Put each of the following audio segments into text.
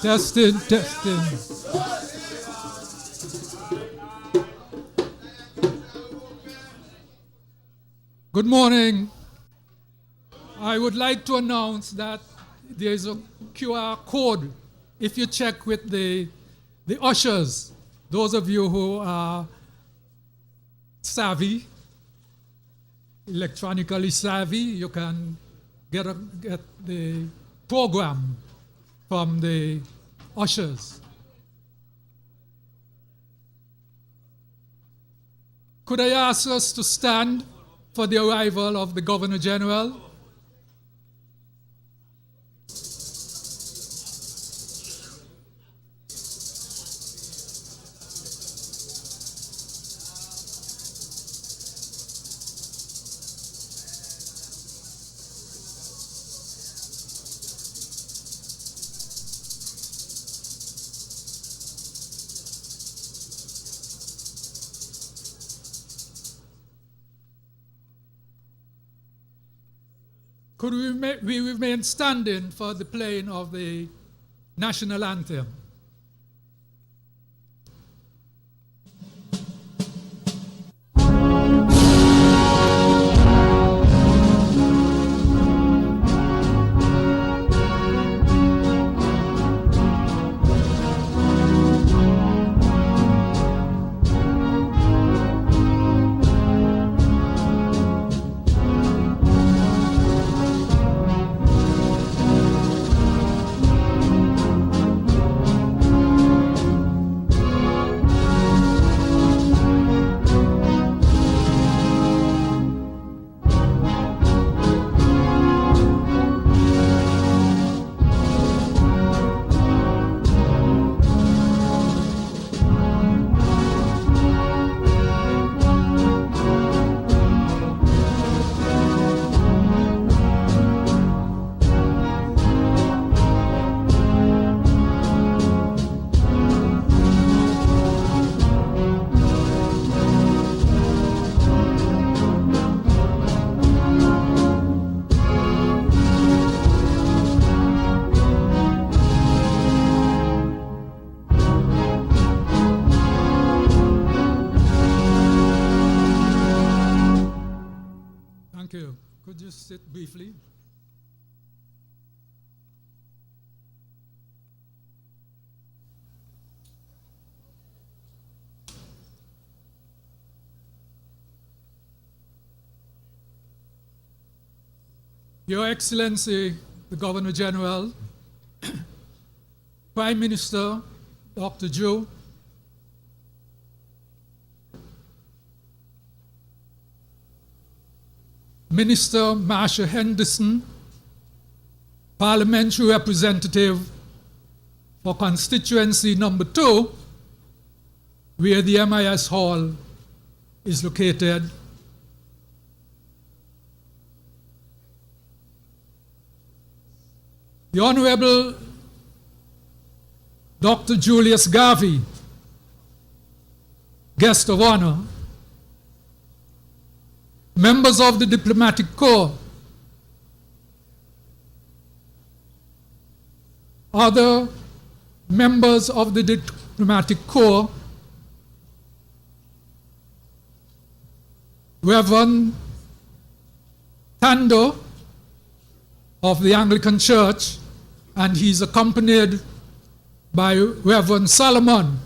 Testing, testing. Good morning. I would like to announce that there is a QR code. If you check with the ushers, those of you who are savvy, electronically savvy, you can get the program from the ushers. Could I ask us to stand for the arrival of the Governor General? Could we remain standing for the playing of the national anthem? Thank you. Could you sit briefly? Your Excellency, the Governor General, Prime Minister, Dr. Joe, Minister Marsha Henderson, Parliamentary Representative for Constituency Number 2, where the MIS Hall is located, the Honorable Dr. Julius Garvey, Guest of Honor, members of the Diplomatic Corps, other members of the Diplomatic Corps, Reverend Tando of the Anglican Church, and he's accompanied by Reverend Solomon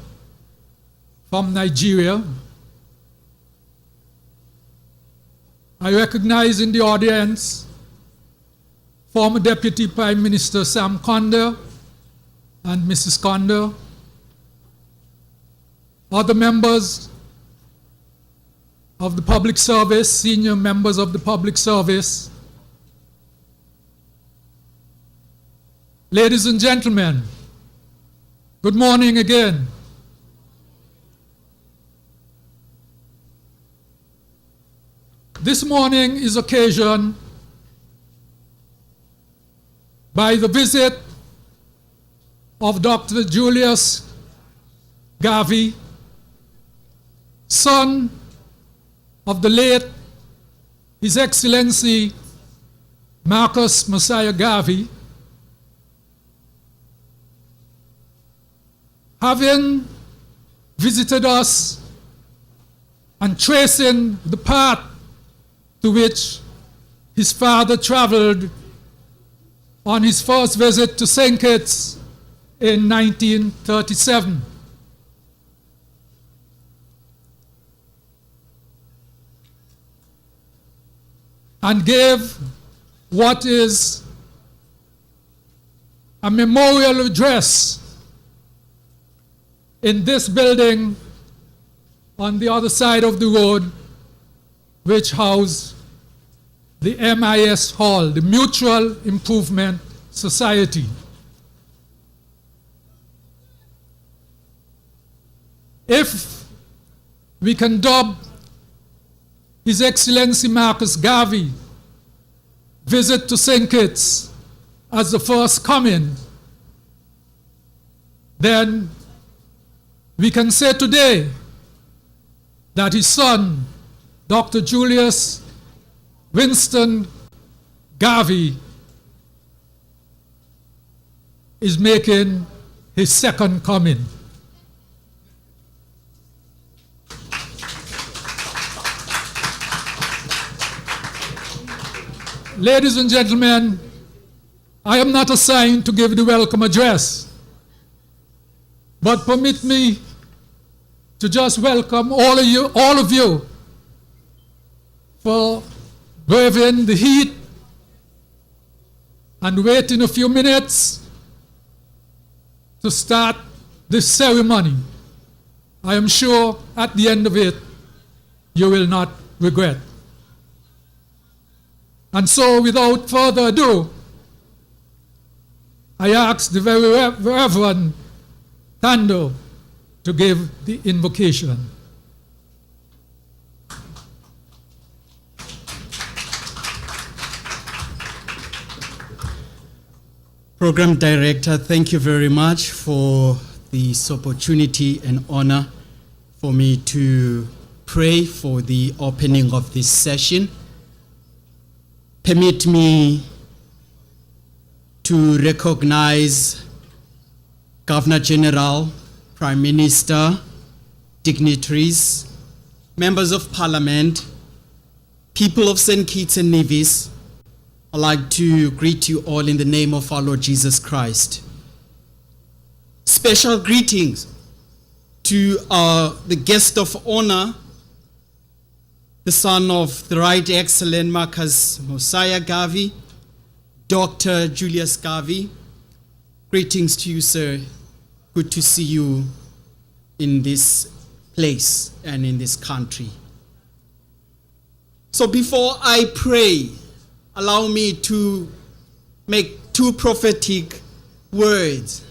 from Nigeria. I recognize in the audience former Deputy Prime Minister Sam Conde and Mrs. Conde, other members of the public service, senior members of the public service. Ladies and gentlemen, good morning again. This morning is occasioned by the visit of Dr. Julius Garvey, son of the late His Excellency Marcus Messiah Garvey, having visited us and tracing the path to which his father traveled on his first visit to St. Kitts in 1937. And gave what is a memorial address in this building on the other side of the road, which housed the MIS Hall, the Mutual Improvement Society. If we can dub His Excellency Marcus Garvey visit to St. Kitts as the first coming, then we can say today that his son, Dr. Julius Winston Garvey, is making his second coming. Ladies and gentlemen, I am not assigned to give the welcome address, but permit me to just welcome all of you for braving the heat and waiting a few minutes to start this ceremony. I am sure at the end of it, you will not regret. And so, without further ado, I ask the very Reverend Tando to give the invocation. Program Director, thank you very much for this opportunity and honor for me to pray for the opening of this session. Permit me to recognize Governor General, Prime Minister, dignitaries, members of Parliament, people of St. Kitts and Nevis. I'd like to greet you all in the name of our Lord Jesus Christ. Special greetings to the guest of honor, the son of the Right Excellent Marcus Messiah Garvey, Dr. Julius Garvey. Greetings to you, sir. Good to see you in this place and in this country. So before I pray, allow me to make two prophetic words.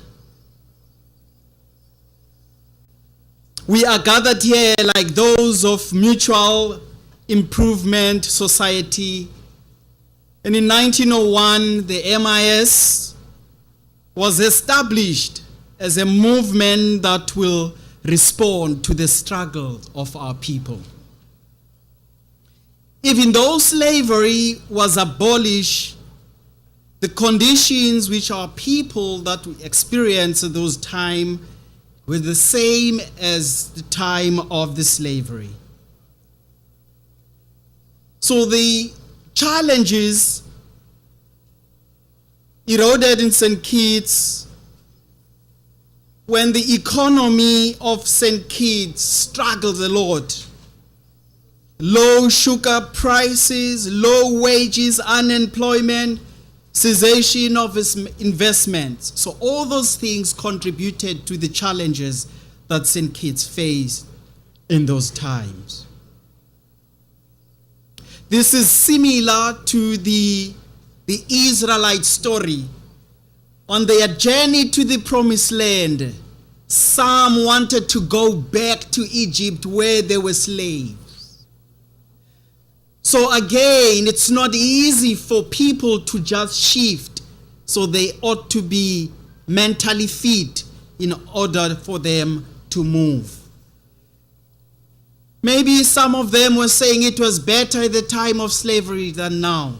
We are gathered here like those of Mutual Improvement Society. And in 1901, the MIS was established as a movement that will respond to the struggle of our people. Even though slavery was abolished, the conditions which our people that we experienced at those times were the same as the time of the slavery. So the challenges eroded in St. Kitts when the economy of St. Kitts struggled a lot. Low sugar prices, low wages, unemployment, cessation of investments. So all those things contributed to the challenges that St. Kitts faced in those times. This is similar to the Israelite story. On their journey to the promised land, some wanted to go back to Egypt where they were slaves. So again, it's not easy for people to just shift. So they ought to be mentally fit in order for them to move. Maybe some of them were saying it was better at the time of slavery than now.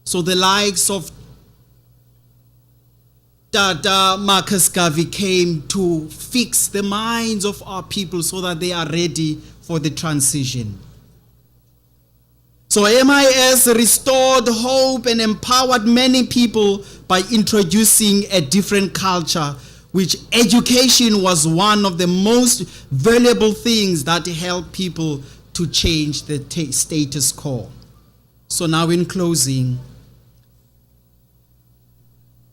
So the likes of Dada Marcus Garvey came to fix the minds of our people so that they are ready for the transition. So MIS restored hope and empowered many people by introducing a different culture, which education was one of the most valuable things that helped people to change the status quo. So now in closing,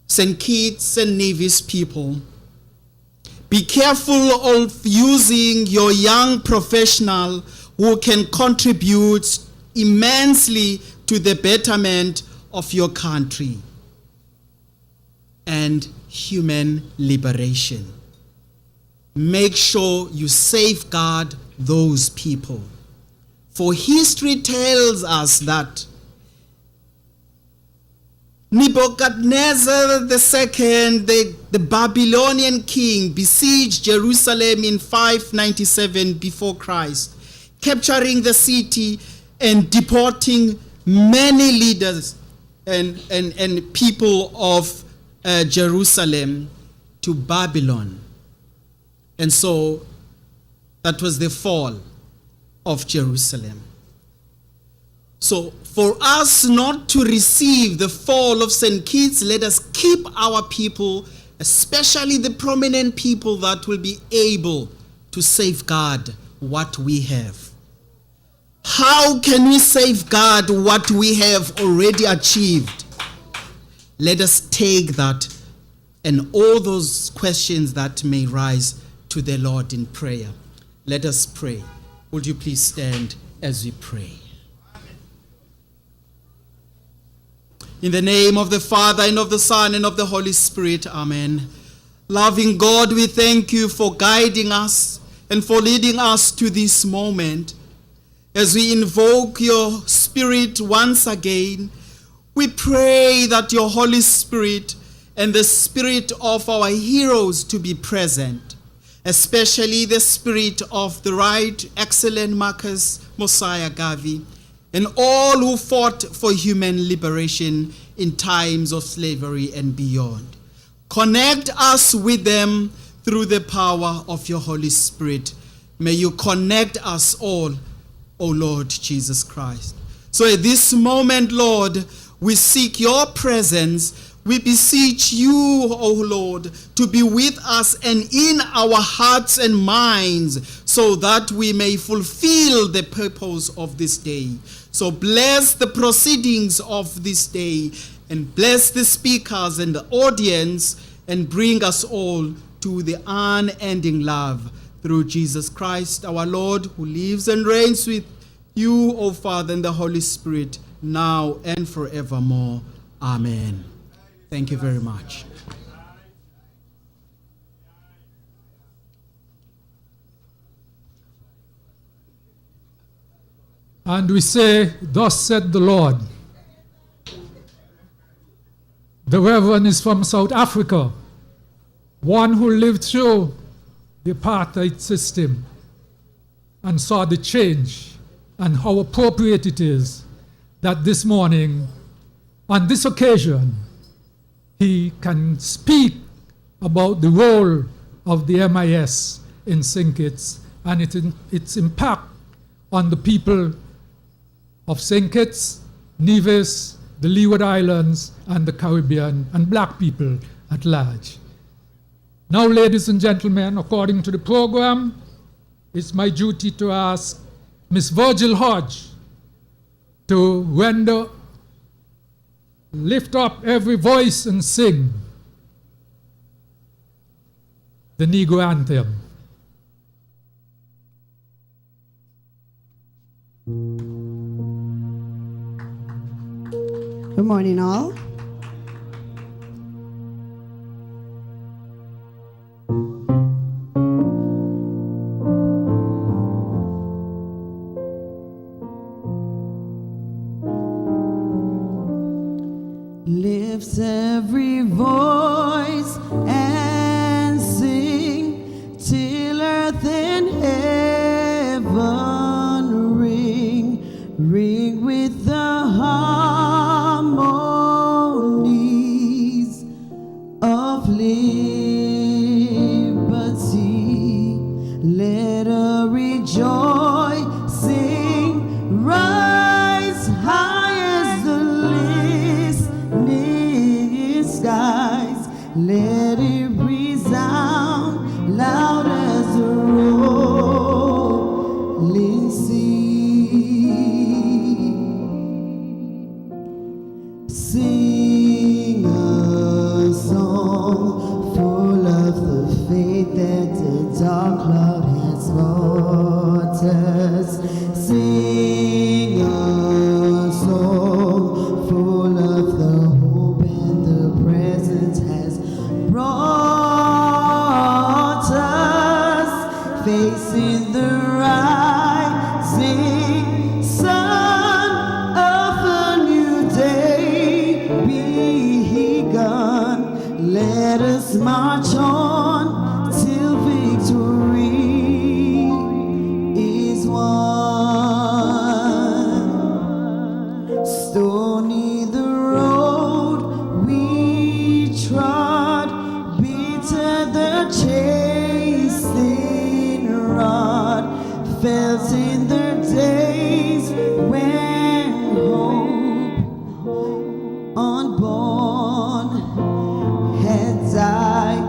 St. Kitts and Nevis people, be careful of using your young professional who can contribute immensely to the betterment of your country and human liberation. Make sure you safeguard those people. For history tells us that Nebuchadnezzar II, the Babylonian king, besieged Jerusalem in 597 before Christ, capturing the city and deporting many leaders and people of Jerusalem to Babylon. And so that was the fall of Jerusalem. So for us not to receive the fall of St. Kitts, let us keep our people, especially the prominent people that will be able to safeguard what we have. How can we safeguard what we have already achieved? Let us take that and all those questions that may rise to the Lord in prayer. Let us pray. Would you please stand as we pray? In the name of the Father, and of the Son, and of the Holy Spirit, amen. Loving God, we thank you for guiding us and for leading us to this moment. As we invoke your Spirit once again, we pray that your Holy Spirit and the spirit of our heroes to be present, especially the spirit of the right excellent Marcus Mosiah Garvey, and all who fought for human liberation in times of slavery and beyond. Connect us with them through the power of your Holy Spirit. May you connect us all, O Lord Jesus Christ. So at this moment, Lord, we seek your presence. We beseech you, O Lord, to be with us and in our hearts and minds so that we may fulfill the purpose of this day. So bless the proceedings of this day and bless the speakers and the audience and bring us all to the unending love through Jesus Christ, our Lord, who lives and reigns with you, O Father, and the Holy Spirit, now and forevermore. Amen. Thank you very much. And we say, thus said the Lord. The Reverend is from South Africa, one who lived through the apartheid system and saw the change and how appropriate it is that this morning, on this occasion, he can speak about the role of the MIS in St. Kitts and its impact on the people of St. Kitts, Nevis, the Leeward Islands, and the Caribbean, and black people at large. Now, ladies and gentlemen, according to the program, it's my duty to ask Miss Virgil Hodge to lift up every voice and sing the Negro anthem. Good morning, all. Lift every voice and sing till earth and heaven ring with the harmonies of liberty. Let a rejoicing rise high as the listening skies. Let it resound loud as the rolling sea. Sing a song full of the faith that the dark cloud has brought us. Sing a song full of the hope and the present has brought us. Facing the rising sun of a new day begun. Let us march on till victory is won. Stony the road we trod, bitter the chasing rod, felt in the days when hope unborn had died,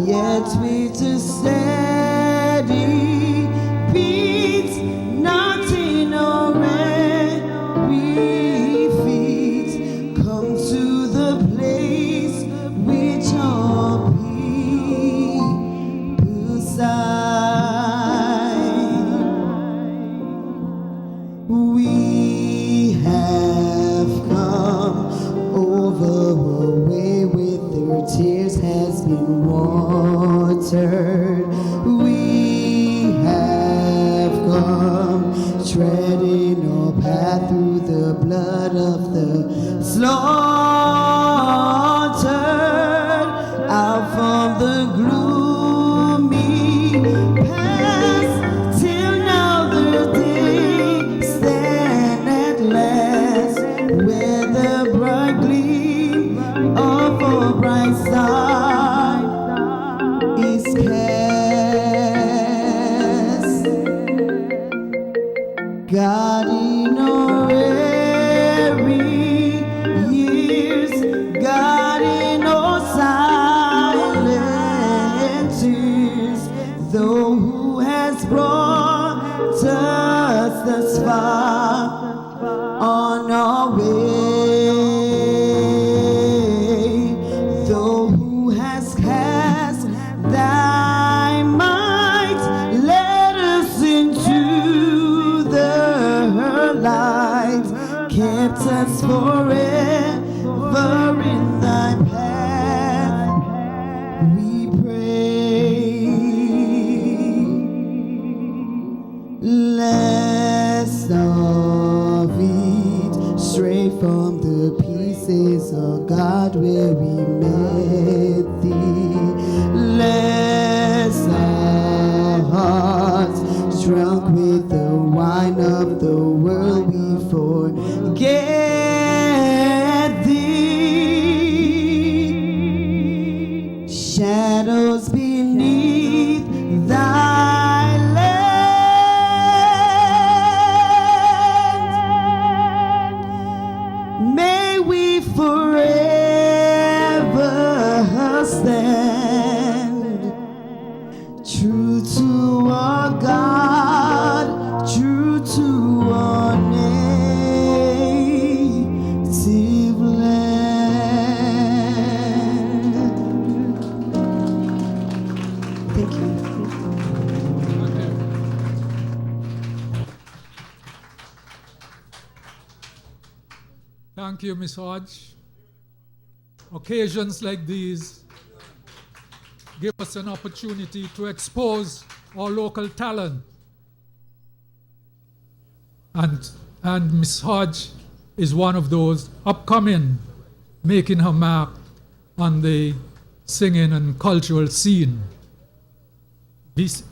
yet with a steady beat, not in a weary feet, come to the place which all people sigh. We have come over a way with their tears has been watered. We have come treading a path through the blood of the slaughtered, out from the gloomy past till now the day stand at last, where the bright gleam of a bright star is cast. God in our weary years, God in our silent tears, though who has brought us thus far on our way. Thank you, Ms. Hodge. Occasions like these give us an opportunity to expose our local talent. And Ms. Hodge is one of those upcoming, making her mark on the singing and cultural scene.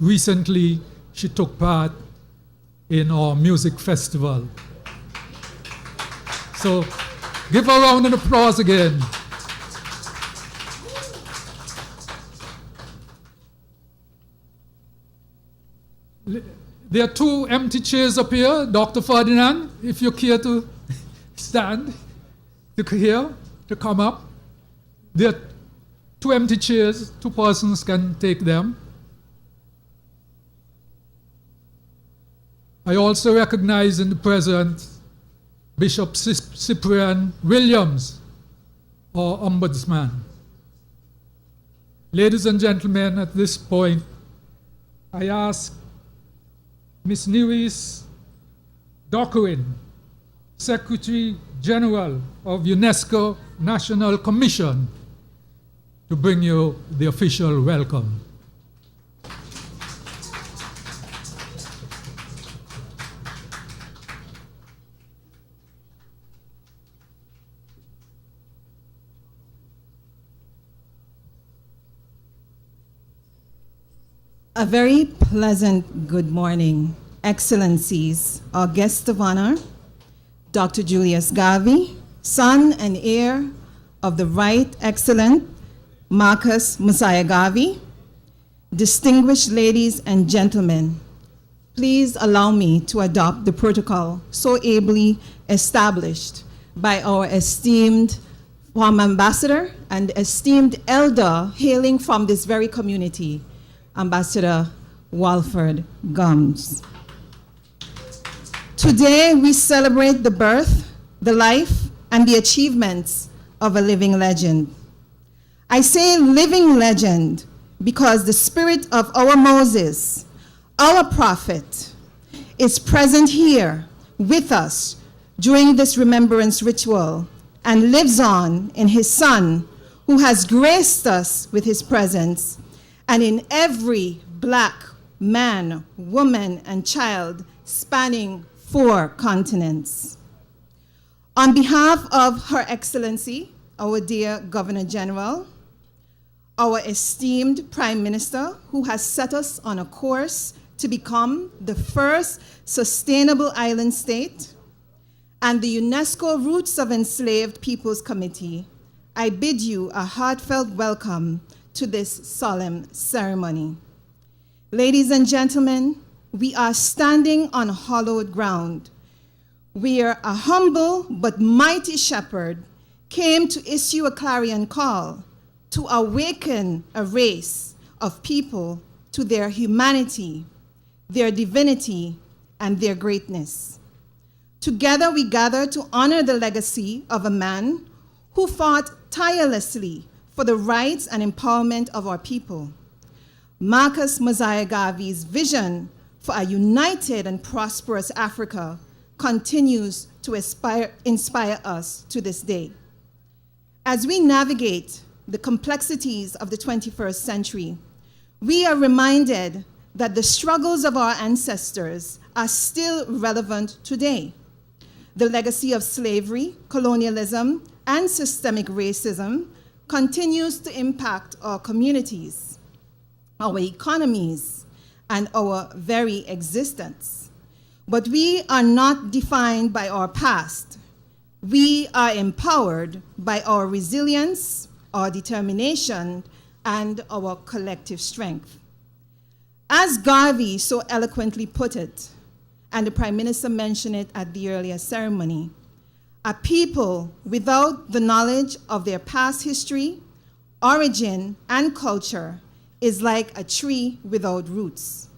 Recently, she took part in our music festival. So give her a round of applause again. There are two empty chairs up here. Dr. Ferdinand, if you care to stand, to come up. There are two empty chairs. Two persons can take them. I also recognize in the presence Bishop Cyprian Williams, our ombudsman. Ladies and gentlemen, at this point, I ask Ms. Nevis Dockerin, Secretary General of UNESCO National Commission, to bring you the official welcome. A very pleasant good morning, Excellencies, our guest of honor, Dr. Julius Garvey, son and heir of the Right Excellent Marcus Mosiah Garvey, distinguished ladies and gentlemen, please allow me to adopt the protocol so ably established by our esteemed former ambassador and esteemed elder hailing from this very community, Ambassador Walford Gums. Today, we celebrate the birth, the life, and the achievements of a living legend. I say living legend because the spirit of our Moses, our prophet, is present here with us during this remembrance ritual and lives on in his son, who has graced us with his presence, and in every Black man, woman, and child spanning 4 continents. On behalf of Her Excellency, our dear Governor General, our esteemed Prime Minister, who has set us on a course to become the first sustainable island state, and the UNESCO Roots of Enslaved Peoples Committee, I bid you a heartfelt welcome to this solemn ceremony. Ladies and gentlemen, we are standing on hallowed ground, where a humble but mighty shepherd came to issue a clarion call to awaken a race of people to their humanity, their divinity, and their greatness. Together we gather to honor the legacy of a man who fought tirelessly for the rights and empowerment of our people. Marcus Mosiah Garvey's vision for a united and prosperous Africa continues to inspire us to this day. As we navigate the complexities of the 21st century, we are reminded that the struggles of our ancestors are still relevant today. The legacy of slavery, colonialism, and systemic racism continues to impact our communities, our economies, and our very existence. But we are not defined by our past. We are empowered by our resilience, our determination, and our collective strength. As Garvey so eloquently put it, and the Prime Minister mentioned it at the earlier ceremony, a people without the knowledge of their past history, origin, and culture is like a tree without roots.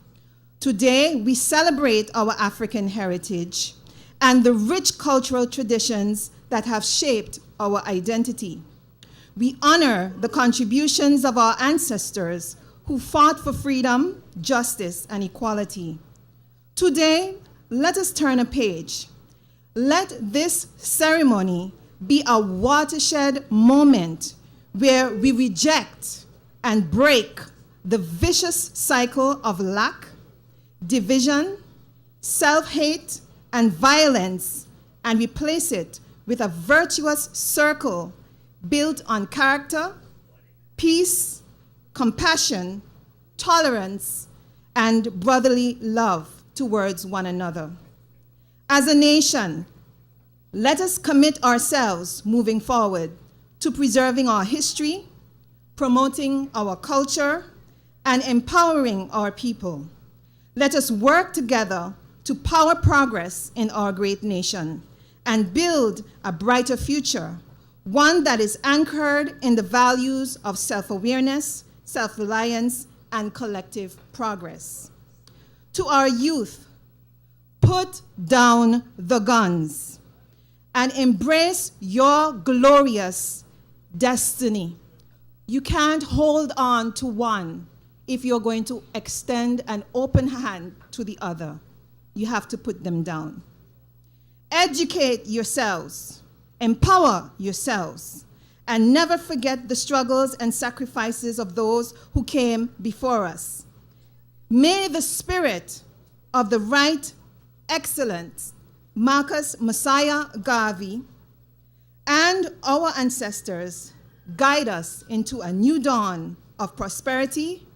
Today, we celebrate our African heritage and the rich cultural traditions that have shaped our identity. We honor the contributions of our ancestors who fought for freedom, justice, and equality. Today, let us turn a page. Let this ceremony be a watershed moment where we reject and break the vicious cycle of lack, division, self-hate, and violence, and replace it with a virtuous circle built on character, peace, compassion, tolerance, and brotherly love towards one another. As a nation, let us commit ourselves moving forward to preserving our history, promoting our culture, and empowering our people. Let us work together to power progress in our great nation and build a brighter future, one that is anchored in the values of self-awareness, self-reliance, and collective progress. To our youth, put down the guns and embrace your glorious destiny. You can't hold on to one if you're going to extend an open hand to the other. You have to put them down. Educate yourselves, empower yourselves, and never forget the struggles and sacrifices of those who came before us. May the spirit of the right, excellent Marcus Messiah Garvey and our ancestors guide us into a new dawn of prosperity,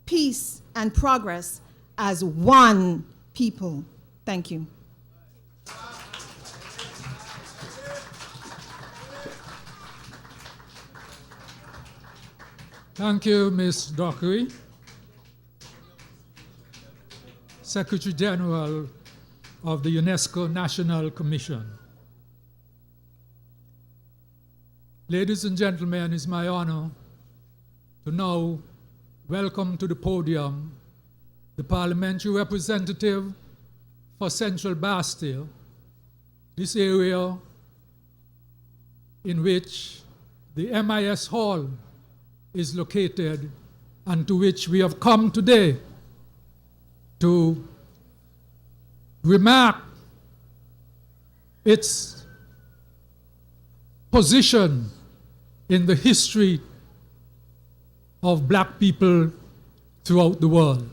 peace, and progress as one people. Thank you. Thank you, Ms. Dockery, Secretary General of the UNESCO National Commission. Ladies and gentlemen, it's my honor to now welcome to the podium the parliamentary representative for Central Bastille, this area in which the MIS Hall is located and to which we have come today to remark its position in the history of black people throughout the world.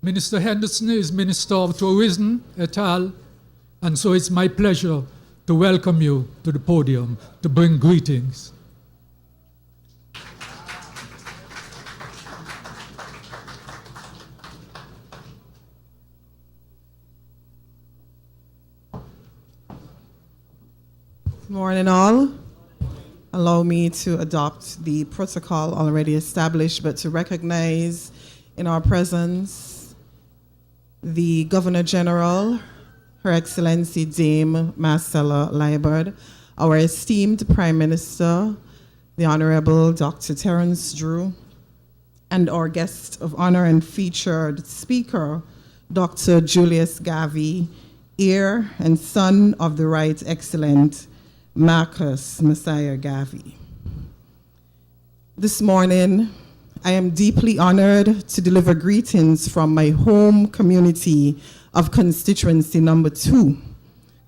Minister Henderson is Minister of Tourism et al., and so it's my pleasure to welcome you to the podium to bring greetings. Good morning, all. Allow me to adopt the protocol already established, but to recognize in our presence the Governor General, Her Excellency Dame Marcella Liebert, our esteemed Prime Minister, the Honorable Dr. Terence Drew, and our guest of honor and featured speaker, Dr. Julius Garvey, heir and son of the Right Excellent Marcus Messiah Garvey. This morning, I am deeply honored to deliver greetings from my home community of constituency number 2,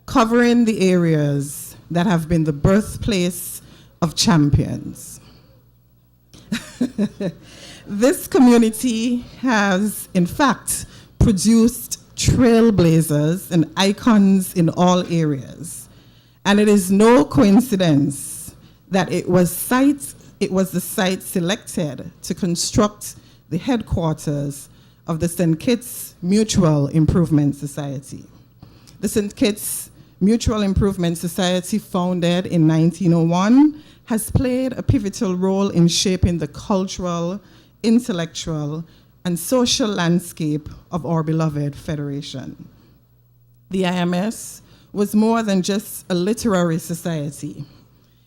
covering the areas that have been the birthplace of champions. This community has, in fact, produced trailblazers and icons in all areas. And it is no coincidence that it was the site selected to construct the headquarters of the St. Kitts Mutual Improvement Society. The St. Kitts Mutual Improvement Society, founded in 1901, has played a pivotal role in shaping the cultural, intellectual, and social landscape of our beloved federation. The IMS was more than just a literary society.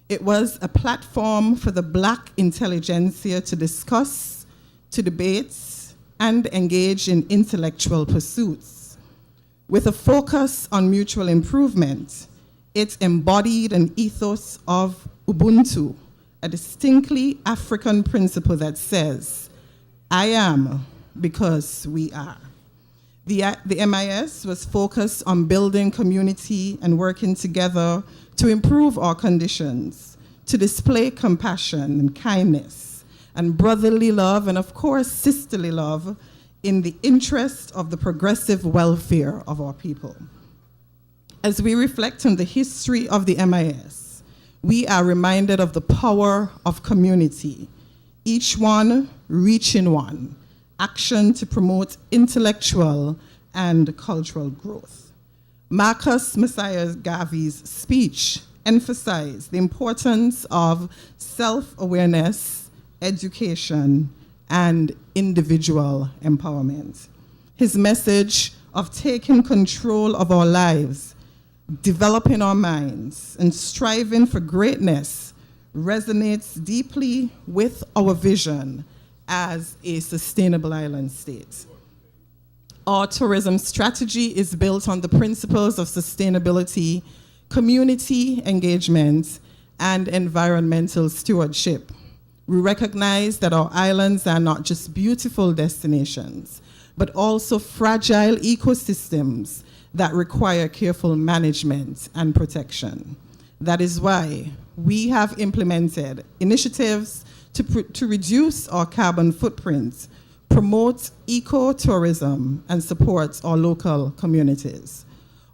It was a platform for the Black intelligentsia to discuss, to debate, and engage in intellectual pursuits. With a focus on mutual improvement, it embodied an ethos of Ubuntu, a distinctly African principle that says, I am because we are. The MIS was focused on building community and working together to improve our conditions, to display compassion and kindness and brotherly love and, of course, sisterly love in the interest of the progressive welfare of our people. As we reflect on the history of the MIS, we are reminded of the power of community, each one reaching one, action to promote intellectual and cultural growth. Marcus Messiah Garvey's speech emphasized the importance of self-awareness, education, and individual empowerment. His message of taking control of our lives, developing our minds, and striving for greatness resonates deeply with our vision as a sustainable island state. Our tourism strategy is built on the principles of sustainability, community engagement, and environmental stewardship. We recognize that our islands are not just beautiful destinations, but also fragile ecosystems that require careful management and protection. That is why we have implemented initiatives to reduce our carbon footprint, promote eco-tourism, and support our local communities.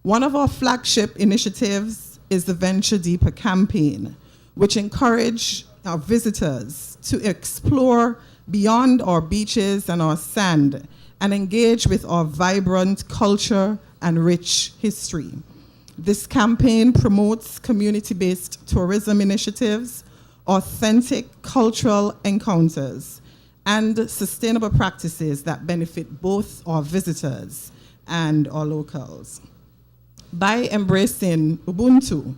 One of our flagship initiatives is the Venture Deeper campaign, which encourages our visitors to explore beyond our beaches and our sand and engage with our vibrant culture and rich history. This campaign promotes community-based tourism initiatives, authentic cultural encounters, and sustainable practices that benefit both our visitors and our locals. By embracing Ubuntu,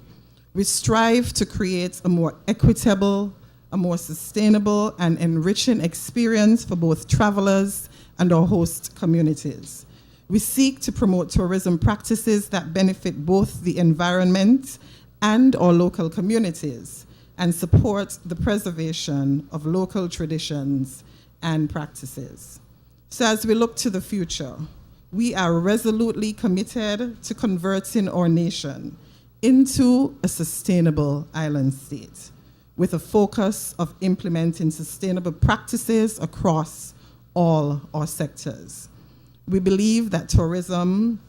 we strive to create a more equitable, a more sustainable, and enriching experience for both travelers and our host communities. We seek to promote tourism practices that benefit both the environment and our local communities and support the preservation of local traditions and practices. So as we look to the future, we are resolutely committed to converting our nation into a sustainable island state with a focus of implementing sustainable practices across all our sectors. We believe that tourism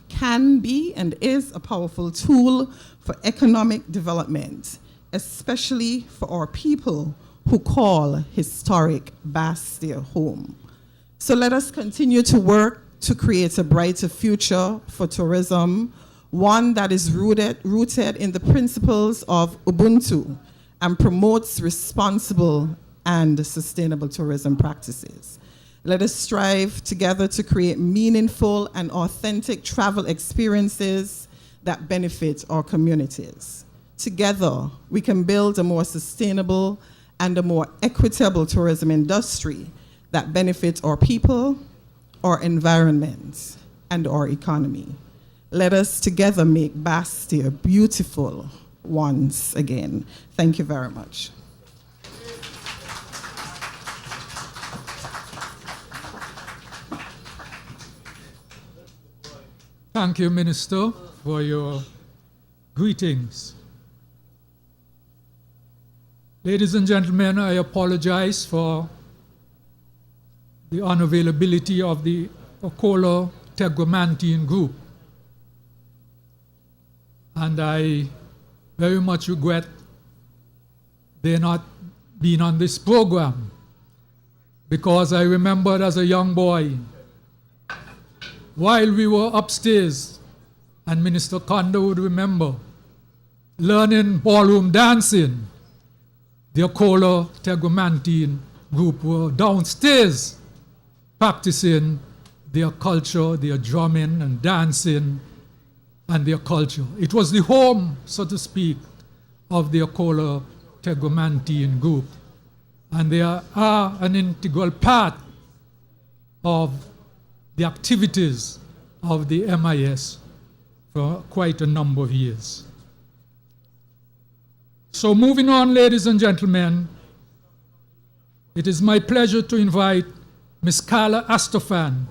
can be and is a powerful tool for economic development, especially for our people who call historic Bastille home. So let us continue to work to create a brighter future for tourism, one that is rooted in the principles of Ubuntu and promotes responsible and sustainable tourism practices. Let us strive together to create meaningful and authentic travel experiences that benefit our communities. Together, we can build a more sustainable and a more equitable tourism industry that benefits our people, our environment, and our economy. Let us together make Bastille beautiful once again. Thank you very much. Thank you, Minister, for your greetings. Ladies and gentlemen, I apologize for the unavailability of the Okola Tegumantine group. And I very much regret they're not being on this program, because I remembered as a young boy, while we were upstairs, and Minister Kondo would remember, learning ballroom dancing, the Okola Tegumantine group were downstairs practicing their culture, their drumming and dancing, and their culture. It was the home, so to speak, of the Okola Tegumantine group. And they are an integral part of the activities of the MIS for quite a number of years. So moving on, ladies and gentlemen, it is my pleasure to invite Ms. Carla Astafan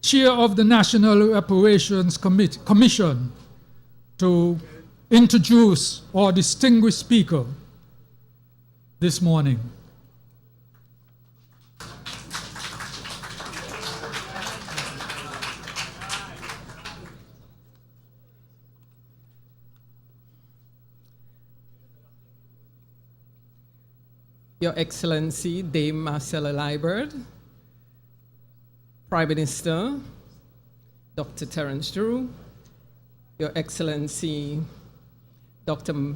Chair of the National Reparations Commission, to introduce our distinguished speaker this morning. Your Excellency, Dame Marcella Liebert, Prime Minister, Dr. Terence Drew, Your Excellency, Dr.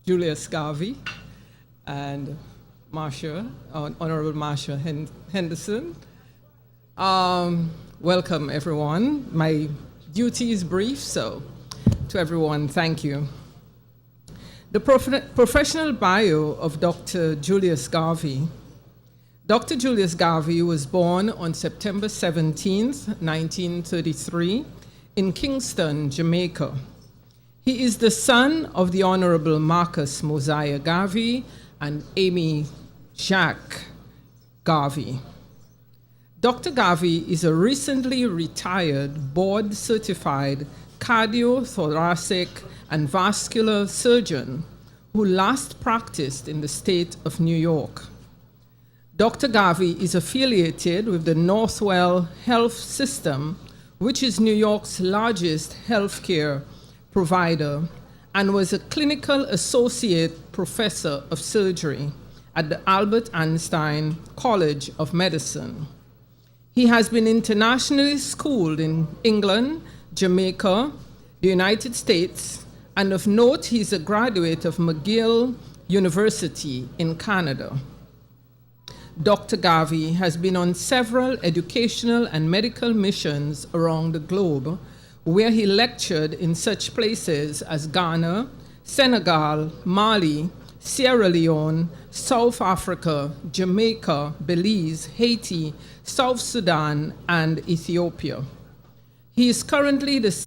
Julius Garvey, and Honorable Marsha Henderson. Welcome, everyone. My duty is brief, so to everyone, thank you. The professional bio of Dr. Julius Garvey. Dr. Julius Garvey was born on September 17, 1933, in Kingston, Jamaica. He is the son of the Honorable Marcus Mosiah Garvey and Amy Jacques Garvey. Dr. Garvey is a recently retired board-certified cardiothoracic and vascular surgeon who last practiced in the state of New York. Dr. Garvey is affiliated with the Northwell Health System, which is New York's largest healthcare provider, and was a clinical associate professor of surgery at the Albert Einstein College of Medicine. He has been internationally schooled in England, Jamaica, the United States, and of note, he's a graduate of McGill University in Canada. Dr. Garvey has been on several educational and medical missions around the globe, where he lectured in such places as Ghana, Senegal, Mali, Sierra Leone, South Africa, Jamaica, Belize, Haiti, South Sudan, and Ethiopia. He is currently the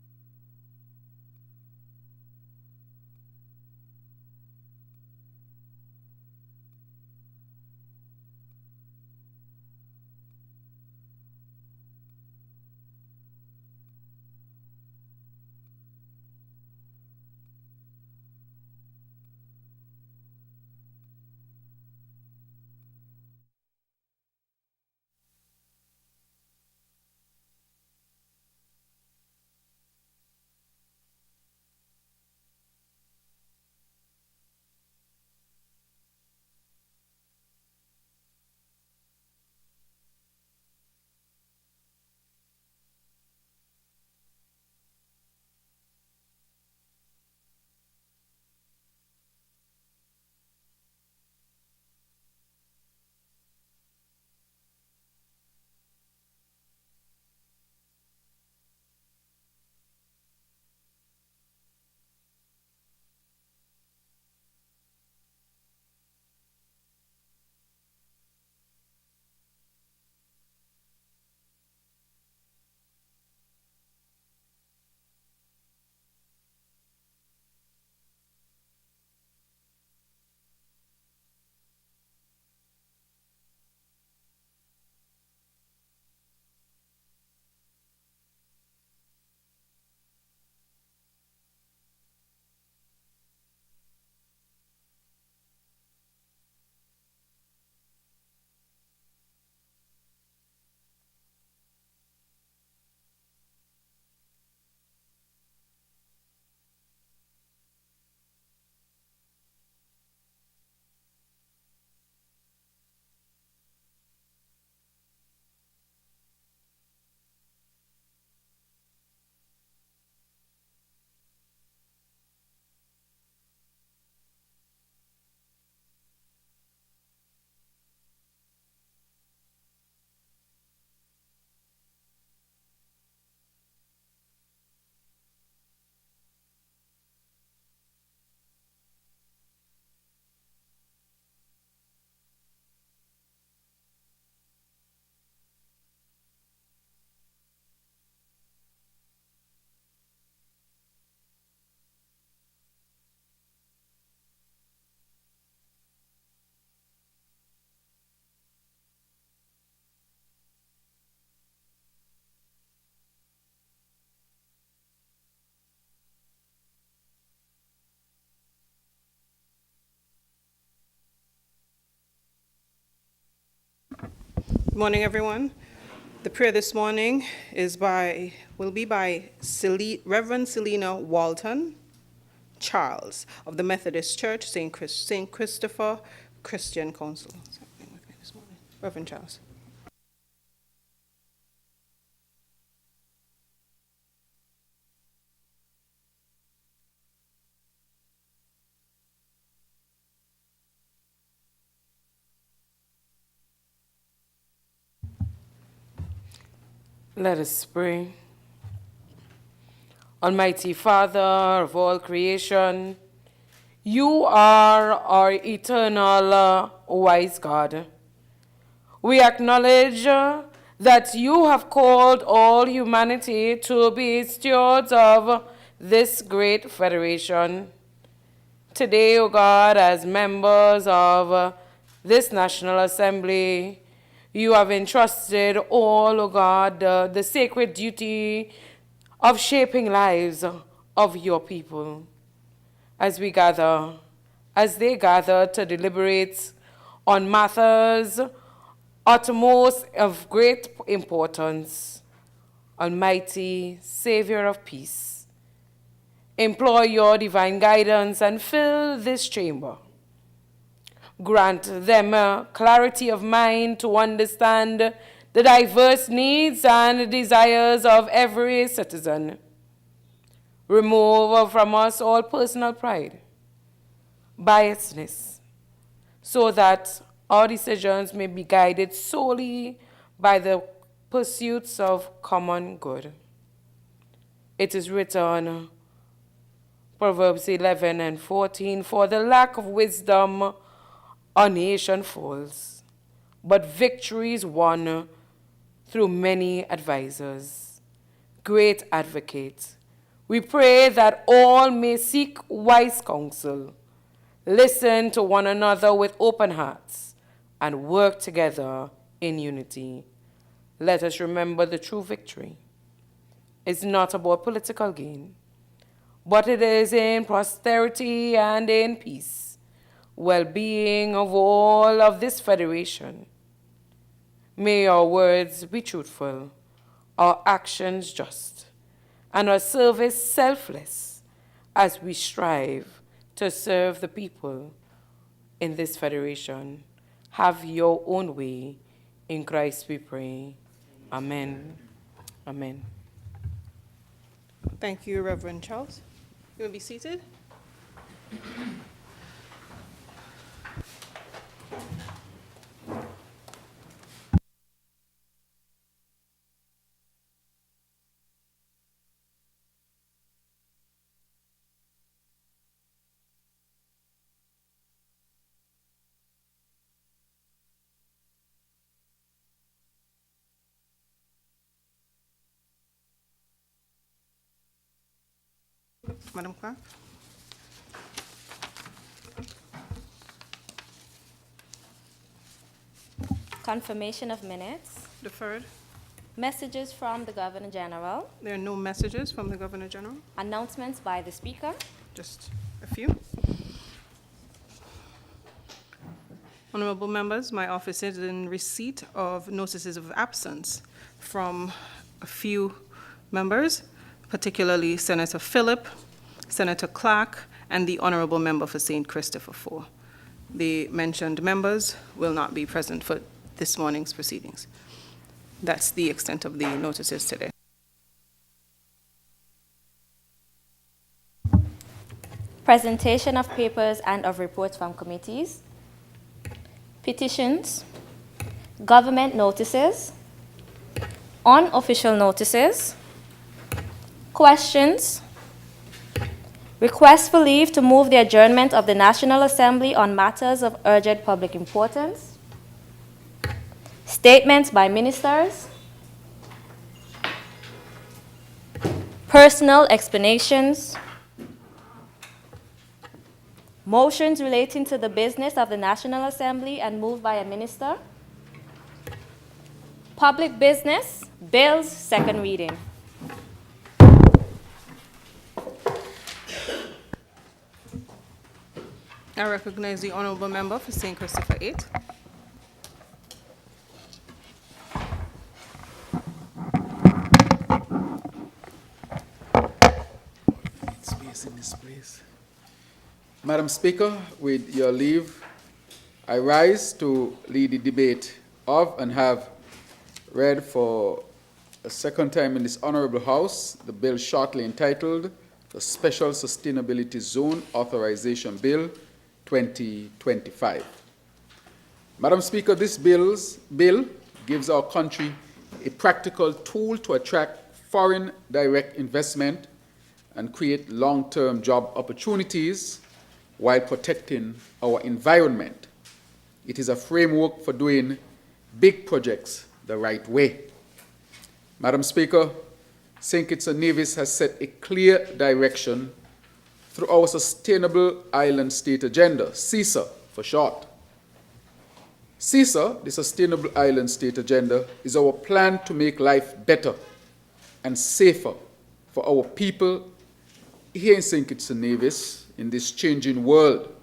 Good morning, everyone. The prayer this morning will be by Reverend Selena Walton Charles of the Methodist Church, St. Christopher Christian Council. Reverend Charles. Let us pray. Almighty Father of all creation, you are our eternal, wise God. We acknowledge that you have called all humanity to be stewards of this great federation. Today, O God, as members of this National Assembly, you have entrusted all, O God, the sacred duty of shaping lives of your people. As they gather to deliberate on matters utmost of great importance, Almighty Savior of peace, employ your divine guidance and fill this chamber. Grant them clarity of mind to understand the diverse needs and desires of every citizen. Remove from us all personal pride, biasness, so that our decisions may be guided solely by the pursuits of common good. It is written, Proverbs 11:14, for the lack of wisdom, a nation falls, but victory is won through many advisors. Great advocate, we pray that all may seek wise counsel, listen to one another with open hearts, and work together in unity. Let us remember the true victory is not about political gain, but it is in prosperity and in peace, well-being of all of this federation. May our words be truthful, our actions just, and our service selfless as we strive to serve the people in this federation. Have your own way. In Christ we pray. Amen. Amen. Thank you, Reverend Charles. You will be seated. Madam Clerk. Confirmation of minutes. Deferred. Messages from the Governor General. There are no messages from the Governor General. Announcements by the Speaker. Just a few. Honorable members, my office is in receipt of notices of absence from a few members, particularly Senator Phillip, Senator Clark, and the Honorable Member for St. Christopher IV. The mentioned members will not be present for this morning's proceedings. That's the extent of the notices today. Presentation of papers and of reports from committees. Petitions. Government notices. Unofficial notices. Questions. Request for leave to move the adjournment of the National Assembly on matters of urgent public importance. Statements by ministers. Personal explanations. Motions relating to the business of the National Assembly and moved by a minister. Public business, bills, second reading. I recognize the Honorable Member for St. Christopher VIII. days. Madam Speaker, with your leave, I rise to lead the debate of and have read for a second time in this honorable House the bill shortly entitled the Special Sustainability Zone Authorization Bill 2025. Madam Speaker, this bill gives our country a practical tool to attract foreign direct investment and create long-term job opportunities while protecting our environment. It is a framework for doing big projects the right way. Madam Speaker, St. Kitts and Nevis has set a clear direction through our Sustainable Island State Agenda, SISA for short. SISA, the Sustainable Island State Agenda, is our plan to make life better and safer for our people here in St. Kitts and Nevis in this changing world.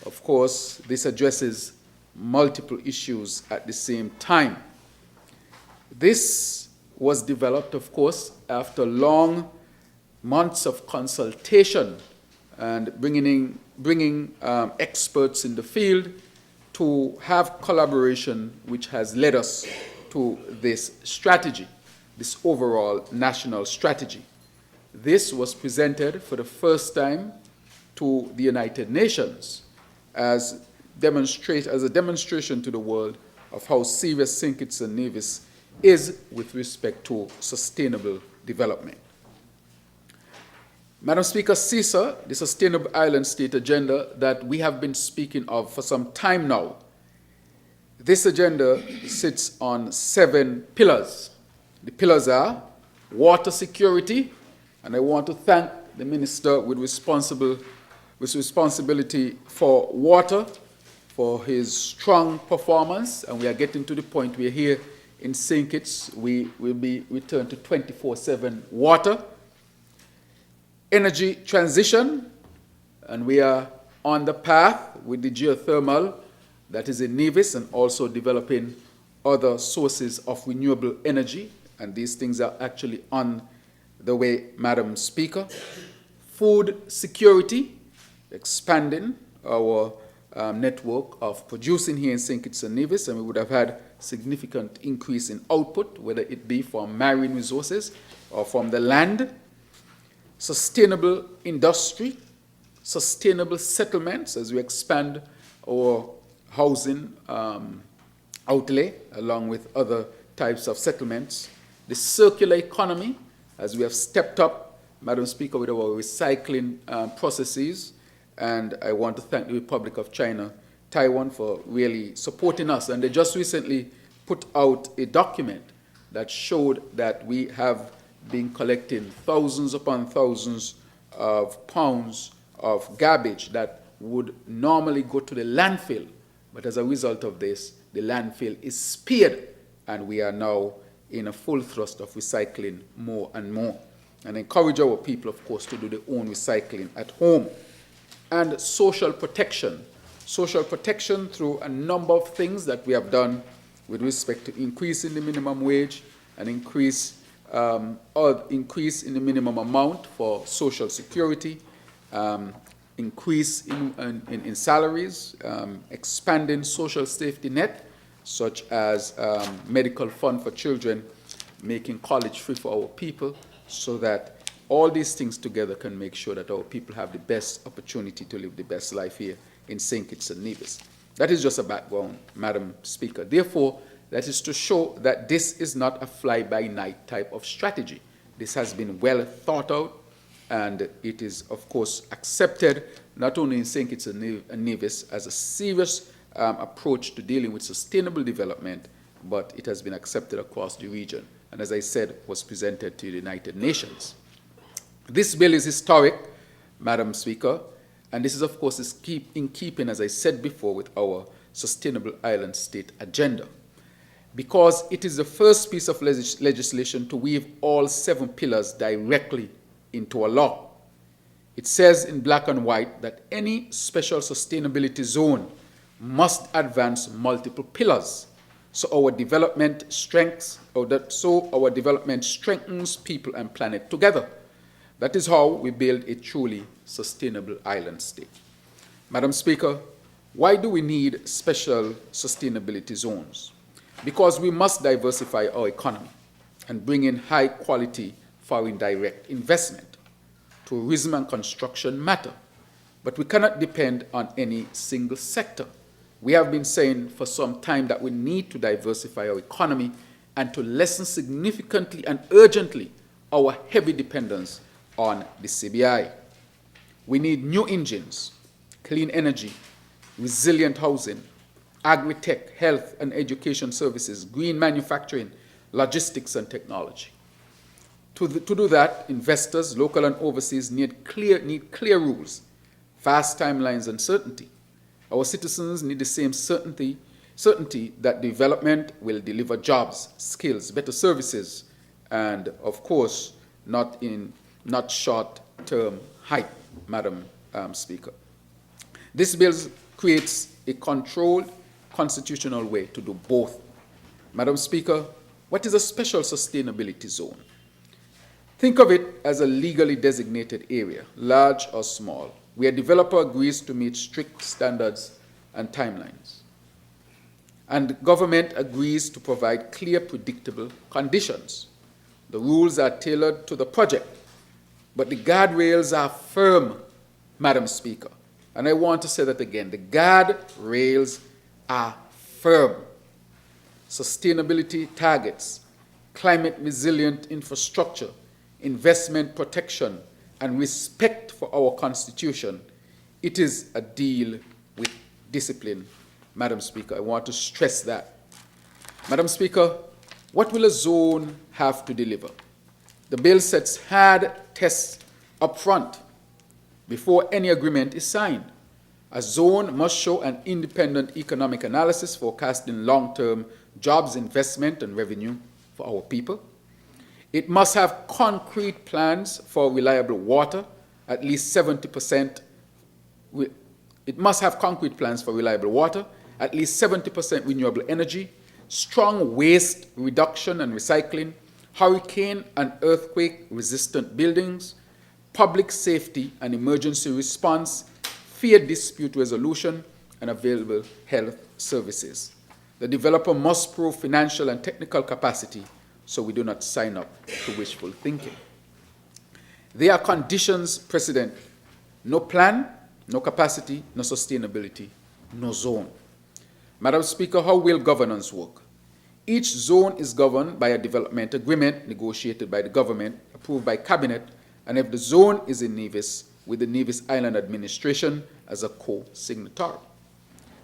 Of course, this addresses multiple issues at the same time. This was developed, of course, after long months of consultation and bringing experts in the field to have collaboration, which has led us to this strategy, this overall national strategy. This was presented for the first time to the United Nations as a demonstration to the world of how serious St. Kitts and Nevis is with respect to sustainable development. Madam Speaker, SISA, the Sustainable Island State Agenda that we have been speaking of for some time now, this agenda sits on 7 pillars. The pillars are water security, and I want to thank the Minister with responsibility for water for his strong performance, and we are getting to the point where here in St. Kitts we will be returned to 24/7 water. Energy transition, and we are on the path with the geothermal that is in Nevis and also developing other sources of renewable energy, and these things are actually on the way, Madam Speaker. Food security, expanding our network of producing here in St. Kitts and Nevis, and we would have had significant increase in output, whether it be from marine resources or from the land. Sustainable industry, sustainable settlements as we expand our housing outlay along with other types of settlements. The circular economy, as we have stepped up, Madam Speaker, with our recycling processes, and I want to thank the Republic of China, Taiwan, for really supporting us. And they just recently put out a document that showed that we have been collecting thousands upon thousands of pounds of garbage that would normally go to the landfill. But as a result of this, the landfill is spared, and we are now in a full thrust of recycling more and more. And encourage our people, of course, to do their own recycling at home. And social protection through a number of things that we have done with respect to increasing the minimum wage and increase in the minimum amount for social security, increase in salaries, expanding social safety net, such as medical fund for children, making college free for our people, so that all these things together can make sure that our people have the best opportunity to live the best life here in St. Kitts and Nevis. That is just a background, Madam Speaker. Therefore, that is to show that this is not a fly-by-night type of strategy. This has been well thought out, and it is, of course, accepted not only in St. Kitts and Nevis as a serious approach to dealing with sustainable development, but it has been accepted across the region, and as I said, was presented to the United Nations. This bill is historic, Madam Speaker, and this is, of course, in keeping, as I said before, with our Sustainable Island State Agenda, because it is the first piece of legislation to weave all 7 pillars directly into a law. It says in black and white that any special sustainability zone must advance multiple pillars, so our development strengthens people and planet together. That is how we build a truly sustainable island state. Madam Speaker, why do we need special sustainability zones? Because we must diversify our economy and bring in high-quality foreign direct investment. Tourism and construction matter, but we cannot depend on any single sector. We have been saying for some time that we need to diversify our economy and to lessen significantly and urgently our heavy dependence on the CBI. We need new engines, clean energy, resilient housing, agri-tech, health and education services, green manufacturing, logistics and technology. To do that, investors, local and overseas, need clear rules, fast timelines and certainty. Our citizens need the same certainty that development will deliver jobs, skills, better services, and of course, not short-term hype, Madam Speaker. This bill creates a controlled constitutional way to do both. Madam Speaker, what is a special sustainability zone? Think of it as a legally designated area, large or small, where a developer agrees to meet strict standards and timelines. And the government agrees to provide clear, predictable conditions. The rules are tailored to the project, but the guardrails are firm, Madam Speaker. And I want to say that again, the guardrails are firm. Sustainability targets, climate resilient infrastructure, investment protection, and respect for our Constitution. It is a deal with discipline, Madam Speaker. I want to stress that. Madam Speaker, what will a zone have to deliver? The bill sets hard tests up front before any agreement is signed. A zone must show an independent economic analysis forecasting long-term jobs, investment, and revenue for our people. It must have concrete plans for reliable water, at least 70%. It must have concrete plans for reliable water, at least 70% renewable energy, strong waste reduction and recycling, hurricane and earthquake resistant buildings, public safety and emergency response, fair dispute resolution, and available health services. The developer must prove financial and technical capacity so we do not sign up to wishful thinking. There are conditions precedent: no plan, no capacity, no sustainability, no zone. Madam Speaker, how will governance work? Each zone is governed by a development agreement negotiated by the government, approved by cabinet, and if the zone is in Nevis, with the Nevis Island Administration as a co-signatory.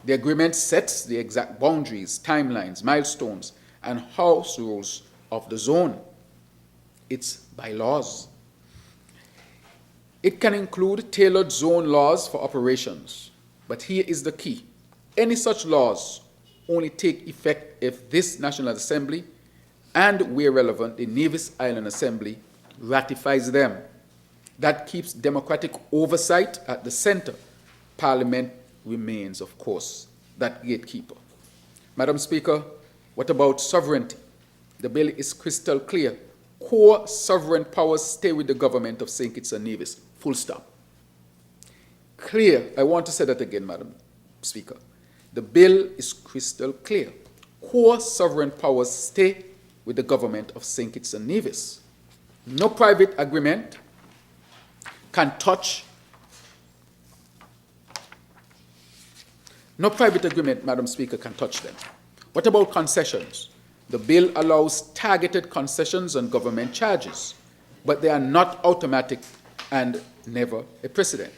The agreement sets the exact boundaries, timelines, milestones, and house rules of the zone. It's bylaws. It can include tailored zone laws for operations, but here is the key. Any such laws only take effect if this National Assembly and, where relevant, the Nevis Island Assembly ratifies them. That keeps democratic oversight at the center. Parliament remains, of course, that gatekeeper. Madam Speaker, what about sovereignty? The bill is crystal clear. Core sovereign powers stay with the government of St. Kitts and Nevis, full stop. Clear, I want to say that again, Madam Speaker. The bill is crystal clear. Core sovereign powers stay with the government of St. Kitts and Nevis. No private agreement can touch. No private agreement, Madam Speaker, can touch them. What about concessions? The bill allows targeted concessions on government charges, but they are not automatic and never a precedent.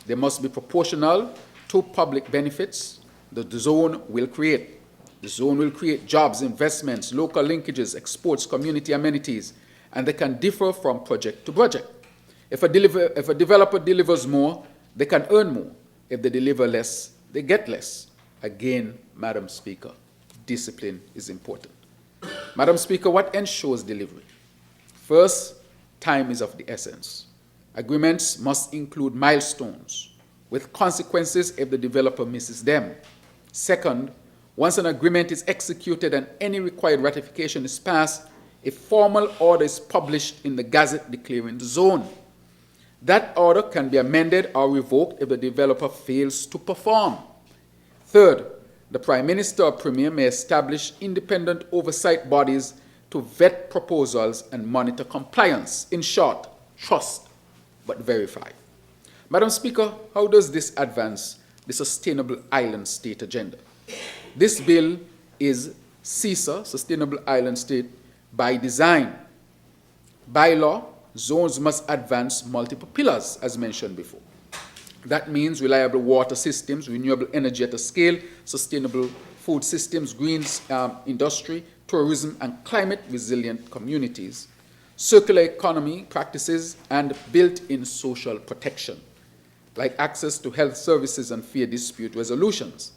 They must be proportional to public benefits the zone will create. The zone will create jobs, investments, local linkages, exports, community amenities, and they can differ from project to project. If a developer delivers more, they can earn more. If they deliver less, they get less. Again, Madam Speaker, discipline is important. Madam Speaker, what ensures delivery? First, time is of the essence. Agreements must include milestones with consequences if the developer misses them. Second, once an agreement is executed and any required ratification is passed, a formal order is published in the Gazette declaring the zone. That order can be amended or revoked if the developer fails to perform. Third, the Prime Minister or Premier may establish independent oversight bodies to vet proposals and monitor compliance. In short, trust but verify. Madam Speaker, how does this advance the Sustainable Island State agenda? This bill is CISA, Sustainable Island State, by design. By law, zones must advance multiple pillars, as mentioned before. That means reliable water systems, renewable energy at a scale, sustainable food systems, green industry, tourism, and climate-resilient communities, circular economy practices, and built-in social protection, like access to health services and fair dispute resolutions.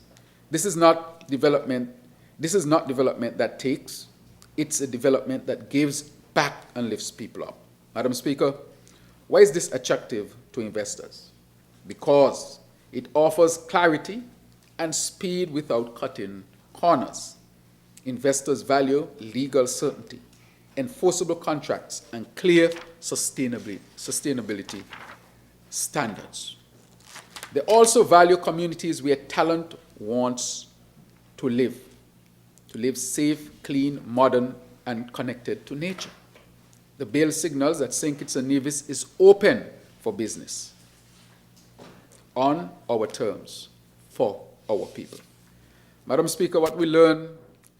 This is not development that takes, it's a development that gives back and lifts people up. Madam Speaker, why is this attractive to investors? Because it offers clarity and speed without cutting corners. Investors value legal certainty, enforceable contracts, and clear sustainability standards. They also value communities where talent wants to live safe, clean, modern, and connected to nature. The bill signals that St. Kitts and Nevis is open for business on our terms for our people. Madam Speaker, what we learn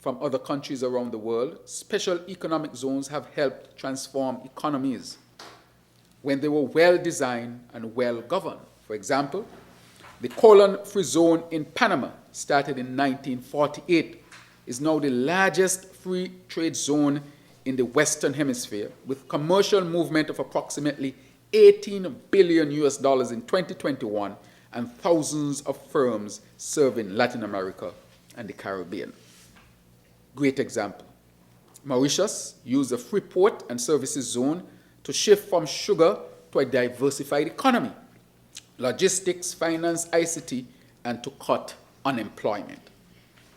from other countries around the world, special economic zones have helped transform economies when they were well designed and well governed. For example, the colon-free zone in Panama, started in 1948, is now the largest free trade zone in the Western Hemisphere, with commercial movement of approximately $18 billion in 2021 and thousands of firms serving Latin America and the Caribbean. Great example. Mauritius used a free port and services zone to shift from sugar to a diversified economy, logistics, finance, ICT, and to cut unemployment.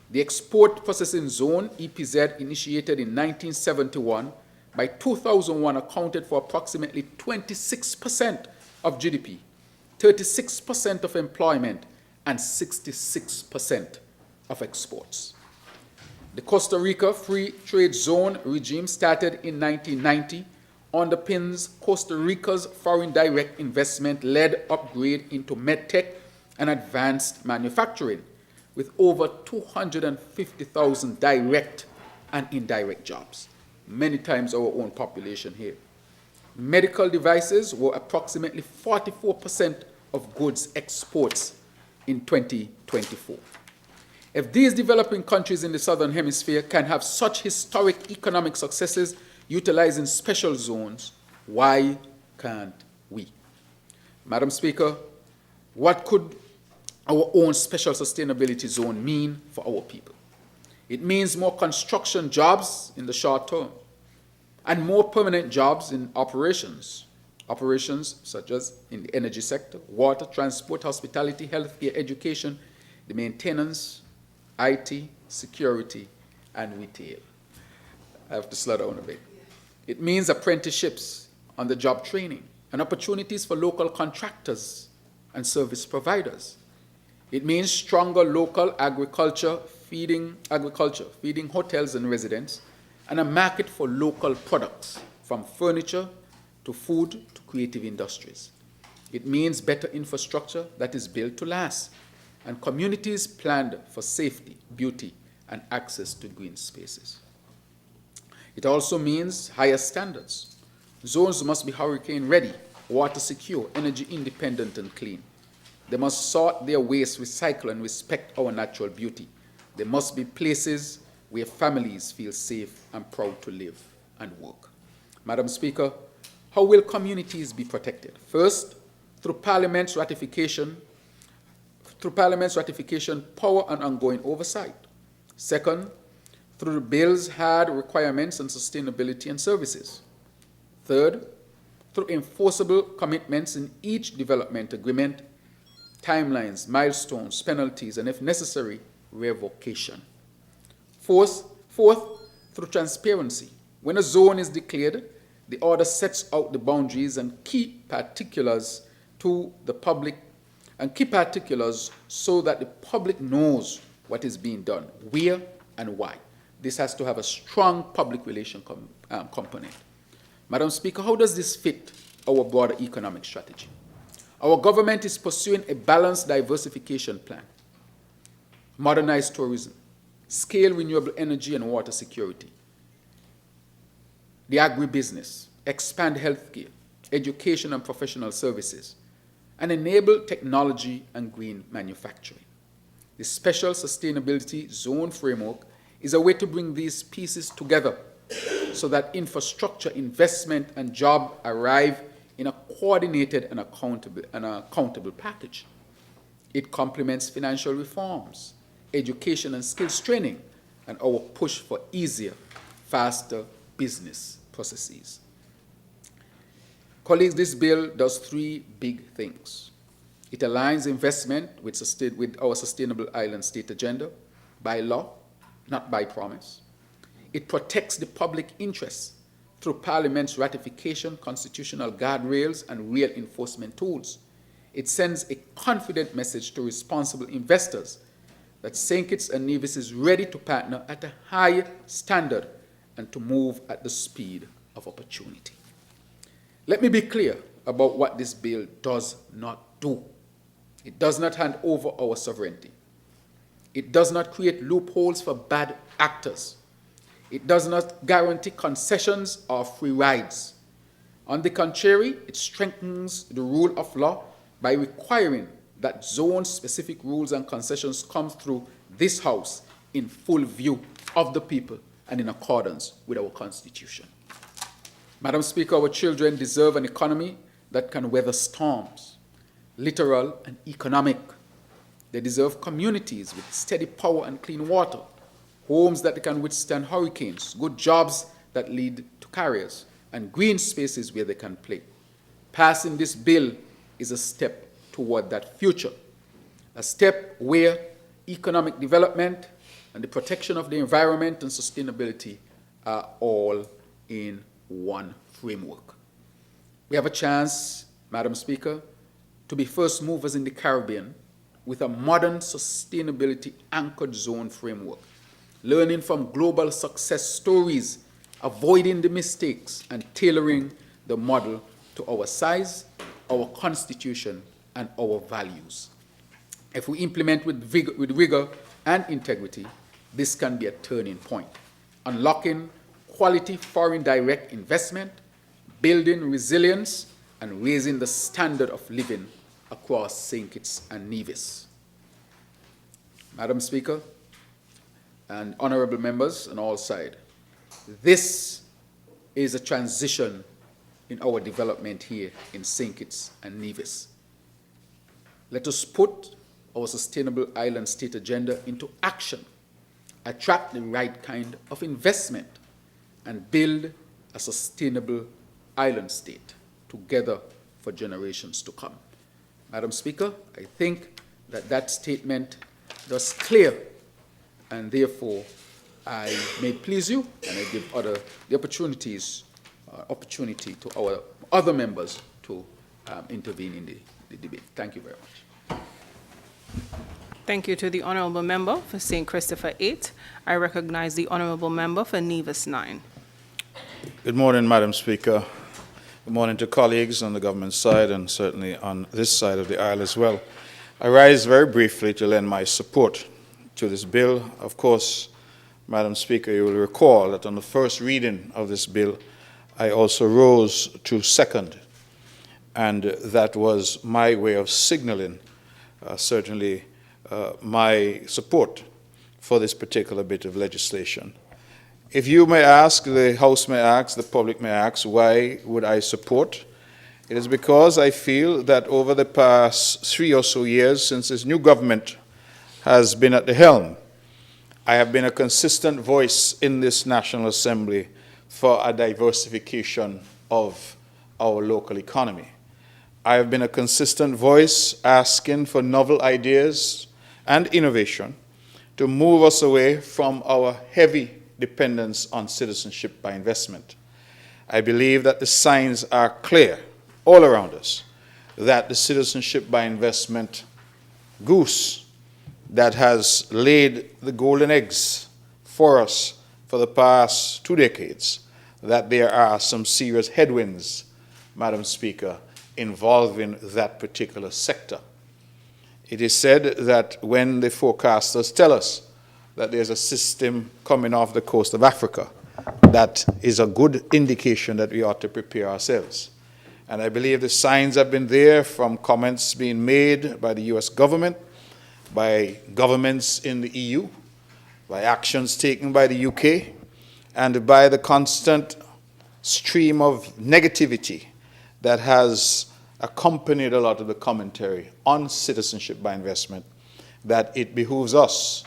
The Export Processing Zone, EPZ, initiated in 1971, by 2001 accounted for approximately 26% of GDP, 36% of employment, and 66% of exports. The Costa Rica Free Trade Zone regime, started in 1990, underpins Costa Rica's foreign direct investment-led upgrade into medtech and advanced manufacturing, with over 250,000 direct and indirect jobs, many times our own population here. Medical devices were approximately 44% of goods exports in 2024. If these developing countries in the Southern Hemisphere can have such historic economic successes utilizing special zones, why can't we? Madam Speaker, what could our own special sustainability zone mean for our people? It means more construction jobs in the short term and more permanent jobs in operations such as in the energy sector, water, transport, hospitality, healthcare, education, the maintenance, IT, security, and retail. I have to slow down a bit. It means apprenticeships, on-the-job training, and opportunities for local contractors and service providers. It means stronger local agriculture, feeding hotels and residents, and a market for local products, from furniture to food to creative industries. It means better infrastructure that is built to last, and communities planned for safety, beauty, and access to green spaces. It also means higher standards. Zones must be hurricane ready, water secure, energy independent, and clean. They must sort their waste, recycle, and respect our natural beauty. There must be places where families feel safe and proud to live and work. Madam Speaker, how will communities be protected? First, through Parliament's ratification, power, and ongoing oversight. Second, through the bill's hard requirements on sustainability and services. Third, through enforceable commitments in each development agreement, timelines, milestones, penalties, and if necessary, revocation. Fourth, through transparency. When a zone is declared, The order sets out the boundaries and key particulars to the public, and key particulars so that the public knows what is being done, where and why. This has to have a strong public relation component. Madam Speaker, how does this fit our broader economic strategy? Our government is pursuing a balanced diversification plan, modernize tourism, scale renewable energy and water security, the agribusiness, expand healthcare, education and professional services, and enable technology and green manufacturing. The Special Sustainability Zone Framework is a way to bring these pieces together so that infrastructure, investment, and job arrive in a coordinated and accountable package. It complements financial reforms, education and skills training, and our push for easier, faster business processes. Colleagues, this bill does three big things. It aligns investment with our Sustainable Island State agenda by law, not by promise. It protects the public interest through Parliament's ratification, constitutional guardrails, and real enforcement tools. It sends a confident message to responsible investors that St. Kitts and Nevis is ready to partner at a high standard and to move at the speed of opportunity. Let me be clear about what this bill does not do. It does not hand over our sovereignty. It does not create loopholes for bad actors. It does not guarantee concessions or free rides. On the contrary, it strengthens the rule of law by requiring that zone-specific rules and concessions come through this House in full view of the people and in accordance with our Constitution. Madam Speaker, our children deserve an economy that can weather storms, literal and economic. They deserve communities with steady power and clean water, homes that can withstand hurricanes, good jobs that lead to careers, and green spaces where they can play. Passing this bill is a step toward that future, a step where economic development and the protection of the environment and sustainability are all in one framework. We have a chance, Madam Speaker, to be first movers in the Caribbean with a modern sustainability-anchored zone framework, learning from global success stories, avoiding the mistakes, and tailoring the model to our size, our constitution, and our values. If we implement with rigor and integrity, this can be a turning point, unlocking quality foreign direct investment, building resilience, and raising the standard of living across St. Kitts and Nevis. Madam Speaker, and honorable members on all sides, this is a transition in our development here in St. Kitts and Nevis. Let us put our Sustainable Island State agenda into action, attract the right kind of investment, and build a sustainable island state together for generations to come. Madam Speaker, I think that statement was clear, and therefore I may please you, and I give the opportunity to our other members to intervene in the debate. Thank you very much. Thank you to the Honourable Member for St. Christopher 8. I recognize the Honourable Member for Nevis 9. Good morning, Madam Speaker. Good morning to colleagues on the government side and certainly on this side of the aisle as well. I rise very briefly to lend my support to this bill. Of course, Madam Speaker, you will recall that on the first reading of this bill, I also rose to second, and that was my way of signaling certainly my support for this particular bit of legislation. If you may ask, the House may ask, the public may ask, why would I support? It is because I feel that over the past 3 or so years since this new government has been at the helm, I have been a consistent voice in this National Assembly for a diversification of our local economy. I have been a consistent voice asking for novel ideas and innovation to move us away from our heavy dependence on citizenship by investment. I believe that the signs are clear all around us that the citizenship by investment goose that has laid the golden eggs for us for the past 2 decades, that there are some serious headwinds, Madam Speaker, involving that particular sector. It is said that when the forecasters tell us that there's a system coming off the coast of Africa, that is a good indication that we ought to prepare ourselves. And I believe the signs have been there from comments being made by the US government, by governments in the EU, by actions taken by the UK, and by the constant stream of negativity that has accompanied a lot of the commentary on citizenship by investment, that it behooves us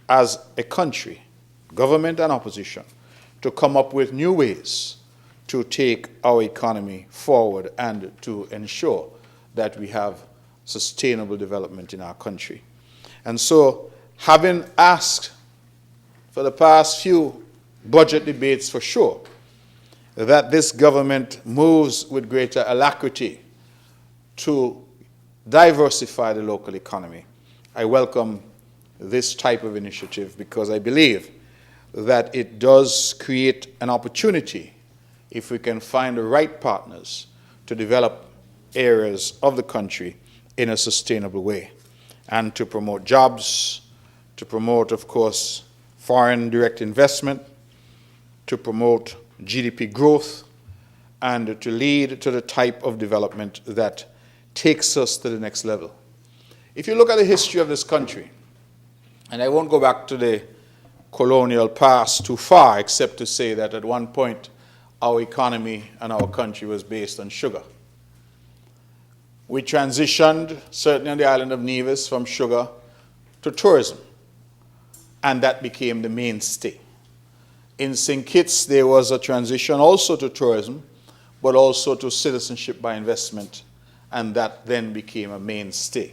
as a country, government and opposition, to come up with new ways to take our economy forward and to ensure that we have sustainable development in our country. And so, having asked for the past few budget debates for sure that this government moves with greater alacrity to diversify the local economy, I welcome this type of initiative because I believe that it does create an opportunity if we can find the right partners to develop areas of the country in a sustainable way and to promote jobs, to promote, of course, foreign direct investment, to promote GDP growth, and to lead to the type of development that takes us to the next level. If you look at the history of this country, and I won't go back to the colonial past too far, except to say that at one point our economy and our country was based on sugar. We transitioned, certainly on the island of Nevis, from sugar to tourism, and that became the mainstay. In St. Kitts, there was a transition also to tourism, but also to citizenship by investment, and that then became a mainstay.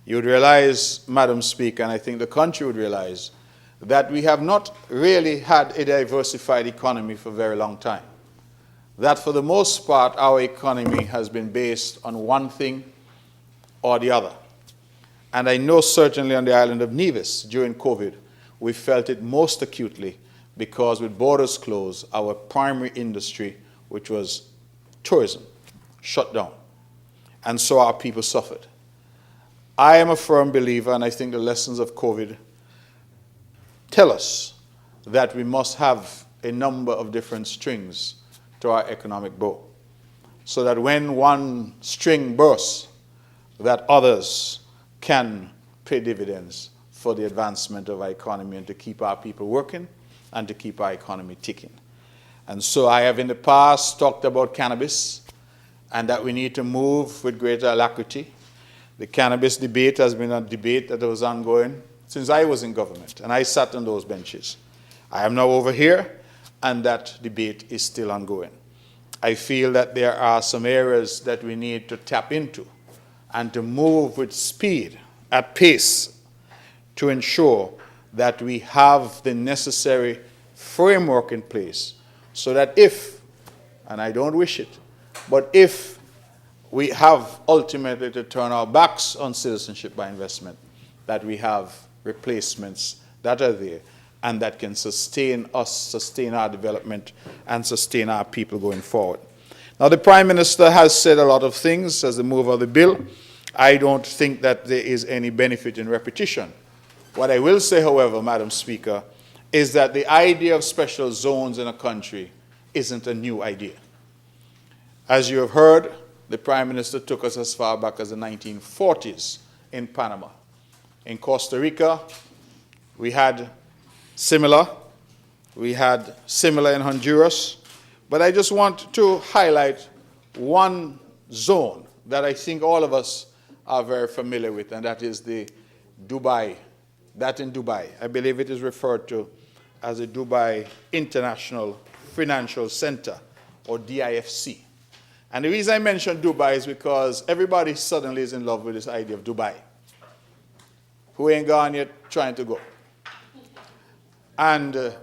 You would realize, Madam Speaker, and I think the country would realize, that we have not really had a diversified economy for a very long time. That for the most part, our economy has been based on one thing or the other. And I know certainly on the island of Nevis during COVID, we felt it most acutely because with borders closed, our primary industry, which was tourism, shut down. And so our people suffered. I am a firm believer, and I think the lessons of COVID tell us that we must have a number of different strings to our economic bow, so that when one string bursts, that others can pay dividends for the advancement of our economy and to keep our people working and to keep our economy ticking. And so I have in the past talked about cannabis and that we need to move with greater alacrity. The cannabis debate has been a debate that was ongoing since I was in government, and I sat on those benches. I am now over here, and that debate is still ongoing. I feel that there are some areas that we need to tap into and to move with speed, at pace, to ensure that we have the necessary framework in place so that if, and I don't wish it, but if we have ultimately to turn our backs on citizenship by investment, that we have replacements that are there and that can sustain us, sustain our development, and sustain our people going forward. Now, the Prime Minister has said a lot of things as the mover of the bill. I don't think that there is any benefit in repetition. What I will say, however, Madam Speaker, is that the idea of special zones in a country isn't a new idea. As you have heard, the Prime Minister took us as far back as the 1940s in Panama. In Costa Rica, we had similar. We had similar in Honduras. But I just want to highlight one zone that I think all of us are very familiar with, and that is the Dubai. That in Dubai. I believe it is referred to as the Dubai International Financial Center, or DIFC. And the reason I mention Dubai is because everybody suddenly is in love with this idea of Dubai. Who ain't gone yet trying to go? And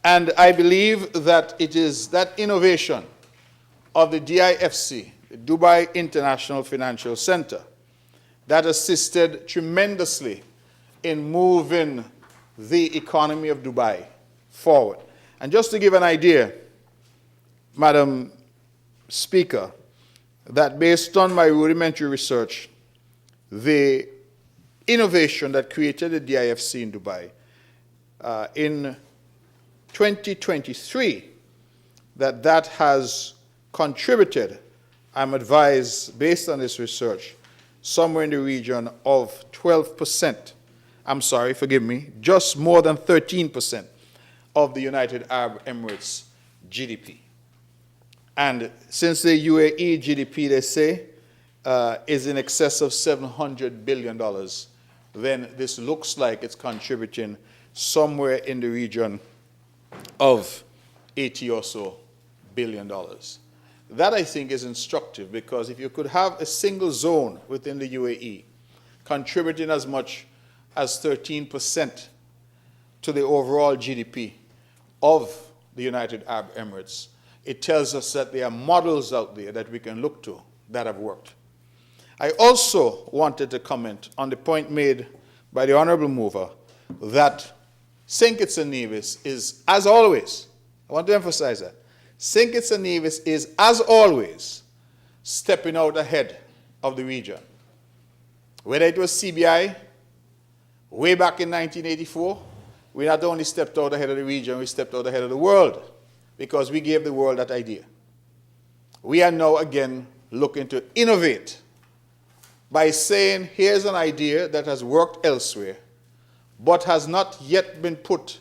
And I believe that it is that innovation of the DIFC, the Dubai International Financial Center, that assisted tremendously in moving the economy of Dubai forward. And just to give an idea, Madam Speaker, that based on my rudimentary research, the innovation that created the DIFC in Dubai in 2023, that has contributed, I'm advised, based on this research, somewhere in the region of 12%. I'm sorry, forgive me, just more than 13% of the United Arab Emirates GDP. And since the UAE GDP, they say, is in excess of $700 billion, then this looks like it's contributing somewhere in the region of $80 or so billion. That, I think, is instructive, because if you could have a single zone within the UAE contributing as much as 13% to the overall GDP of the United Arab Emirates, it tells us that there are models out there that we can look to that have worked. I also wanted to comment on the point made by the Honorable Mover that St. Kitts and Nevis is, as always, I want to emphasize that, St. Kitts and Nevis is, as always, stepping out ahead of the region. Whether it was CBI, way back in 1984, we not only stepped out ahead of the region, we stepped out ahead of the world, because we gave the world that idea. We are now again looking to innovate by saying, here's an idea that has worked elsewhere, but has not yet been put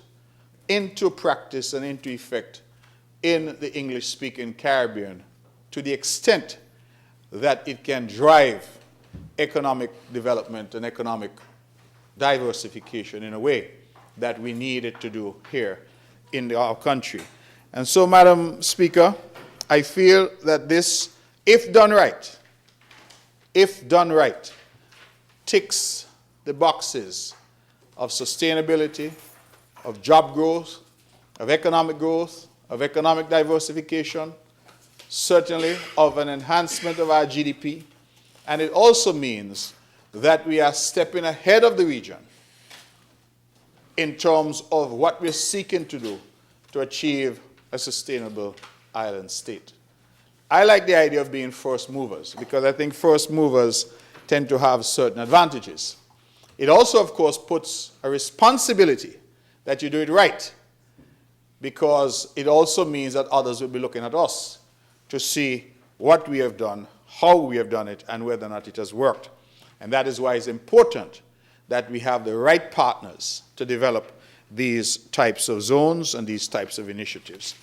into practice and into effect in the English-speaking Caribbean to the extent that it can drive economic development and economic diversification in a way that we need it to do here in our country. And so, Madam Speaker, I feel that this, if done right, ticks the boxes of sustainability, of job growth, of economic diversification, certainly of an enhancement of our GDP, and it also means that we are stepping ahead of the region in terms of what we're seeking to do to achieve a sustainable island state. I like the idea of being first movers, because I think first movers tend to have certain advantages. It also, of course, puts a responsibility that you do it right, because it also means that others will be looking at us to see what we have done, how we have done it, and whether or not it has worked. And that is why it's important that we have the right partners to develop these types of zones and these types of initiatives.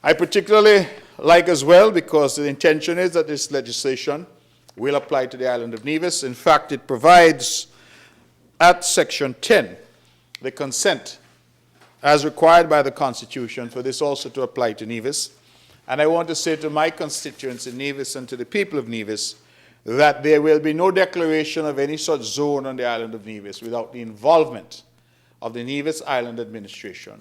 I particularly like as well, because the intention is that this legislation will apply to the island of Nevis. In fact, it provides at Section 10 the consent as required by the Constitution for this also to apply to Nevis. And I want to say to my constituents in Nevis and to the people of Nevis that there will be no declaration of any such zone on the island of Nevis without the involvement of the Nevis Island Administration.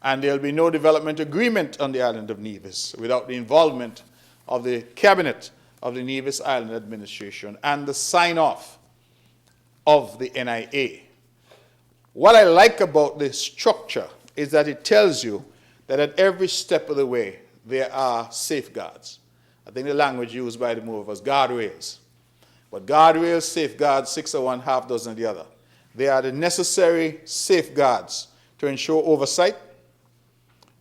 And there will be no development agreement on the island of Nevis without the involvement of the Cabinet of the Nevis Island Administration and the sign-off of the NIA. What I like about this structure is that it tells you that at every step of the way there are safeguards. I think the language used by the mover was guardrails. But guardrails, safeguards, 6 of one, half dozen of the other. They are the necessary safeguards to ensure oversight,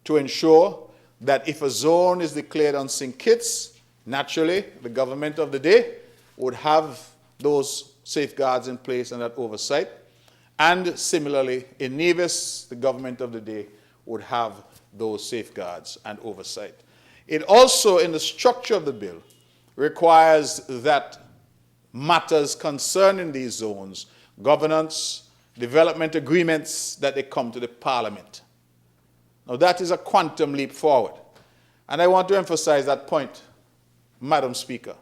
to ensure that if a zone is declared on St. Kitts, naturally the government of the day would have those safeguards in place and that oversight. And similarly, in Nevis, the government of the day would have those safeguards and oversight. It also, in the structure of the bill, requires that matters concerning these zones, governance, development agreements, that they come to the Parliament. Now that is a quantum leap forward. And I want to emphasize that point, Madam Speaker.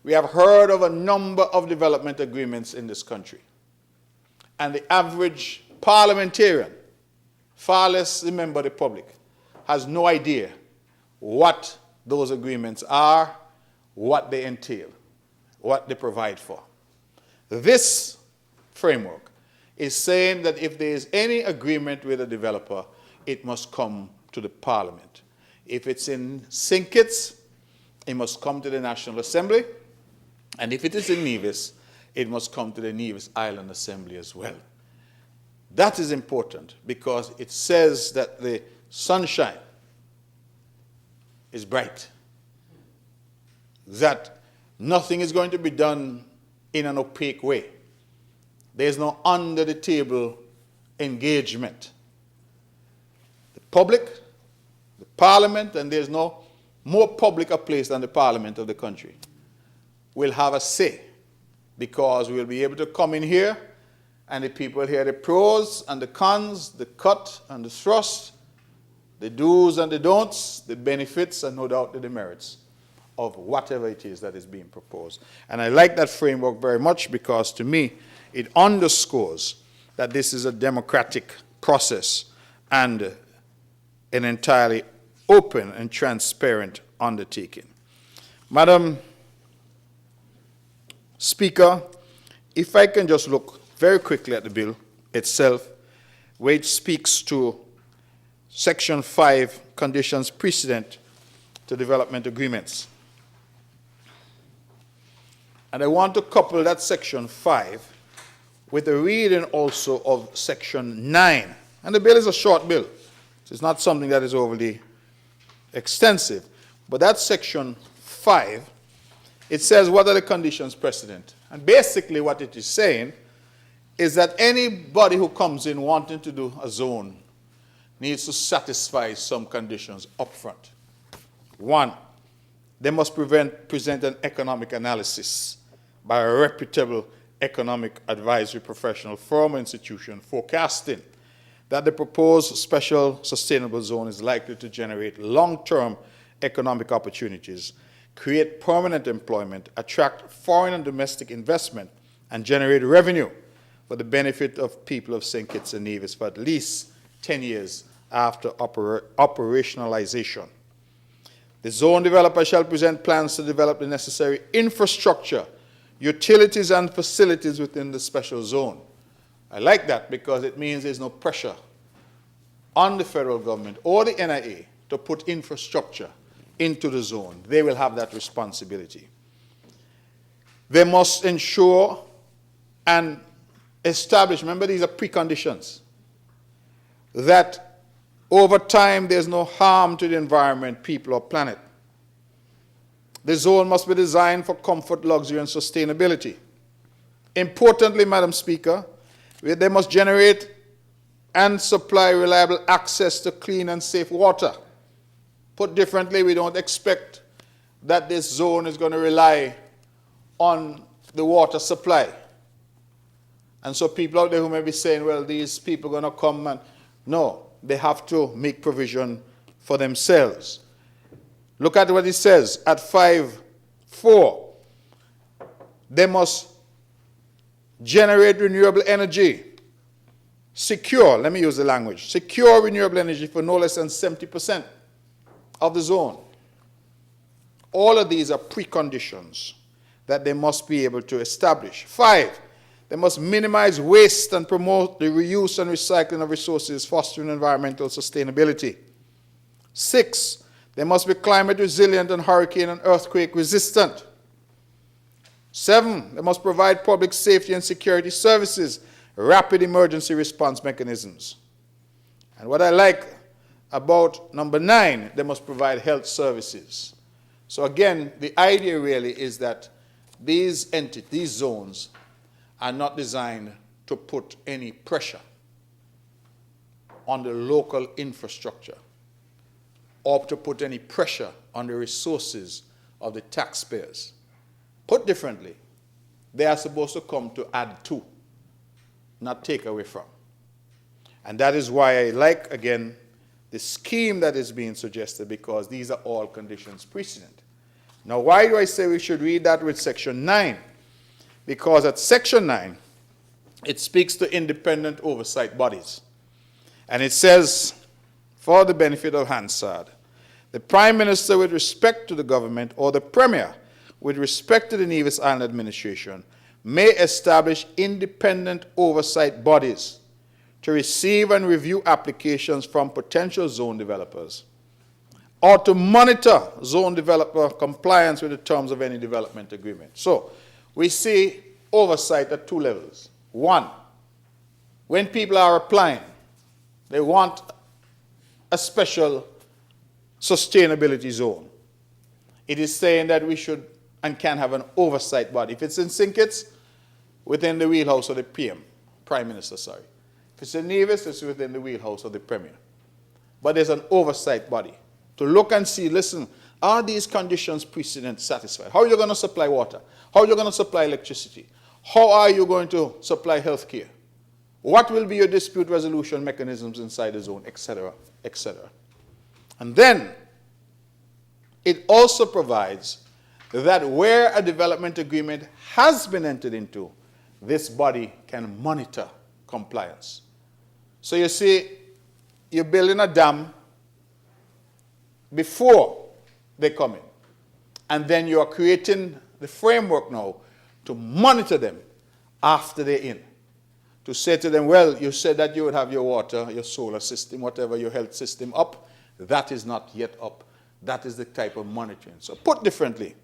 We have heard of a number of development agreements in this country. And the average parliamentarian far less the member of the public, has no idea what those agreements are, what they entail, what they provide for. This framework is saying that if there is any agreement with a developer, it must come to the Parliament. If it's in St. Kitts, it must come to the National Assembly, and if it is in Nevis, it must come to the Nevis Island Assembly as well. That is important because it says that the sunshine is bright, that nothing is going to be done in an opaque way. There's no under-the-table engagement. The public, the Parliament, and there's no more public a place than the Parliament of the country, will have a say, because we'll be able to come in here and the people hear the pros and the cons, the cut and the thrust, the do's and the don'ts, the benefits and no doubt the demerits of whatever it is that is being proposed. And I like that framework very much because to me it underscores that this is a democratic process and an entirely open and transparent undertaking. Madam Speaker, if I can just look very quickly at the bill itself, which speaks to Section 5, conditions precedent to development agreements. And I want to couple that Section 5 with a reading also of Section 9. And the bill is a short bill. It's not something that is overly extensive. But that Section 5, it says what are the conditions precedent. And basically what it is saying is that anybody who comes in wanting to do a zone needs to satisfy some conditions up front. One, they must present an economic analysis by a reputable economic advisory professional firm or institution forecasting that the proposed special sustainable zone is likely to generate long-term economic opportunities, create permanent employment, attract foreign and domestic investment, and generate revenue for the benefit of people of St. Kitts and Nevis for at least 10 years after operationalization. The zone developer shall present plans to develop the necessary infrastructure, utilities, and facilities within the special zone. I like that because it means there's no pressure on the federal government or the NIA to put infrastructure into the zone. They will have that responsibility. They must ensure and establish, remember these are preconditions, that over time there's no harm to the environment, people, or planet. The zone must be designed for comfort, luxury, and sustainability. Importantly, Madam Speaker, they must generate and supply reliable access to clean and safe water. Put differently, we don't expect that this zone is going to rely on the water supply. And so people out there who may be saying, well, these people are going to come and... No, they have to make provision for themselves. Look at what it says at 5.4. They must generate renewable energy. Secure, let me use the language, secure renewable energy for no less than 70% of the zone. All of these are preconditions that they must be able to establish. 5, they must minimize waste and promote the reuse and recycling of resources, fostering environmental sustainability. 6, they must be climate resilient and hurricane and earthquake resistant. 7, they must provide public safety and security services, rapid emergency response mechanisms. And what I like about number 9, they must provide health services. So again, the idea really is that these zones are not designed to put any pressure on the local infrastructure or to put any pressure on the resources of the taxpayers. Put differently, they are supposed to come to add to, not take away from. And that is why I like, again, the scheme that is being suggested, because these are all conditions precedent. Now, why do I say we should read that with Section 9? Because at Section 9, it speaks to independent oversight bodies. And it says, for the benefit of Hansard, the Prime Minister with respect to the government or the Premier with respect to the Nevis Island administration may establish independent oversight bodies to receive and review applications from potential zone developers or to monitor zone developer compliance with the terms of any development agreement. So we see oversight at two levels. One, when people are applying, they want a special sustainability zone. It is saying that we should and can have an oversight body. If it's in St. Kitts, within the wheelhouse of the PM, Prime Minister, sorry. If it's in Nevis, it's within the wheelhouse of the Premier. But there's an oversight body to look and see, listen, are these conditions precedent satisfied? How are you going to supply water? How are you going to supply electricity? How are you going to supply health care? What will be your dispute resolution mechanisms inside the zone, etc., etc. And then it also provides that where a development agreement has been entered into, this body can monitor compliance. So you see, you're building a dam before they come in. And then you are creating the framework now to monitor them after they're in. To say to them, well, you said that you would have your water, your solar system, whatever, your health system up. That is not yet up. That is the type of monitoring. So put differently,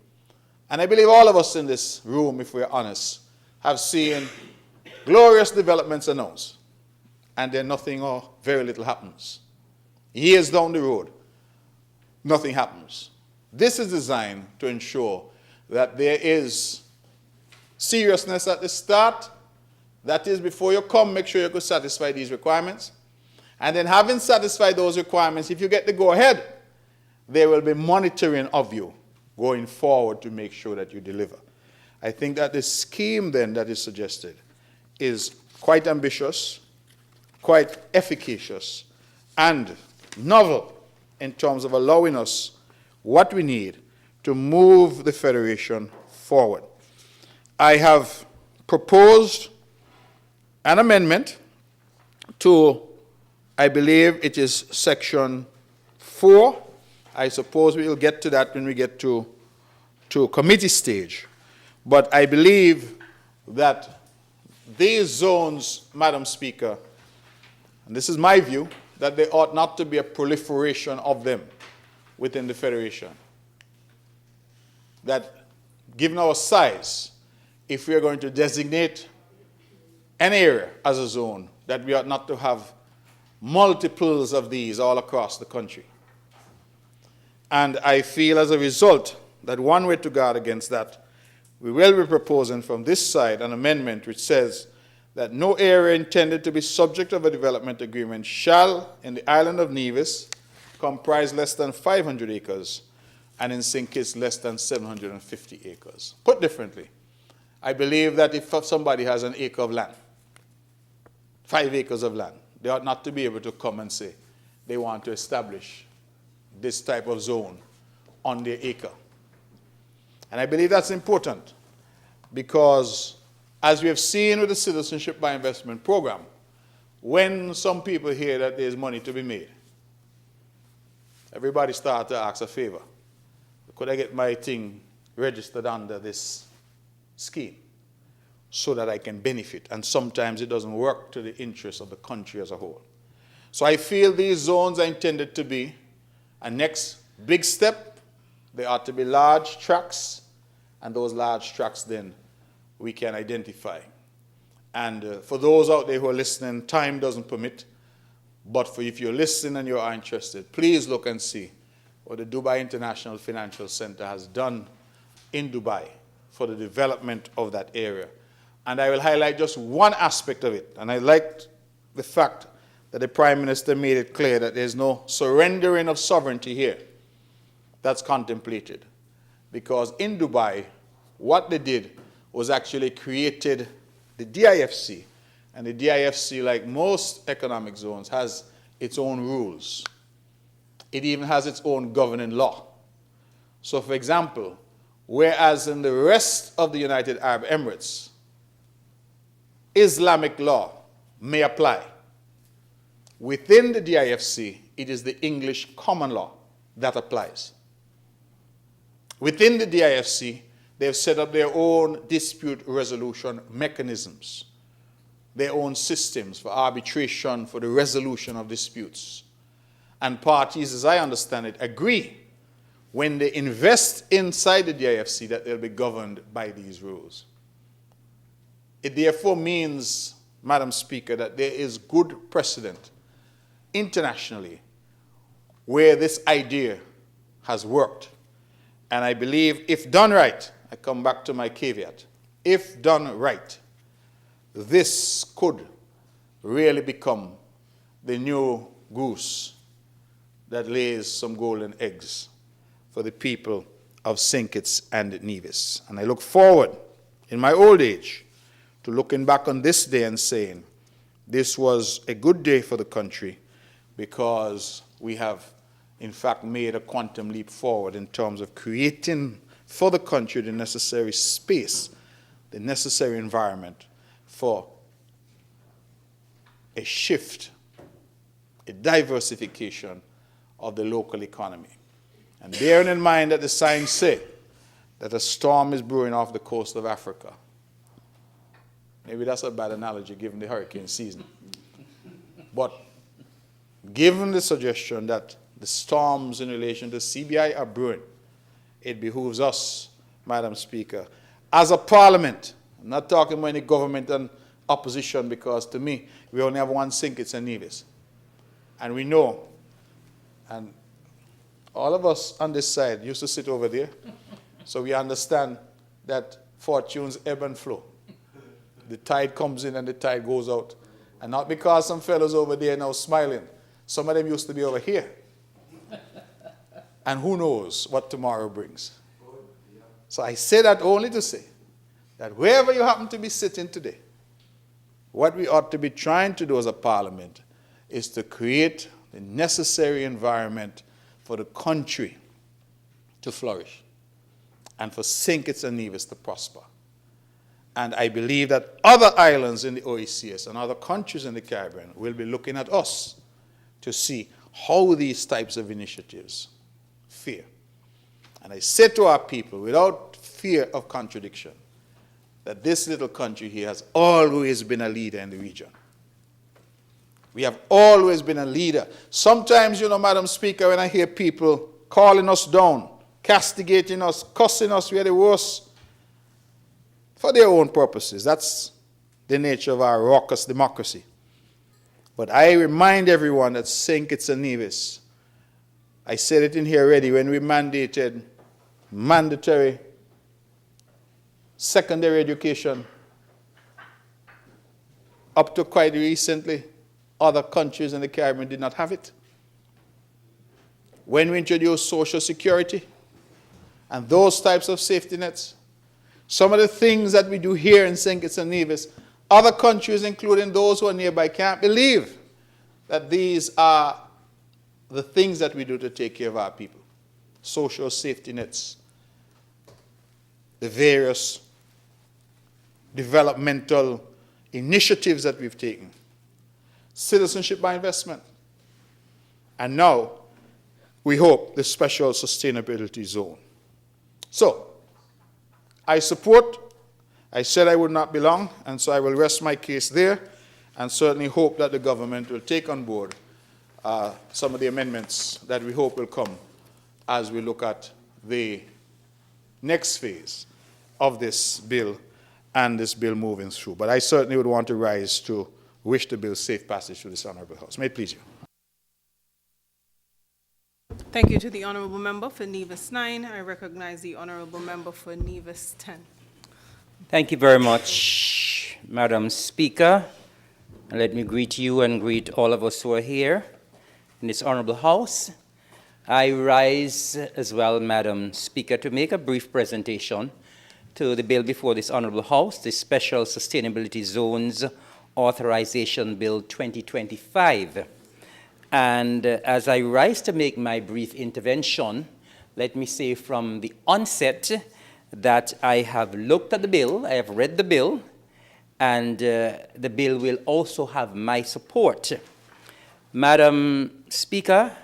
and I believe all of us in this room, if we're honest, have seen glorious developments announced, and then nothing or very little happens. Years down the road, nothing happens. This is designed to ensure that there is seriousness at the start. That is, before you come, make sure you could satisfy these requirements. And then having satisfied those requirements, if you get the go-ahead, there will be monitoring of you going forward to make sure that you deliver. I think that the scheme then that is suggested is quite ambitious, quite efficacious, and novel in terms of allowing us what we need to move the Federation forward. I have proposed an amendment to, I believe it is section 4. I suppose we will get to that when we get to committee stage. But I believe that these zones, Madam Speaker, and this is my view, that there ought not to be a proliferation of them within the Federation. That given our size, if we are going to designate an area as a zone, that we ought not to have multiples of these all across the country. And I feel as a result that one way to guard against that, we will be proposing from this side an amendment which says that no area intended to be subject of a development agreement shall, in the island of Nevis, comprise less than 500 acres, and in St. Kitts less than 750 acres. Put differently, I believe that if somebody has an acre of land, 5 acres of land, they ought not to be able to come and say they want to establish this type of zone on their acre. And I believe that's important because, as we have seen with the Citizenship by Investment program, when some people hear that there's money to be made, everybody starts to ask a favor. Could I get my thing registered under this scheme so that I can benefit? And sometimes it doesn't work to the interest of the country as a whole. So I feel these zones are intended to be a next big step. They ought to be large tracts, and those large tracts then we can identify. And for those out there who are listening, time doesn't permit, but if you're listening and you are interested, please look and see what the Dubai International Financial Center has done in Dubai for the development of that area. And I will highlight just one aspect of it. And I liked the fact that the Prime Minister made it clear that there's no surrendering of sovereignty here that's contemplated. Because in Dubai, what they did was actually created the DIFC. And the DIFC, like most economic zones, has its own rules. It even has its own governing law. So, for example, whereas in the rest of the United Arab Emirates, Islamic law may apply. Within the DIFC, it is the English common law that applies. Within the DIFC, they have set up their own dispute resolution mechanisms, their own systems for arbitration, for the resolution of disputes. And parties, as I understand it, agree when they invest inside the DIFC that they'll be governed by these rules. It therefore means, Madam Speaker, that there is good precedent internationally where this idea has worked. And I believe if done right, I come back to my caveat, if done right, this could really become the new goose that lays some golden eggs for the people of St. Kitts and Nevis. And I look forward in my old age to looking back on this day and saying, this was a good day for the country because we have, in fact, made a quantum leap forward in terms of creating for the country the necessary space, the necessary environment for a shift, a diversification of the local economy. And bearing in mind that the signs say that a storm is brewing off the coast of Africa. Maybe that's a bad analogy given the hurricane season. But given the suggestion that the storms in relation to CBI are brewing, it behooves us, Madam Speaker, as a parliament, I'm not talking about any government and opposition, because to me, we only have one St. Kitts and Nevis. And we know, and all of us on this side used to sit over there, so we understand that fortunes ebb and flow. The tide comes in and the tide goes out. And not because some fellows over there now smiling. Some of them used to be over here. And who knows what tomorrow brings. So I say that only to say that wherever you happen to be sitting today, what we ought to be trying to do as a parliament is to create the necessary environment for the country to flourish and for St. Kitts and Nevis to prosper. And I believe that other islands in the OECS and other countries in the Caribbean will be looking at us to see how these types of initiatives fare. And I say to our people, without fear of contradiction, that this little country here has always been a leader in the region. We have always been a leader. Sometimes, you know, Madam Speaker, when I hear people calling us down, castigating us, cussing us, we are the worst, for their own purposes. That's the nature of our raucous democracy. But I remind everyone that St. Kitts and Nevis, I said it in here already, when we mandated mandatory secondary education, up to quite recently, other countries in the Caribbean did not have it. When we introduced Social Security and those types of safety nets, some of the things that we do here in St. Kitts and Nevis, other countries, including those who are nearby, can't believe that these are the things that we do to take care of our people. Social safety nets, the various developmental initiatives that we've taken, citizenship by investment, and now we hope the special sustainability zone. So, I support, I said I would not be long, and so I will rest my case there, and certainly hope that the government will take on board some of the amendments that we hope will come as we look at the next phase of this bill and this bill moving through. But I certainly would want to rise to wish the bill safe passage through this honorable House. May it please you. Thank you to the honorable member for Nevis 9. I recognize the honorable member for Nevis 10. Thank you very much, Madam Speaker. And let me greet you and greet all of us who are here in this honorable House. I rise as well, Madam Speaker, to make a brief presentation to the bill before this honorable House, the Special Sustainability Zones Authorization Bill 2025. And as I rise to make my brief intervention, let me say from the onset that I have looked at the bill, I have read the bill, and the bill will also have my support. Madam Speaker,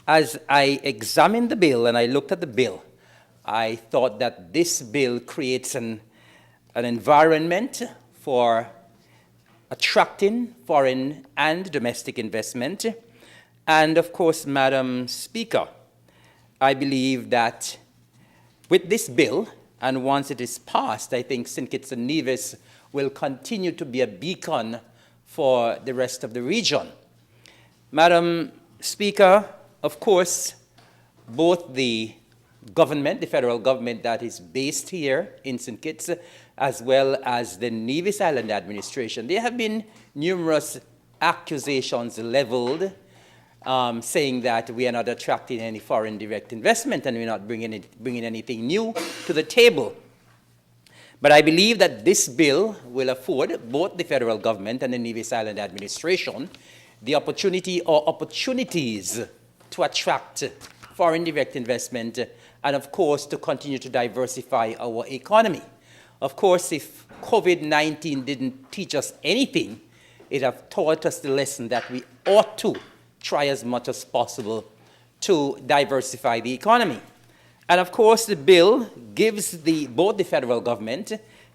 as I examined the bill and I looked at the bill, I thought that this bill creates an environment for attracting foreign and domestic investment. And of course, Madam Speaker, I believe that with this bill, and once it is passed, I think St. Kitts and Nevis will continue to be a beacon for the rest of the region. Madam Speaker, of course, both the government, the federal government that is based here in St. Kitts, as well as the Nevis Island administration, there have been numerous accusations leveled saying that we are not attracting any foreign direct investment and we're not bringing anything new to the table. But I believe that this bill will afford both the federal government and the Nevis Island administration the opportunity or opportunities to attract foreign direct investment and, of course, to continue to diversify our economy. Of course, if COVID-19 didn't teach us anything, it has taught us the lesson that we ought to try as much as possible to diversify the economy. And of course, the bill gives both the federal government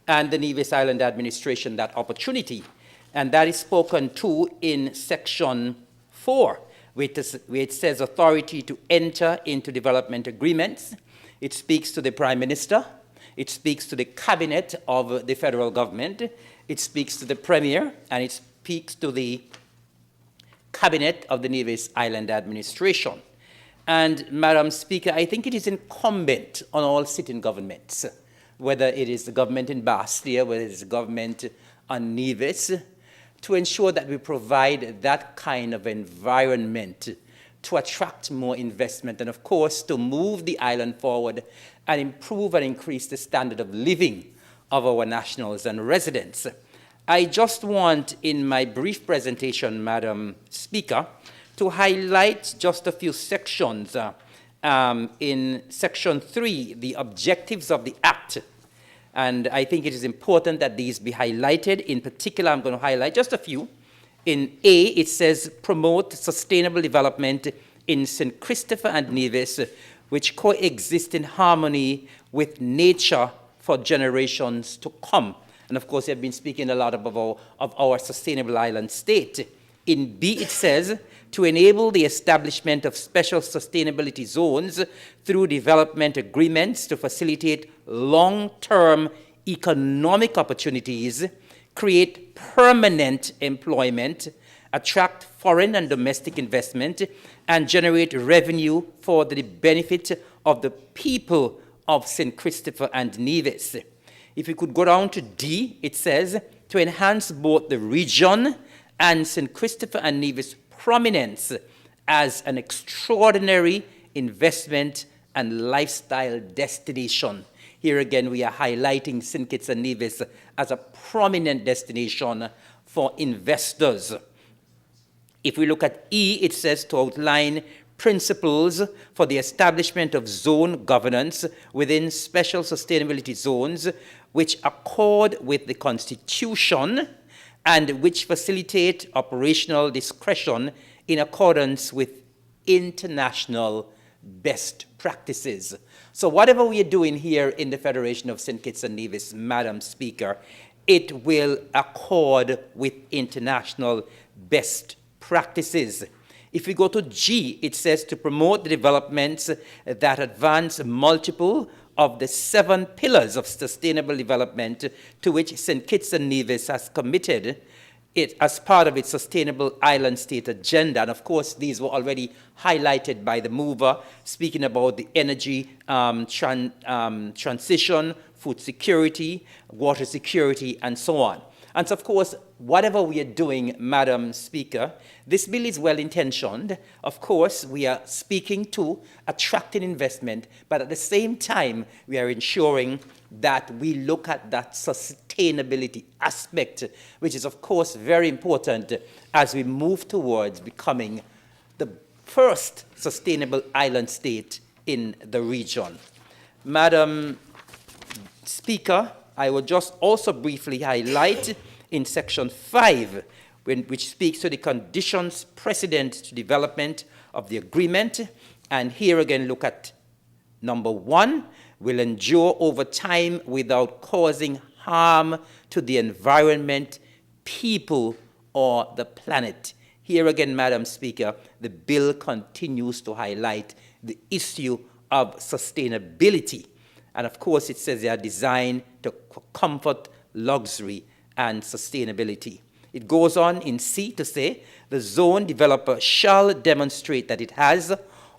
and the Nevis Island administration that opportunity. And that is spoken to in Section 4, where it says authority to enter into development agreements. It speaks to the Prime Minister. It speaks to the Cabinet of the federal government. It speaks to the Premier, and it speaks to the Cabinet of the Nevis Island administration. And, Madam Speaker, I think it is incumbent on all sitting governments, whether it is the government in Bastia, whether it is the government on Nevis, to ensure that we provide that kind of environment to attract more investment and, of course, to move the island forward and improve and increase the standard of living of our nationals and residents. I just want, in my brief presentation, Madam Speaker, to highlight just a few sections. In Section 3, the objectives of the Act. And I think it is important that these be highlighted. In particular, I'm going to highlight just a few. In A, it says, promote sustainable development in St. Christopher and Nevis, which coexist in harmony with nature for generations to come. And of course, I've been speaking a lot of our sustainable island state. In B, it says, to enable the establishment of special sustainability zones through development agreements to facilitate long-term economic opportunities, create permanent employment, attract foreign and domestic investment, and generate revenue for the benefit of the people of St. Christopher and Nevis. If we could go down to D, it says, to enhance both the region and St. Christopher and Nevis' prominence as an extraordinary investment and lifestyle destination. Here again, we are highlighting St. Kitts and Nevis as a prominent destination for investors. If we look at E, it says to outline principles for the establishment of zone governance within special sustainability zones which accord with the Constitution and which facilitate operational discretion in accordance with international best practices. So whatever we are doing here in the Federation of St. Kitts and Nevis, Madam Speaker, it will accord with international best practices. If we go to G, it says to promote the developments that advance multiple of the 7 pillars of sustainable development to which St. Kitts and Nevis has committed it as part of its sustainable island state agenda. And of course, these were already highlighted by the mover, speaking about the energy transition, food security, water security, and so on. And so, of course, whatever we are doing, Madam Speaker, this bill is well-intentioned. Of course, we are speaking to attracting investment, but at the same time, we are ensuring that we look at that sustainability aspect, which is, of course, very important as we move towards becoming the first sustainable island state in the region. Madam Speaker, I will just also briefly highlight in Section 5, which speaks to the conditions precedent to development of the agreement. And here again, look at number 1, will endure over time without causing harm to the environment, people, or the planet. Here again, Madam Speaker, the bill continues to highlight the issue of sustainability. And of course, it says they are designed to comfort, luxury, and sustainability. It goes on in C to say, the zone developer shall demonstrate that it has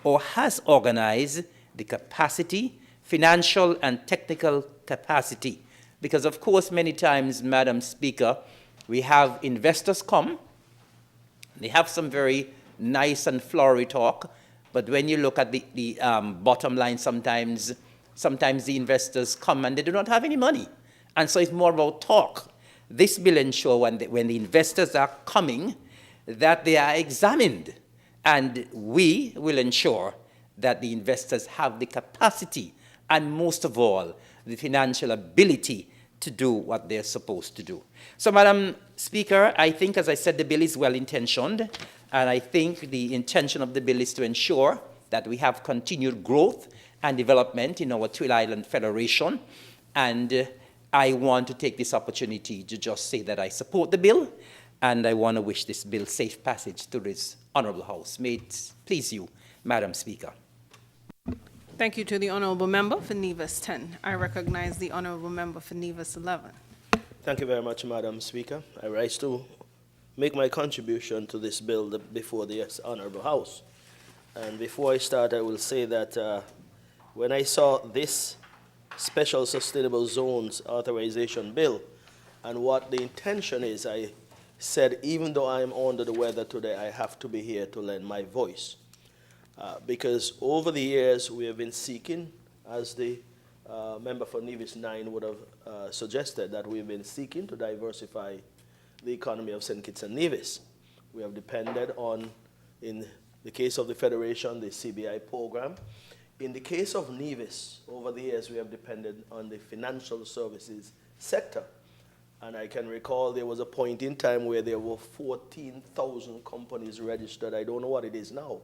or has organized the capacity, financial and technical capacity. Because of course, many times, Madam Speaker, we have investors come, they have some very nice and flowery talk, but when you look at the bottom line, sometimes the investors come and they do not have any money. And so it's more about talk. This will ensure when the investors are coming that they are examined. And we will ensure that the investors have the capacity and most of all, the financial ability to do what they're supposed to do. So, Madam Speaker, I think, as I said, the bill is well-intentioned, and I think the intention of the bill is to ensure that we have continued growth and development in our Twill Island Federation. And I want to take this opportunity to just say that I support the bill, and I want to wish this bill safe passage to this honorable House. May it please you, Madam Speaker. Thank you to the honorable member for Nevis 10. I recognize the honorable member for Nevis 11. Thank you very much, Madam Speaker. I rise to make my contribution to this bill before the honorable House. And before I start, I will say that when I saw this Special Sustainable Zones Authorization Bill and what the intention is, I said, even though I'm under the weather today, I have to be here to lend my voice. Because over the years, we have been seeking, as the member for Nevis 9 would have suggested, that we've been seeking to diversify the economy of St. Kitts and Nevis. We have depended on, in the case of the Federation, the CBI program. In the case of Nevis, over the years, we have depended on the financial services sector. And I can recall there was a point in time where there were 14,000 companies registered. I don't know what it is now.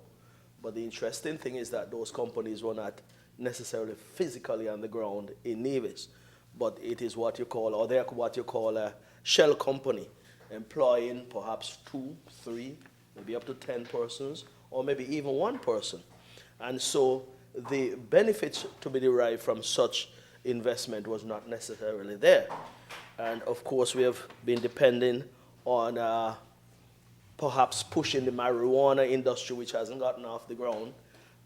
But the interesting thing is that those companies were not necessarily physically on the ground in Nevis, but it is what you call, or they're what you call a shell company, employing perhaps 2, 3, maybe up to 10 persons, or maybe even 1 person. And so the benefits to be derived from such investment was not necessarily there. And of course, we have been depending on perhaps pushing the marijuana industry, which hasn't gotten off the ground,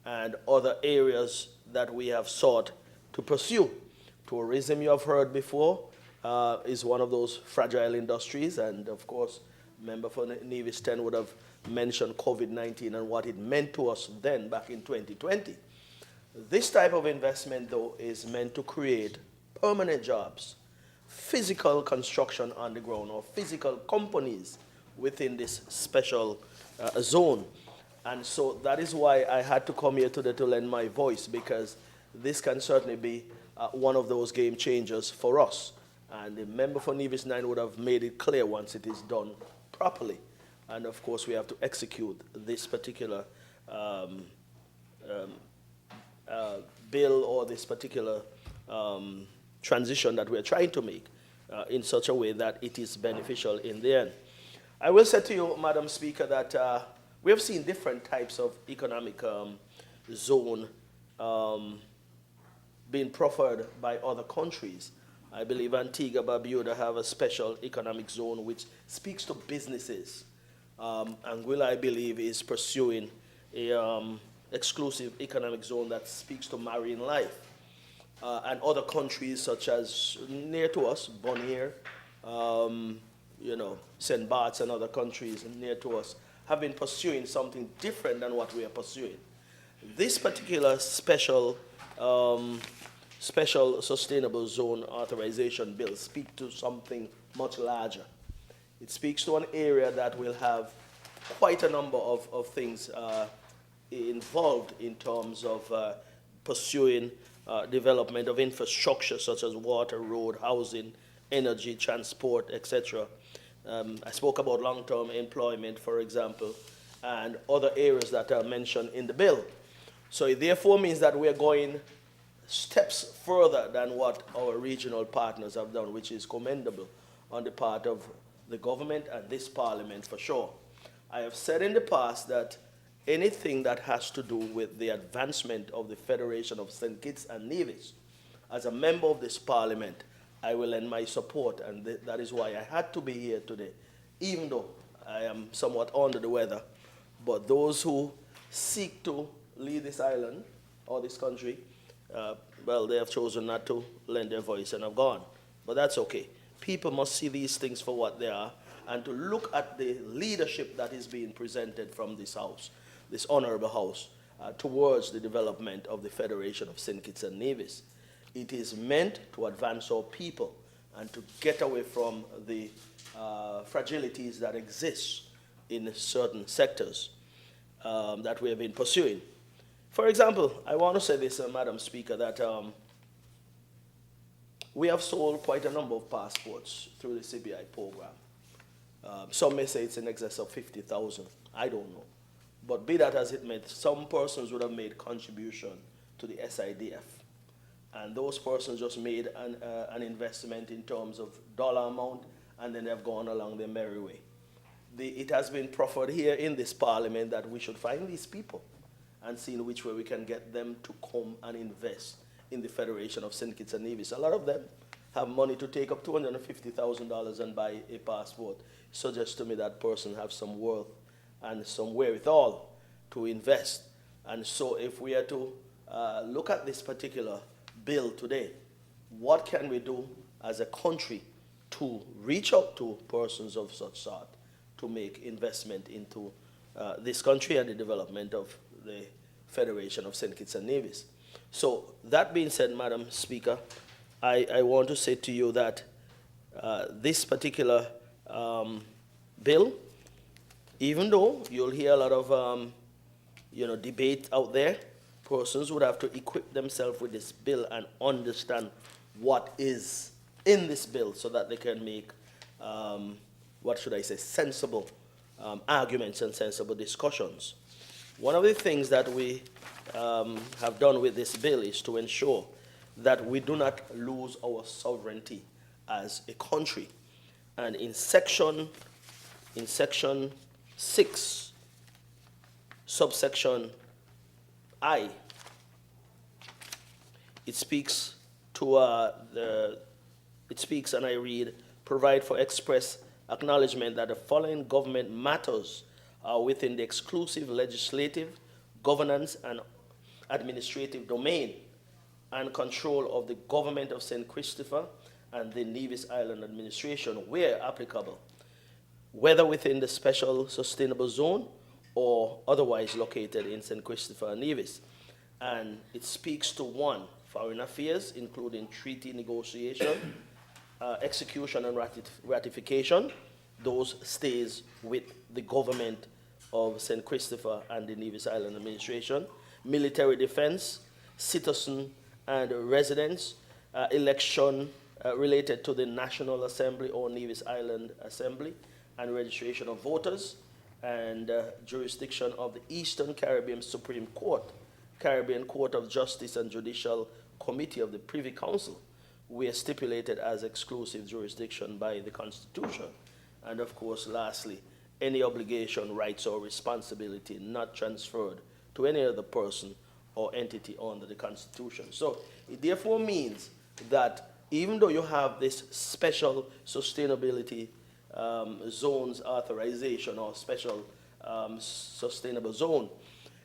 and other areas that we have sought to pursue. Tourism, you have heard before, is one of those fragile industries, and of course, member for Nevis 10 would have mentioned COVID-19 and what it meant to us then, back in 2020. This type of investment, though, is meant to create permanent jobs, physical construction on the ground, or physical companies within this special zone. And so that is why I had to come here today to lend my voice, because this can certainly be one of those game changers for us. And the member for Nevis 9 would have made it clear once it is done properly. And of course, we have to execute this particular bill, or this particular transition that we're trying to make in such a way that it is beneficial in the end. I will say to you, Madam Speaker, that we have seen different types of economic zone being proffered by other countries. I believe Antigua Barbuda have a special economic zone which speaks to businesses. Anguilla, I believe, is pursuing a exclusive economic zone that speaks to marine life. And other countries such as near to us, Bonaire, St. Bart's and other countries near to us have been pursuing something different than what we are pursuing. This particular special sustainable zone authorization bill speaks to something much larger. It speaks to an area that will have quite a number of things involved in terms of pursuing development of infrastructure such as water, road, housing, energy, transport, etc. I spoke about long-term employment, for example, and other areas that are mentioned in the bill. So it therefore means that we're going steps further than what our regional partners have done, which is commendable on the part of the government and this parliament for sure. I have said in the past that anything that has to do with the advancement of the Federation of St. Kitts and Nevis, as a member of this parliament, I will lend my support, and that is why I had to be here today, even though I am somewhat under the weather. But those who seek to lead this island or this country, well, they have chosen not to lend their voice and have gone. But that's okay. People must see these things for what they are and to look at the leadership that is being presented from this house, this honorable house, towards the development of the Federation of St. Kitts and Nevis. It is meant to advance our people and to get away from the fragilities that exist in certain sectors that we have been pursuing. For example, I want to say this, Madam Speaker, that we have sold quite a number of passports through the CBI program. Some may say it's in excess of 50,000. I don't know. But be that as it may, some persons would have made contribution to the SIDF. And those persons just made an investment in terms of dollar amount, and then they've gone along their merry way. It has been proffered here in this parliament that we should find these people and see in which way we can get them to come and invest in the Federation of St. Kitts and Nevis. A lot of them have money to take up $250,000 and buy a passport. Suggests to me that person has some worth and some wherewithal to invest. And so if we are to look at this particular bill today, what can we do as a country to reach out to persons of such sort to make investment into this country and the development of the Federation of St. Kitts and Nevis? So that being said, Madam Speaker, I want to say to you that this particular bill, even though you'll hear a lot of debate out there, persons would have to equip themselves with this bill and understand what is in this bill so that they can make, sensible arguments and sensible discussions. One of the things that we have done with this bill is to ensure that we do not lose our sovereignty as a country. And in section 6, subsection I, it speaks and I read, provide for express acknowledgement that the following government matters are within the exclusive legislative, governance, and administrative domain and control of the government of St. Christopher and the Nevis Island administration, where applicable, whether within the special sustainable zone or otherwise located in St. Christopher and Nevis. And it speaks to 1, foreign affairs, including treaty negotiation, execution and ratification. Those stays with the government of St. Christopher and the Nevis Island administration. Military defense, citizen and residents, election related to the National Assembly or Nevis Island Assembly, and registration of voters, and jurisdiction of the Eastern Caribbean Supreme Court, Caribbean Court of Justice and Judicial Committee of the Privy Council, were stipulated as exclusive jurisdiction by the Constitution. And of course, lastly, any obligation, rights, or responsibility not transferred to any other person or entity under the Constitution. So it therefore means that even though you have this special sustainability zones authorization or special sustainable zone,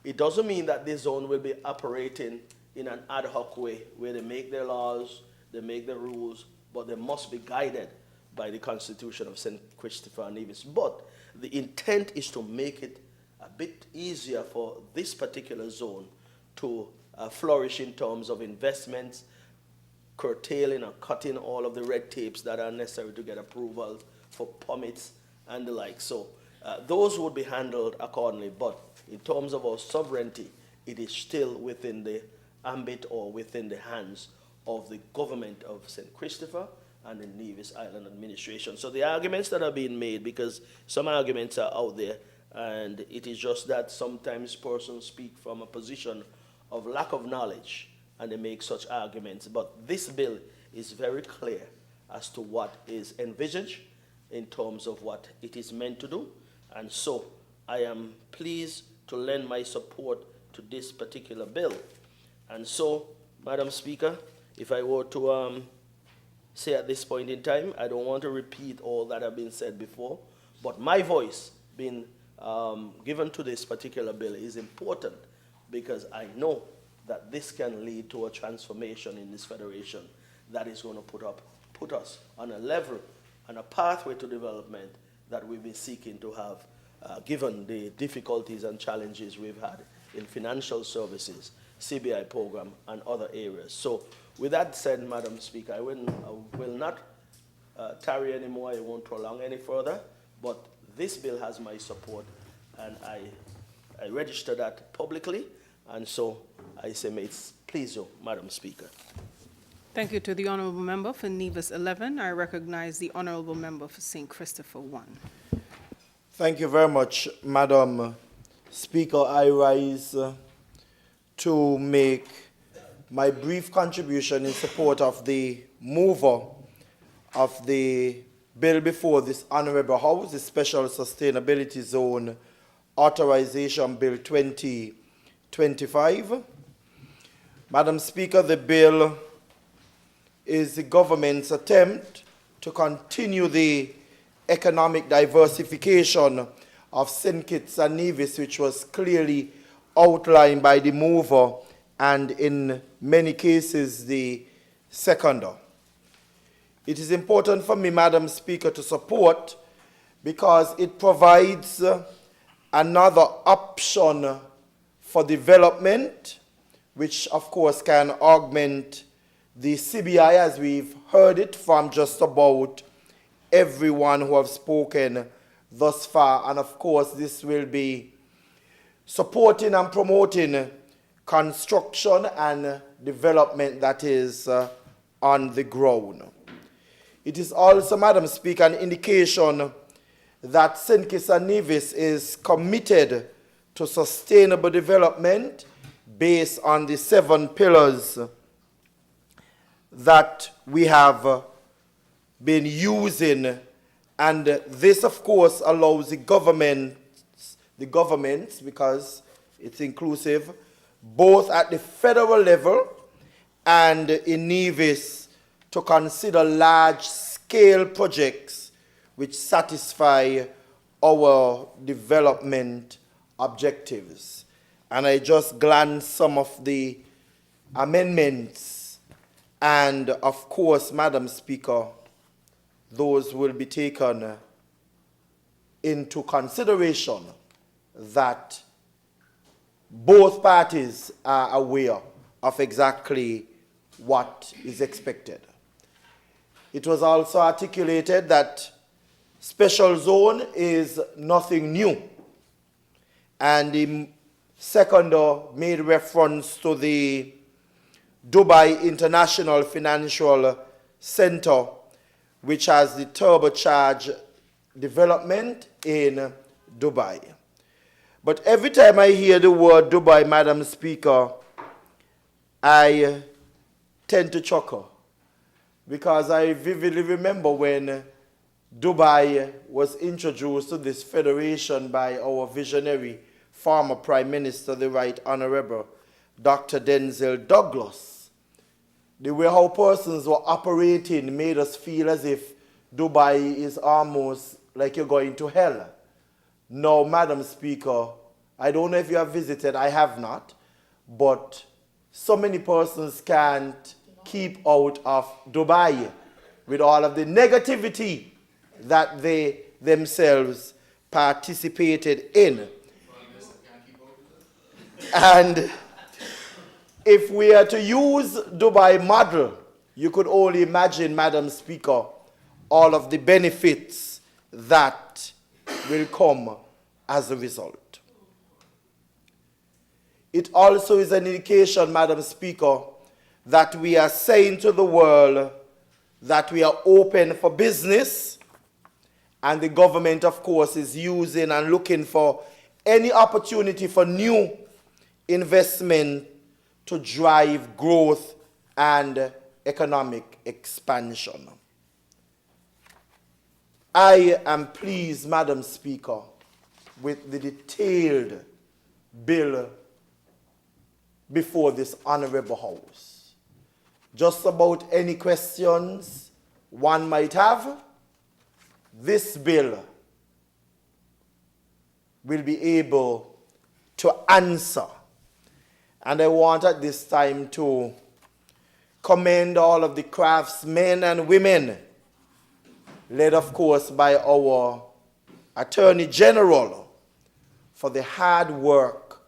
it doesn't mean that this zone will be operating in an ad hoc way where they make their laws, they make their rules, but they must be guided by the Constitution of St. Christopher and Nevis. But the intent is to make it a bit easier for this particular zone to flourish in terms of investments, curtailing and cutting all of the red tapes that are necessary to get approval for permits and the like. So those would be handled accordingly. But in terms of our sovereignty, it is still within the ambit or within the hands of the government of St. Christopher and the Nevis Island administration. So the arguments that are being made, because some arguments are out there, and it is just that sometimes persons speak from a position of lack of knowledge, and they make such arguments. But this bill is very clear as to what is envisaged in terms of what it is meant to do. And so I am pleased to lend my support to this particular bill. And so, Madam Speaker, if I were to say at this point in time, I don't want to repeat all that have been said before, but my voice being given to this particular bill is important, because I know that this can lead to a transformation in this federation that is going to put us on a level and a pathway to development that we've been seeking to have, given the difficulties and challenges we've had in financial services, CBI program, and other areas. So with that said, Madam Speaker, I will not tarry anymore. I won't prolong any further, but this bill has my support, and I register that publicly, and so I say may it please you, Madam Speaker. Thank you to the Honourable Member for Nevis 11. I recognize the Honourable Member for St. Christopher 1. Thank you very much, Madam Speaker. I rise to make my brief contribution in support of the mover of the bill before this Honourable House, the Special Sustainability Zone Authorization Bill 2025. Madam Speaker, the bill is the government's attempt to continue the economic diversification of St. Kitts and Nevis, which was clearly outlined by the mover and in many cases the seconder. It is important for me, Madam Speaker, to support because it provides another option for development, which of course can augment the CBI, as we've heard it from just about everyone who have spoken thus far. And of course, this will be supporting and promoting construction and development that is on the ground. It is also, Madam Speaker, an indication that St. Kitts and Nevis is committed to sustainable development based on the 7 pillars that we have been using, and this of course allows the governments, because it's inclusive, both at the federal level and in Nevis, to consider large-scale projects which satisfy our development objectives. And I just glanced some of the amendments, and of course, Madam Speaker, those will be taken into consideration that both parties are aware of exactly what is expected. It was also articulated that special zone is nothing new, and the seconder made reference to the Dubai International Financial Center, which has the turbocharged development in Dubai. But every time I hear the word Dubai, Madam Speaker, I tend to chuckle, because I vividly remember when Dubai was introduced to this federation by our visionary former Prime Minister, the Right Honorable Dr. Denzel Douglas. The way how persons were operating made us feel as if Dubai is almost like you're going to hell. Now, Madam Speaker, I don't know if you have visited, I have not, but so many persons can't keep out of Dubai with all of the negativity that they themselves participated in. And if we are to use Dubai model, you could only imagine, Madam Speaker, all of the benefits that will come as a result. It also is an indication, Madam Speaker, that we are saying to the world, that we are open for business, and the government, of course, is using and looking for any opportunity for new investment to drive growth and economic expansion. I am pleased, Madam Speaker, with the detailed bill before this honorable House. Just about any questions one might have, this bill will be able to answer. And I want at this time to commend all of the craftsmen and women, led of course by our Attorney General, for the hard work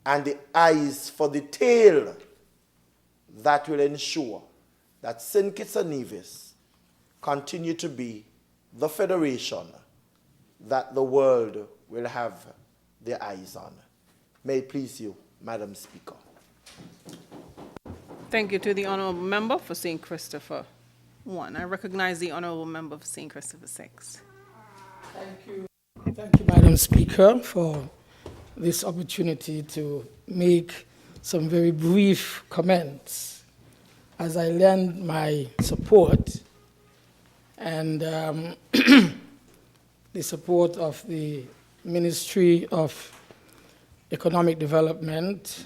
and the eyes for detail that will ensure that St. Kitts and Nevis continue to be the federation that the world will have their eyes on. May it please you, Madam Speaker. Thank you to the honourable member for St. Christopher 1. I recognize the honourable member for St. Christopher 6. Thank you. Thank you, Madam Speaker, for this opportunity to make some very brief comments as I lend my support and the support of the Ministry of Economic Development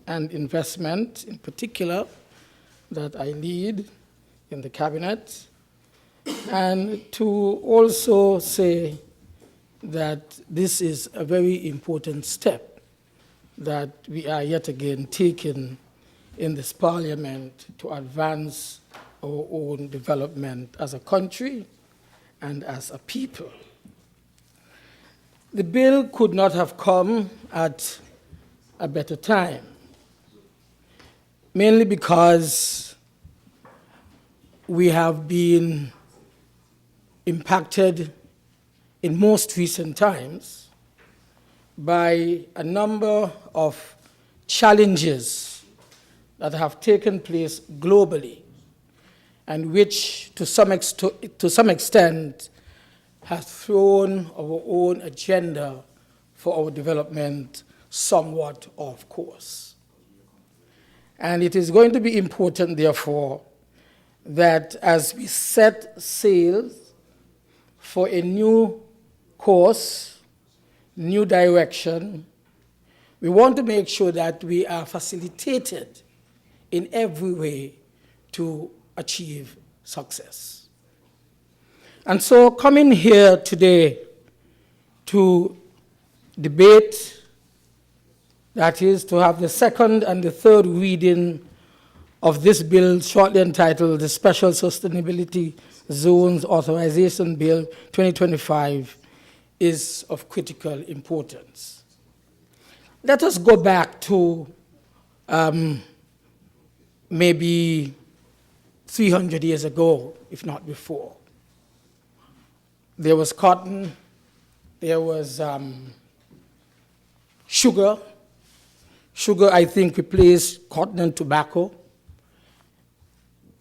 and Investment, in particular, that I lead in the cabinet, and to also say that this is a very important step that we are yet again taking in this parliament to advance our own development as a country and as a people. The bill could not have come at a better time, mainly because we have been impacted in most recent times by a number of challenges that have taken place globally and which to some extent has thrown our own agenda for our development somewhat off course. And it is going to be important, therefore, that as we set sail for a new course, new direction, we want to make sure that we are facilitated in every way to achieve success. And so coming here today to debate, that is to have the second and the third reading of this bill shortly entitled the Special Sustainability Zones Authorization Bill 2025, is of critical importance. Let us go back to maybe 300 years ago, if not before. There was cotton, there was sugar. Sugar, I think, replaced cotton and tobacco.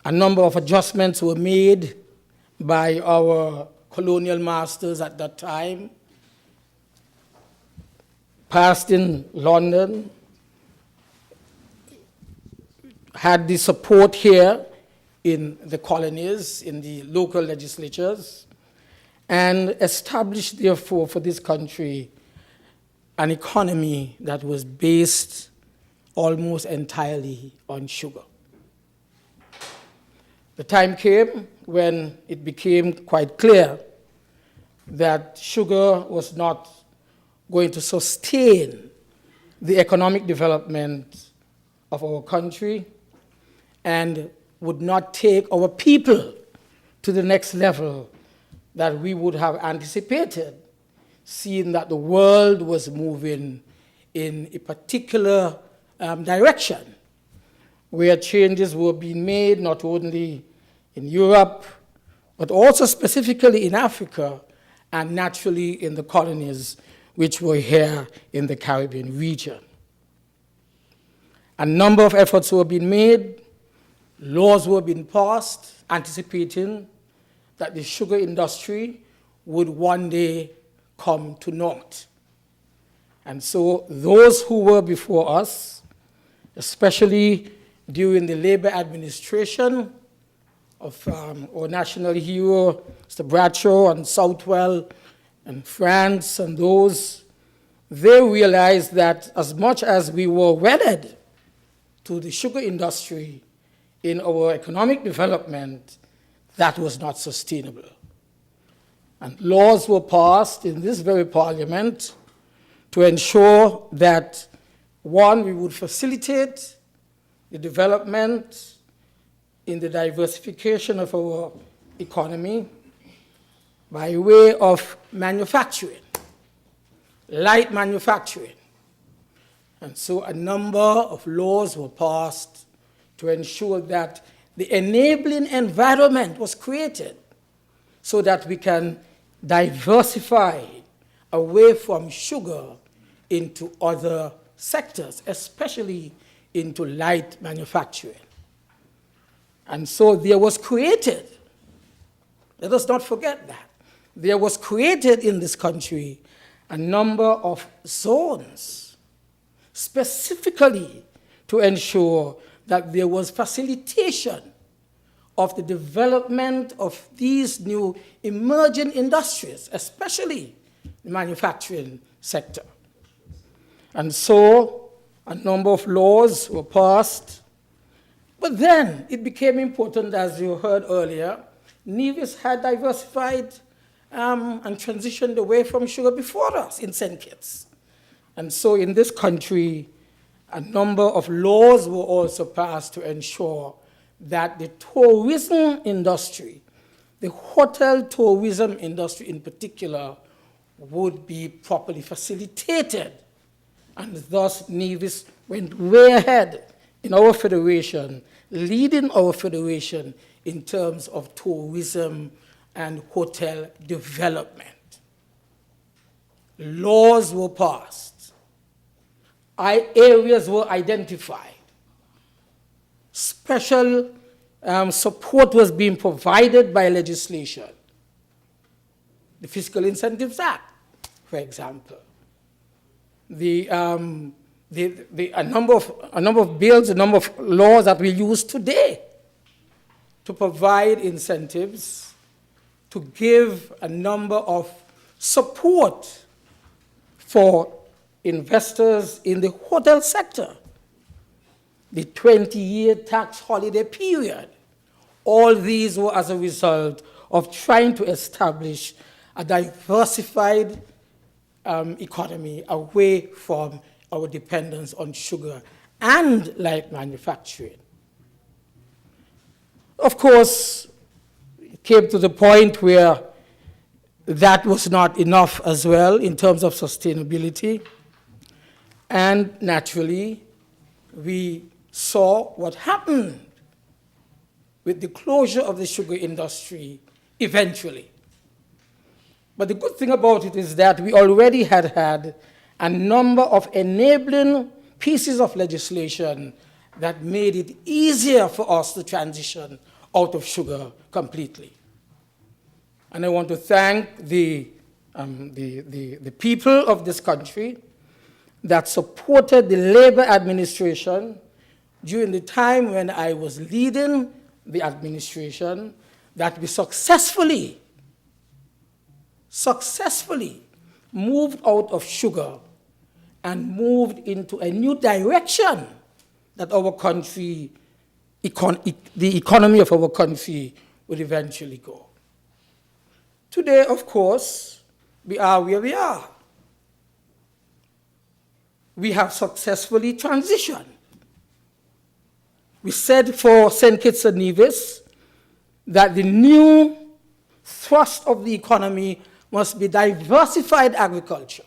A number of adjustments were made by our colonial masters at that time, passed in London, had the support here in the colonies, in the local legislatures, and established, therefore, for this country an economy that was based almost entirely on sugar. The time came when it became quite clear that sugar was not going to sustain the economic development of our country and would not take our people to the next level that we would have anticipated, seeing that the world was moving in a particular direction, where changes were being made not only in Europe, but also specifically in Africa, and naturally in the colonies which were here in the Caribbean region. A number of efforts were being made Laws were being passed anticipating that the sugar industry would one day come to naught. And so those who were before us, especially during the Labour administration of our national hero, Mr. Bradshaw and Southwell and France and those, they realized that as much as we were wedded to the sugar industry in our economic development, that was not sustainable. And laws were passed in this very parliament to ensure that, one, we would facilitate the development in the diversification of our economy by way of manufacturing, light manufacturing. And so a number of laws were passed to ensure that the enabling environment was created so that we can diversify away from sugar into other sectors, especially into light manufacturing. And so there was created, let us not forget that, there was created in this country a number of zones specifically to ensure that there was facilitation of the development of these new emerging industries, especially the manufacturing sector. And so a number of laws were passed. But then it became important, as you heard earlier, Nevis had diversified and transitioned away from sugar before us in St. Kitts. And so in this country, a number of laws were also passed to ensure that the tourism industry, the hotel tourism industry in particular, would be properly facilitated. And thus Nevis went way ahead in our federation, leading our federation in terms of tourism and hotel development. Laws were passed. Areas were identified. Special support was being provided by legislation. The Fiscal Incentives Act, for example. A number of bills, a number of laws that we use today to provide incentives, to give a number of support for investors in the hotel sector. The 20-year tax holiday period. All these were as a result of trying to establish a diversified economy away from our dependence on sugar and light manufacturing. Of course, it came to the point where that was not enough as well in terms of sustainability. And naturally, we saw what happened with the closure of the sugar industry eventually. But the good thing about it is that we already had a number of enabling pieces of legislation that made it easier for us to transition out of sugar completely. And I want to thank the people of this country that supported the Labour administration during the time when I was leading the administration, that we successfully moved out of sugar and moved into a new direction that our country, the economy of our country would eventually go. Today, of course, we are where we are. We have successfully transitioned. We said for St. Kitts and Nevis that the new thrust of the economy must be diversified agriculture.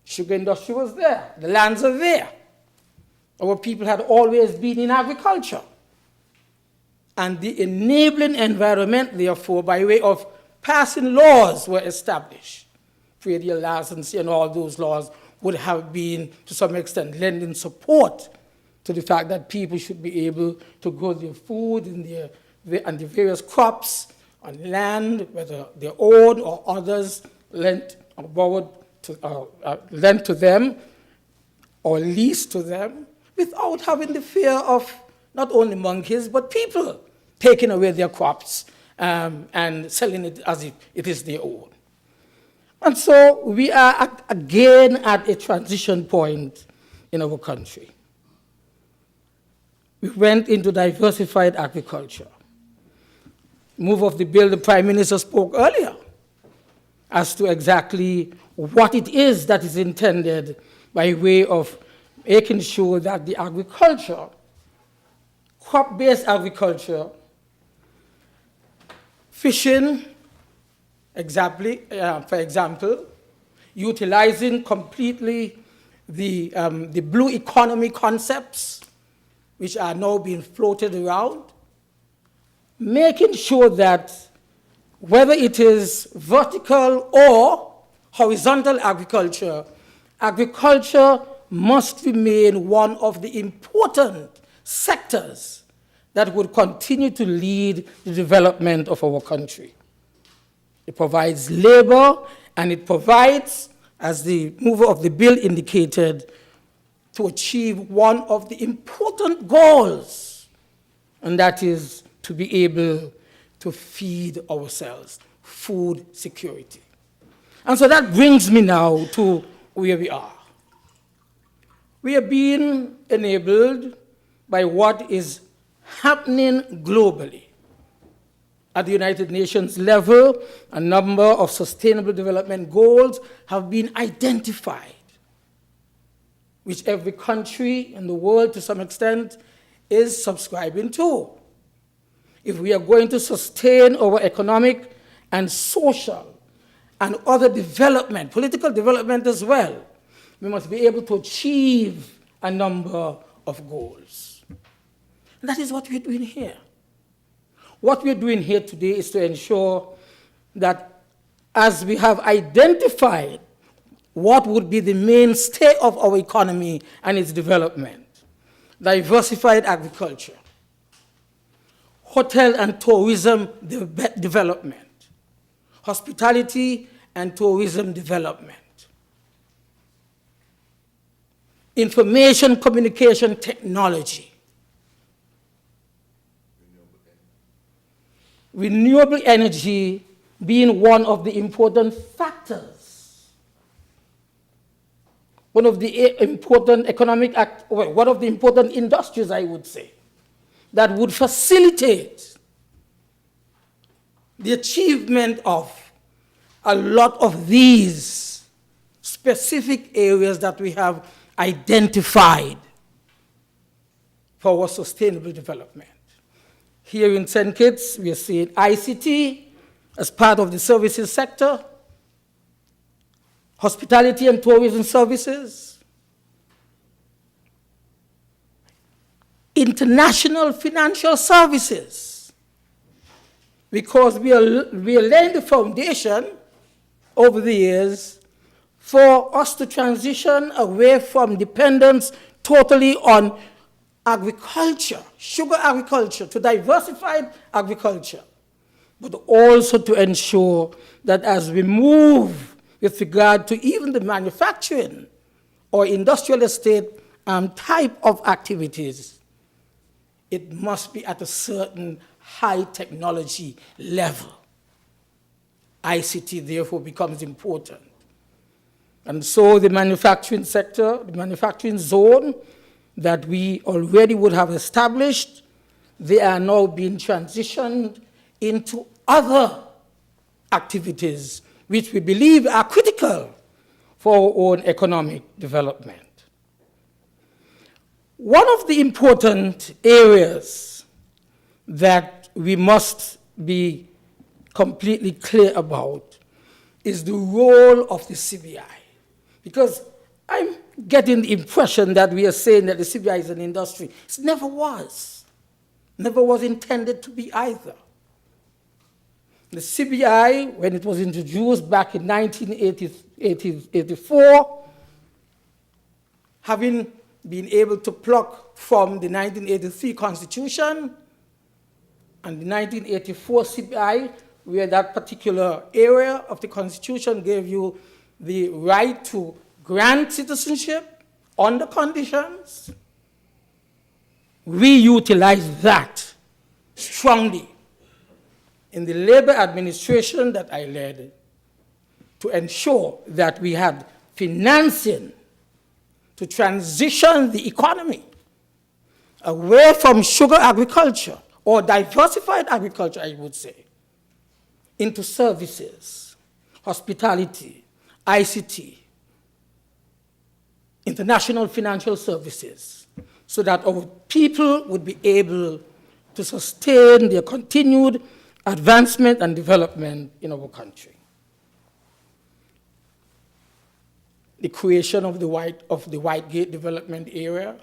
Sugar industry was there. The lands are there. Our people had always been in agriculture. And the enabling environment, therefore, by way of passing laws were established. Predial licensing and all those laws would have been, to some extent, lending support to the fact that people should be able to grow their food and the various crops on land, whether their own or others lent or borrowed lent to them or leased to them, without having the fear of not only monkeys, but people taking away their crops and selling it as if it is their own. And so we are again at a transition point in our country. We went into diversified agriculture. Move of the bill, the Prime Minister spoke earlier as to exactly what it is that is intended by way of making sure that the agriculture, crop-based agriculture, fishing, for example, utilizing completely the blue economy concepts, which are now being floated around, making sure that whether it is vertical or horizontal agriculture, agriculture must remain one of the important sectors that would continue to lead the development of our country. It provides labor, and it provides, as the mover of the bill indicated, to achieve one of the important goals, and that is to be able to feed ourselves, food security. And so that brings me now to where we are. We are being enabled by what is happening globally. At the United Nations level, a number of sustainable development goals have been identified, which every country in the world, to some extent, is subscribing to. If we are going to sustain our economic and social and other development, political development as well, we must be able to achieve a number of goals. And that is what we're doing here. What we're doing here today is to ensure that as we have identified what would be the mainstay of our economy and its development, diversified agriculture, hotel and tourism development, hospitality and tourism development, information communication technology, renewable energy being one of the important factors, one of the important one of the important industries, I would say, that would facilitate the achievement of a lot of these specific areas that we have identified for our sustainable development. Here in St. Kitts, we are seeing ICT as part of the services sector, hospitality and tourism services, international financial services, because we are laying the foundation over the years for us to transition away from dependence totally on agriculture, sugar agriculture, to diversified agriculture, but also to ensure that as we move with regard to even the manufacturing or industrial estate type of activities, it must be at a certain high technology level. ICT therefore becomes important. And so the manufacturing sector, the manufacturing zone that we already would have established, they are now being transitioned into other activities which we believe are critical for our own economic development. One of the important areas that we must be completely clear about is the role of the CBI. Because I'm getting the impression that we are saying that the CBI is an industry. It never was. Never was intended to be either. The CBI, when it was introduced back in 1984, having being able to pluck from the 1983 Constitution and the 1984 CPI, where that particular area of the Constitution gave you the right to grant citizenship under conditions. We utilize that strongly in the labor administration that I led to ensure that we had financing to transition the economy away from sugar agriculture, or diversified agriculture, I would say, into services, hospitality, ICT, international financial services, so that our people would be able to sustain their continued advancement and development in our country. The creation of the Whitegate development area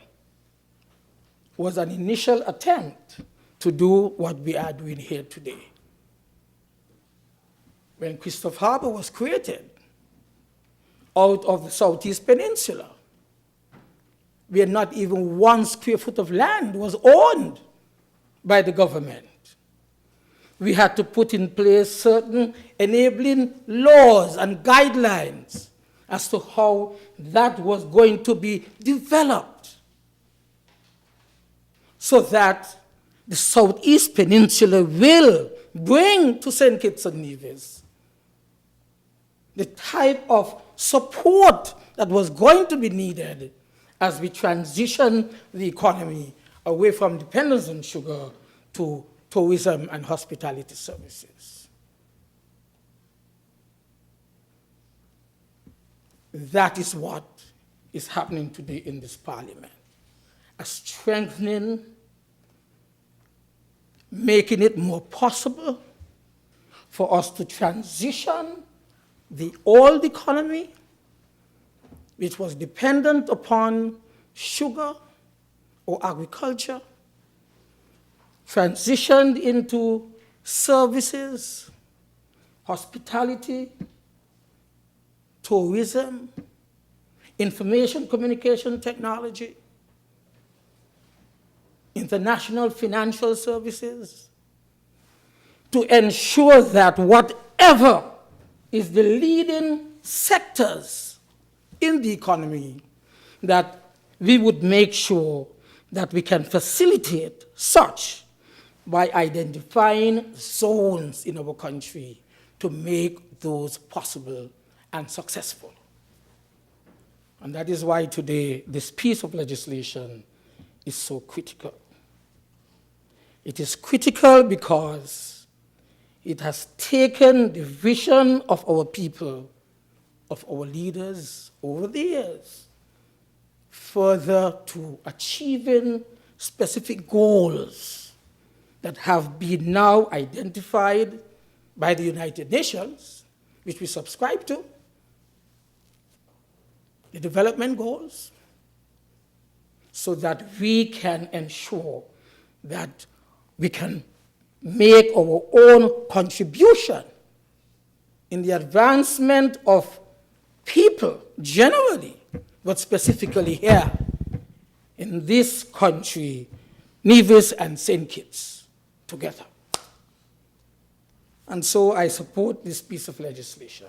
was an initial attempt to do what we are doing here today. When Christopher Harbour was created out of the Southeast Peninsula, where not even 1 square foot of land was owned by the government, we had to put in place certain enabling laws and guidelines as to how that was going to be developed, so that the Southeast Peninsula will bring to St. Kitts and Nevis the type of support that was going to be needed as we transition the economy away from dependence on sugar to tourism and hospitality services. That is what is happening today in this parliament, a strengthening, making it more possible for us to transition the old economy, which was dependent upon sugar or agriculture, transitioned into services, hospitality, tourism, information communication technology, international financial services, to ensure that whatever is the leading sectors in the economy, that we would make sure that we can facilitate such by identifying zones in our country to make those possible and successful. And that is why today this piece of legislation is so critical. It is critical because it has taken the vision of our people, of our leaders over the years, further to achieving specific goals that have been now identified by the United Nations, which we subscribe to, the development goals, so that we can ensure that we can make our own contribution in the advancement of people generally, but specifically here in this country, Nevis and St. Kitts together. And so I support this piece of legislation.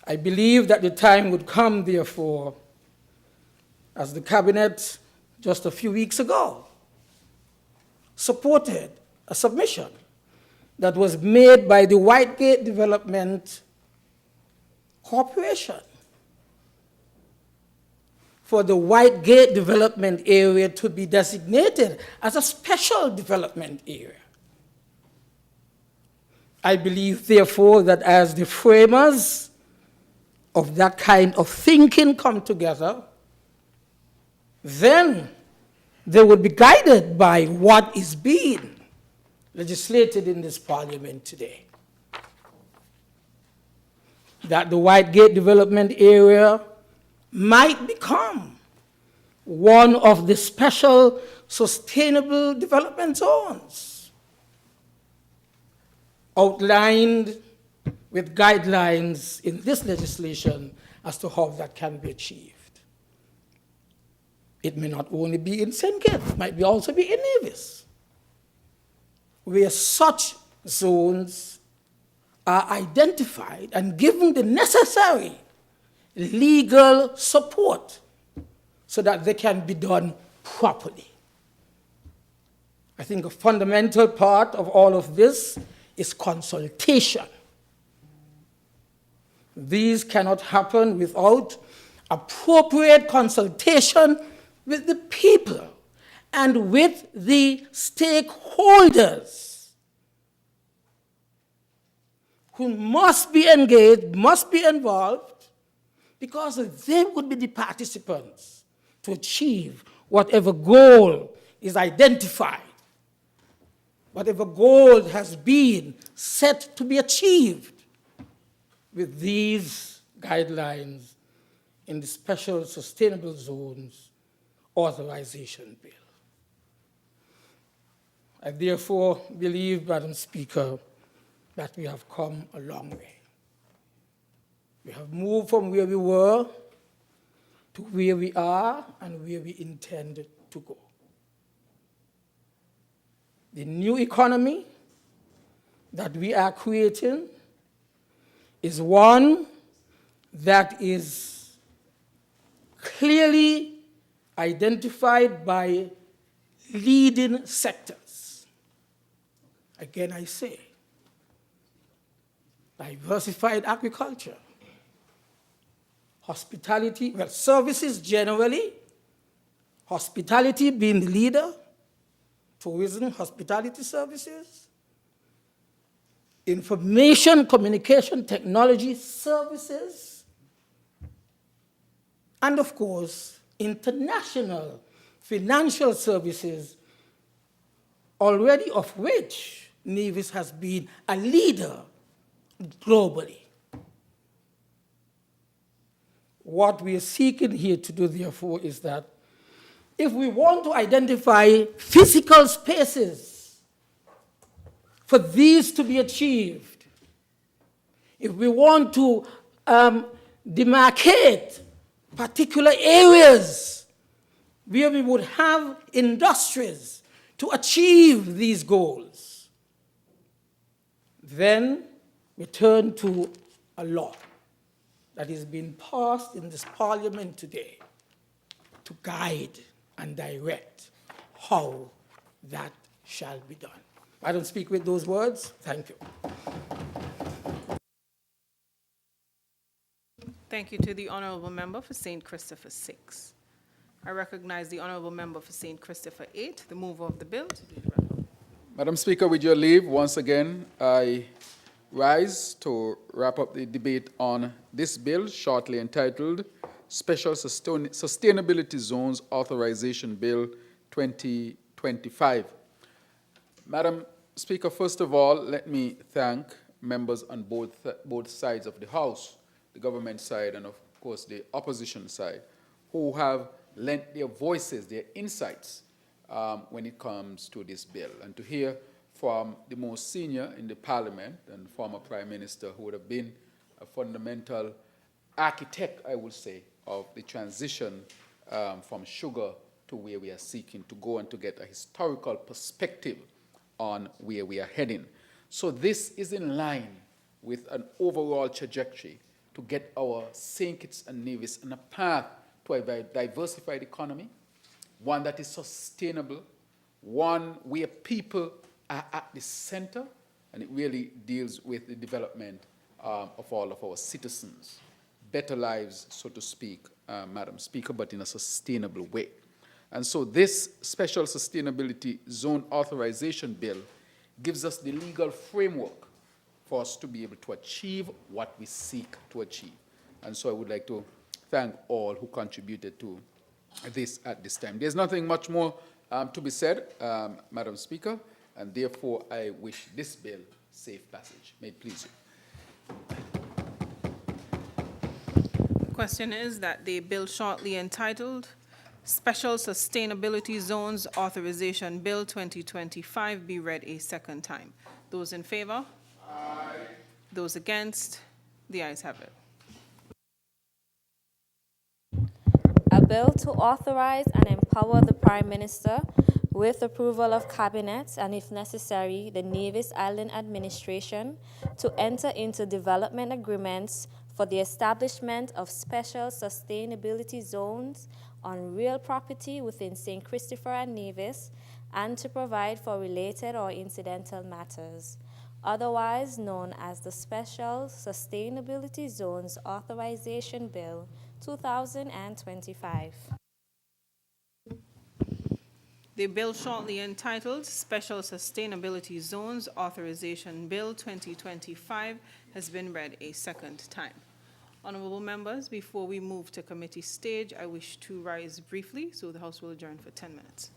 I believe that the time would come, therefore, as the Cabinet just a few weeks ago supported a submission that was made by the Whitegate Development Corporation for the Whitegate Development Area to be designated as a special development area. I believe, therefore, that as the framers of that kind of thinking come together, then they will be guided by what is being legislated in this parliament today. That the Whitegate Development Area might become one of the special sustainable development zones outlined with guidelines in this legislation as to how that can be achieved. It may not only be in St. Kitts, it might also be in Nevis, where such zones are identified and given the necessary legal support so that they can be done properly. I think a fundamental part of all of this is consultation. These cannot happen without appropriate consultation with the people and with the stakeholders who must be engaged, must be involved, because they would be the participants to achieve whatever goal is identified, whatever goal has been set to be achieved with these guidelines in the Special Sustainable Zones Authorization Bill. I therefore believe, Madam Speaker, that we have come a long way. We have moved from where we were to where we are and where we intend to go. The new economy that we are creating is one that is clearly identified by leading sectors. Again, I say, diversified agriculture, hospitality, well, services generally, hospitality being the leader, tourism, hospitality services, information, communication, technology services, and of course, international financial services, already of which Nevis has been a leader globally. What we are seeking here to do, therefore, is that if we want to identify physical spaces for these to be achieved, if we want to demarcate particular areas where we would have industries to achieve these goals, then we turn to a law that is being passed in this parliament today to guide and direct how that shall be done. I don't speak with those words. Thank you. Thank you to the Honourable Member for St. Christopher 6. I recognize the Honourable Member for St. Christopher 8, the mover of the bill. Madam Speaker, with your leave, once again, I rise to wrap up the debate on this bill, shortly entitled Special Sustainability Zones Authorization Bill 2025. Madam Speaker, first of all, let me thank members on both sides of the House, the government side and, of course, the opposition side, who have lent their voices, their insights when it comes to this bill. And to hear from the most senior in the Parliament and former Prime Minister, who would have been a fundamental architect, I would say, of the transition from sugar to where we are seeking to go, and to get a historical perspective on where we are heading. So this is in line with an overall trajectory to get our St. Kitts and Nevis on a path to a diversified economy, one that is sustainable, one where people are at the center, and it really deals with the development of all of our citizens. Better lives, so to speak, Madam Speaker, but in a sustainable way. And so this Special Sustainability Zone Authorization Bill gives us the legal framework for us to be able to achieve what we seek to achieve. And so I would like to thank all who contributed to this at this time. There's nothing much more to be said, Madam Speaker, and therefore I wish this bill safe passage. May it please you. The question is that the bill shortly entitled Special Sustainability Zones Authorization Bill 2025 be read a second time. Those in favor? Aye. Those against? The ayes have it. A a bill to authorize and empower the Prime Minister with approval of Cabinet and, if necessary, the Nevis Island Administration to enter into development agreements for the establishment of special sustainability zones on real property within St. Christopher and Nevis, and to provide for related or incidental matters, otherwise known as the Special Sustainability Zones Authorization Bill 2025. The bill shortly entitled Special Sustainability Zones Authorization Bill 2025 has been read a second time. Honorable members, before we move to committee stage, I wish to rise briefly, so the House will adjourn for 10 minutes.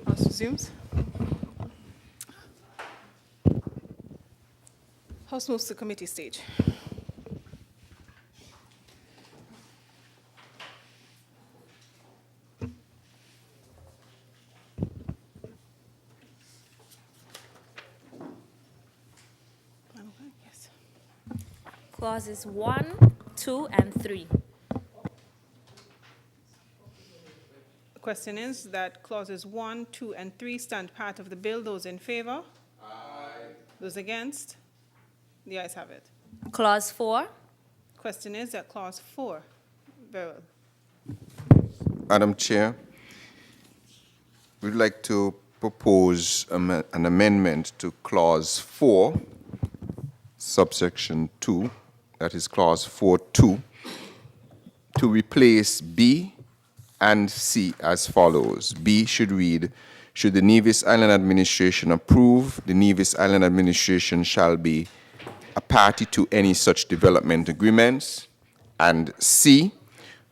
House resumes. House moves to committee stage. Yes. Clauses 1, 2, and 3. The question is that clauses 1, 2, and 3 stand part of the bill. Those in favor? Aye. Those against? The ayes have it. Clause 4. Question is that clause 4. Very well. Madam Chair, we'd like to propose an amendment to clause 4, subsection 2, that is clause 4.2, to replace B and C as follows. B should read, should the Nevis Island Administration approve, the Nevis Island Administration shall be a party to any such development agreements. And C,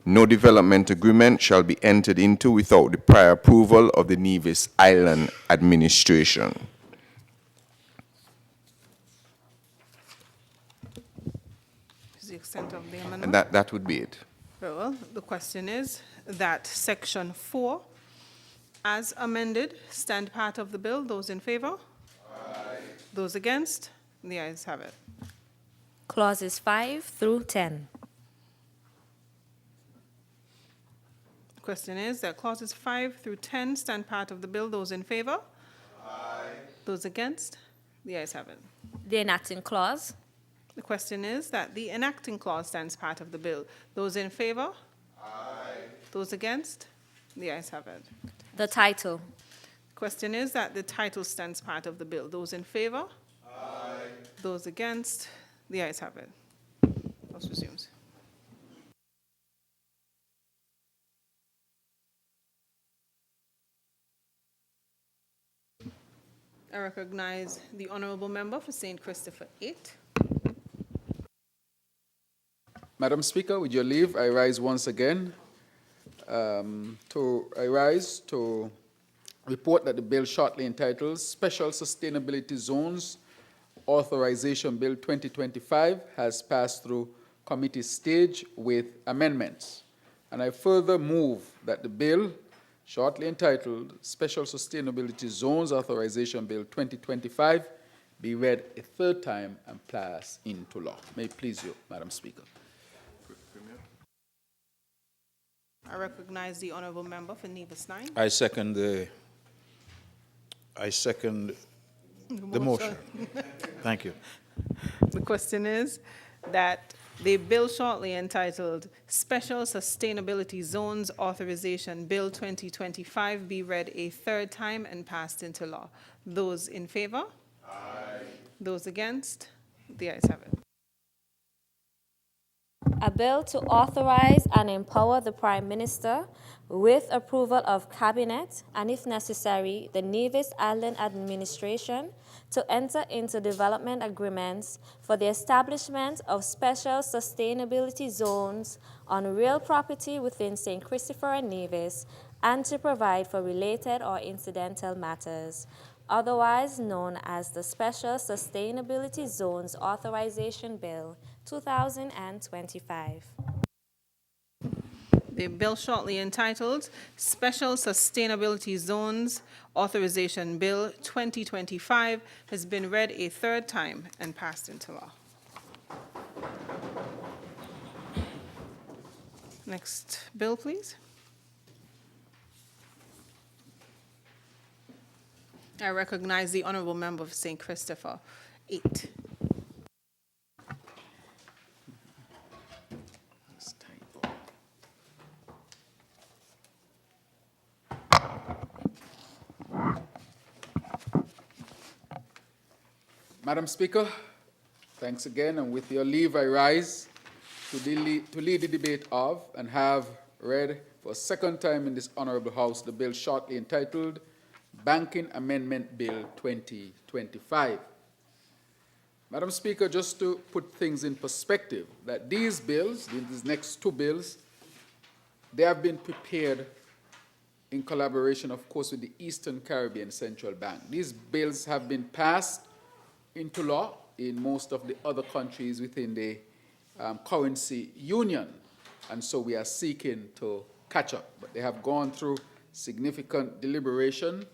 no development agreement shall be entered into without the prior approval of the Nevis Island Administration. Is the extent of the amendment? And that would be it. Very well. The question is that section 4, as amended, stand part of the bill. Those in favor? Aye. Those against? The ayes have it. Clauses 5 through 10. The question is that clauses 5 through 10 stand part of the bill. Those in favor? Aye. Those against? The ayes have it. The enacting clause. The question is that the enacting clause stands part of the bill. Those in favor? Aye. Those against? The ayes have it. The title. The question is that the title stands part of the bill. Those in favor? Aye. Those against? The ayes have it. House resumes. I recognize the honourable member for St. Christopher 8. Madam Speaker, with your leave, I rise once again to report that the bill shortly entitled Special Sustainability Zones Authorization Bill 2025 has passed through committee stage with amendments. And I further move that the bill shortly entitled Special Sustainability Zones Authorization Bill 2025 be read a third time and passed into law. May it please you, Madam Speaker. I recognize the honourable member for Nevis 9. I second the motion. Thank you. The question is that the bill shortly entitled Special Sustainability Zones Authorization Bill 2025 be read a third time and passed into law. Those in favor? Aye. Those against? The ayes have it. A bill to authorize and empower the Prime Minister with approval of Cabinet and, if necessary, the Nevis Island Administration to enter into development agreements for the establishment of special sustainability zones on real property within St. Christopher and Nevis and to provide for related or incidental matters, otherwise known as the Special Sustainability Zones Authorization Bill 2025. The bill shortly entitled Special Sustainability Zones Authorization Bill 2025 has been read a third time and passed into law. Next bill, please. I recognize the honourable member of St. Christopher 8. Madam Speaker, thanks again, and with your leave, I rise to lead the debate of and have read for a second time in this honourable House the bill shortly entitled Banking Amendment Bill 2025. Madam Speaker, just to put things in perspective, that these bills, these next two bills, they have been prepared in collaboration, of course, with the Eastern Caribbean Central Bank. These bills have been passed into law in most of the other countries within the currency union, and so we are seeking to catch up. But they have gone through significant deliberation,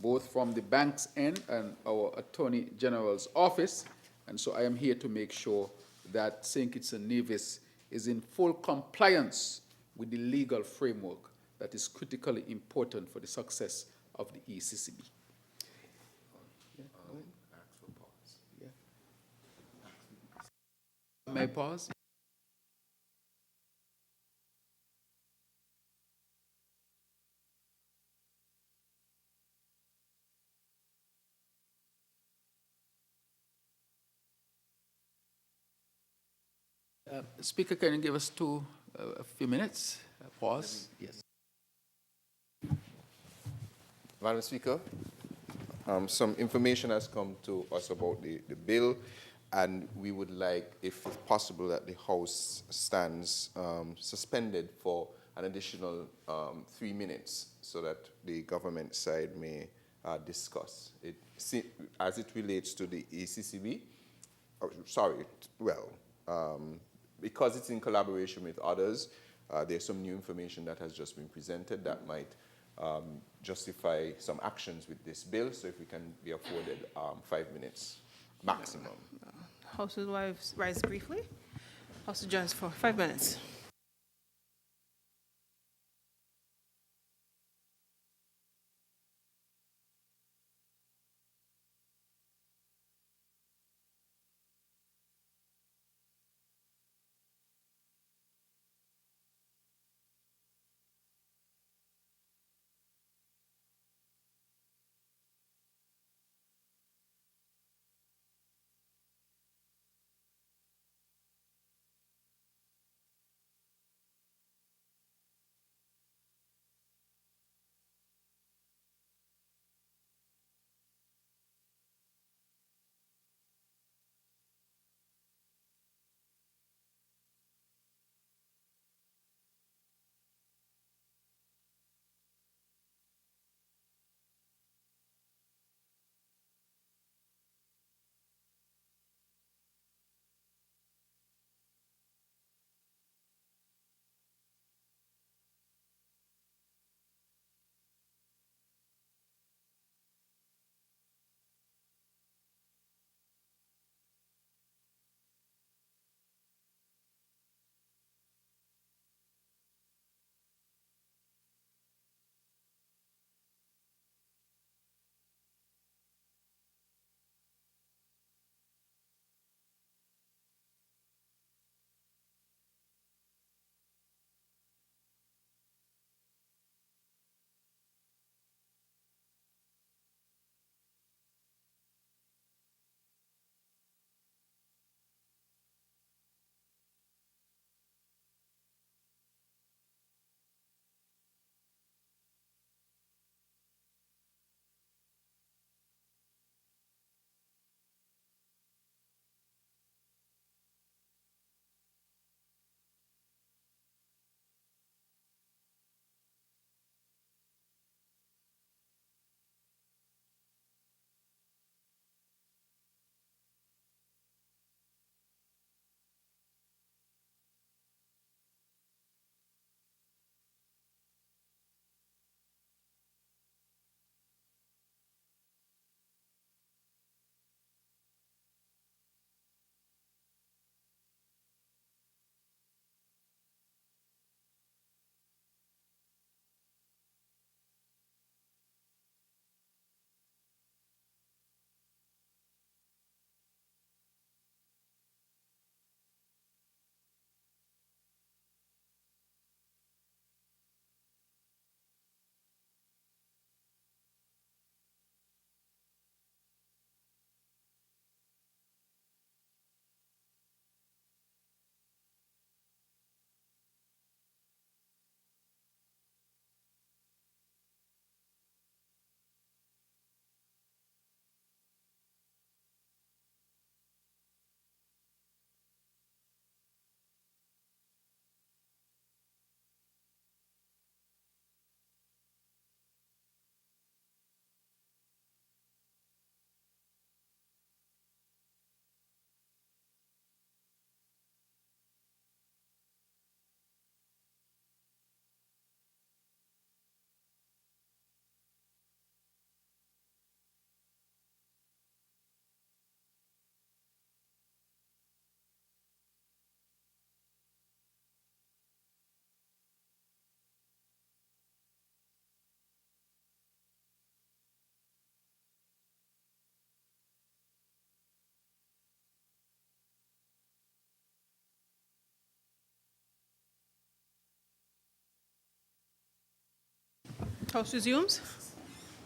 both from the bank's end and our Attorney General's office, and so I am here to make sure that St. Kitts and Nevis is in full compliance with the legal framework that is critically important for the success of the ECCB. May I pause? Speaker, can you give us a few minutes? Pause? Yes. Madam Speaker, some information has come to us about the bill, and we would like, if possible, that the House stands suspended for an additional 3 minutes so that the government side may discuss it as it relates to the ECCB. Because it's in collaboration with others, there's some new information that has just been presented that might justify some actions with this bill. So if we can be afforded 5 minutes maximum. House will rise briefly. House adjourns for 5 minutes. House resumes.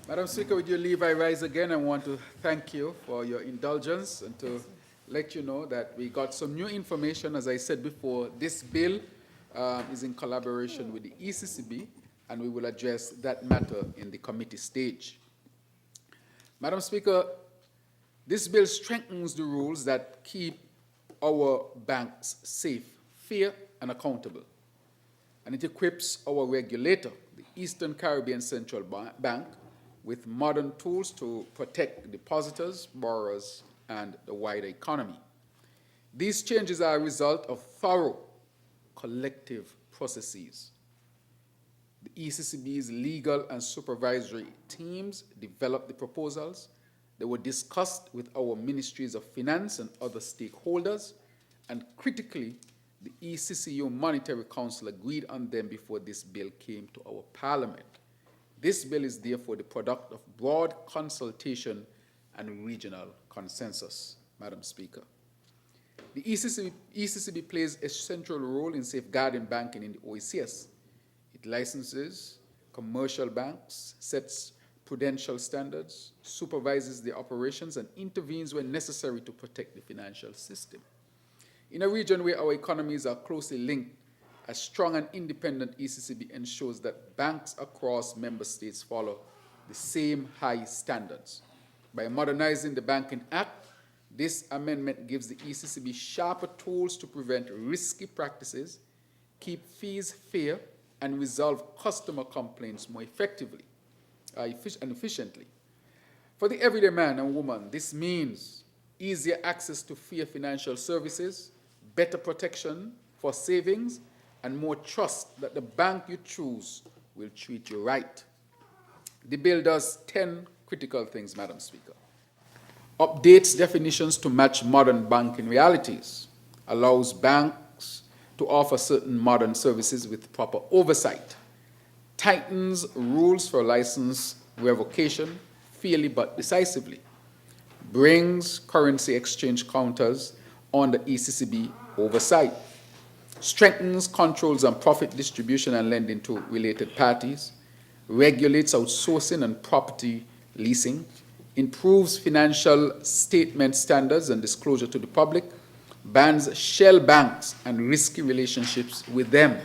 Madam Speaker, with your leave, I rise again. I want to thank you for your indulgence and to let you know that we got some new information. As I said before, this bill is in collaboration with the ECCB, and we will address that matter in the committee stage. Madam Speaker, this bill strengthens the rules that keep our banks safe, fair, and accountable. And it equips our regulator, the Eastern Caribbean Central Bank, with modern tools to protect depositors, borrowers, and the wider economy. These changes are a result of thorough collective processes. The ECCB's legal and supervisory teams developed the proposals. They were discussed with our ministries of finance and other stakeholders, and critically, the ECCU Monetary Council agreed on them before this bill came to our Parliament. This bill is therefore the product of broad consultation and regional consensus, Madam Speaker. The ECCB plays a central role in safeguarding banking in the OECS. It licenses commercial banks, sets prudential standards, supervises their operations, and intervenes when necessary to protect the financial system. In a region where our economies are closely linked, a strong and independent ECCB ensures that banks across member states follow the same high standards. By modernizing the Banking Act, this amendment gives the ECCB sharper tools to prevent risky practices, keep fees fair, and resolve customer complaints more effectively and efficiently. For the everyday man and woman, this means easier access to fair financial services, better protection for savings, and more trust that the bank you choose will treat you right. The bill does 10 critical things, Madam Speaker. Updates definitions to match modern banking realities, allows banks to offer certain modern services with proper oversight, tightens rules for license revocation fairly but decisively, brings currency exchange counters under ECCB oversight, strengthens controls on profit distribution and lending to related parties, regulates outsourcing and property leasing, improves financial statement standards and disclosure to the public, bans shell banks and risky relationships with them,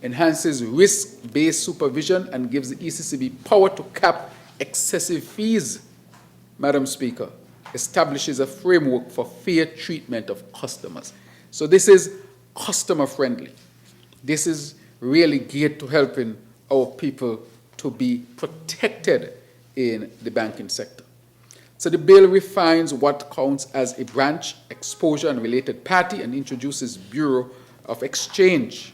enhances risk-based supervision and gives the ECCB power to cap excessive fees, Madam Speaker, establishes a framework for fair treatment of customers. So this is customer-friendly. This is really geared to helping our people to be protected in the banking sector. So the bill refines what counts as a branch, exposure, and related party and introduces Bureau of Exchange.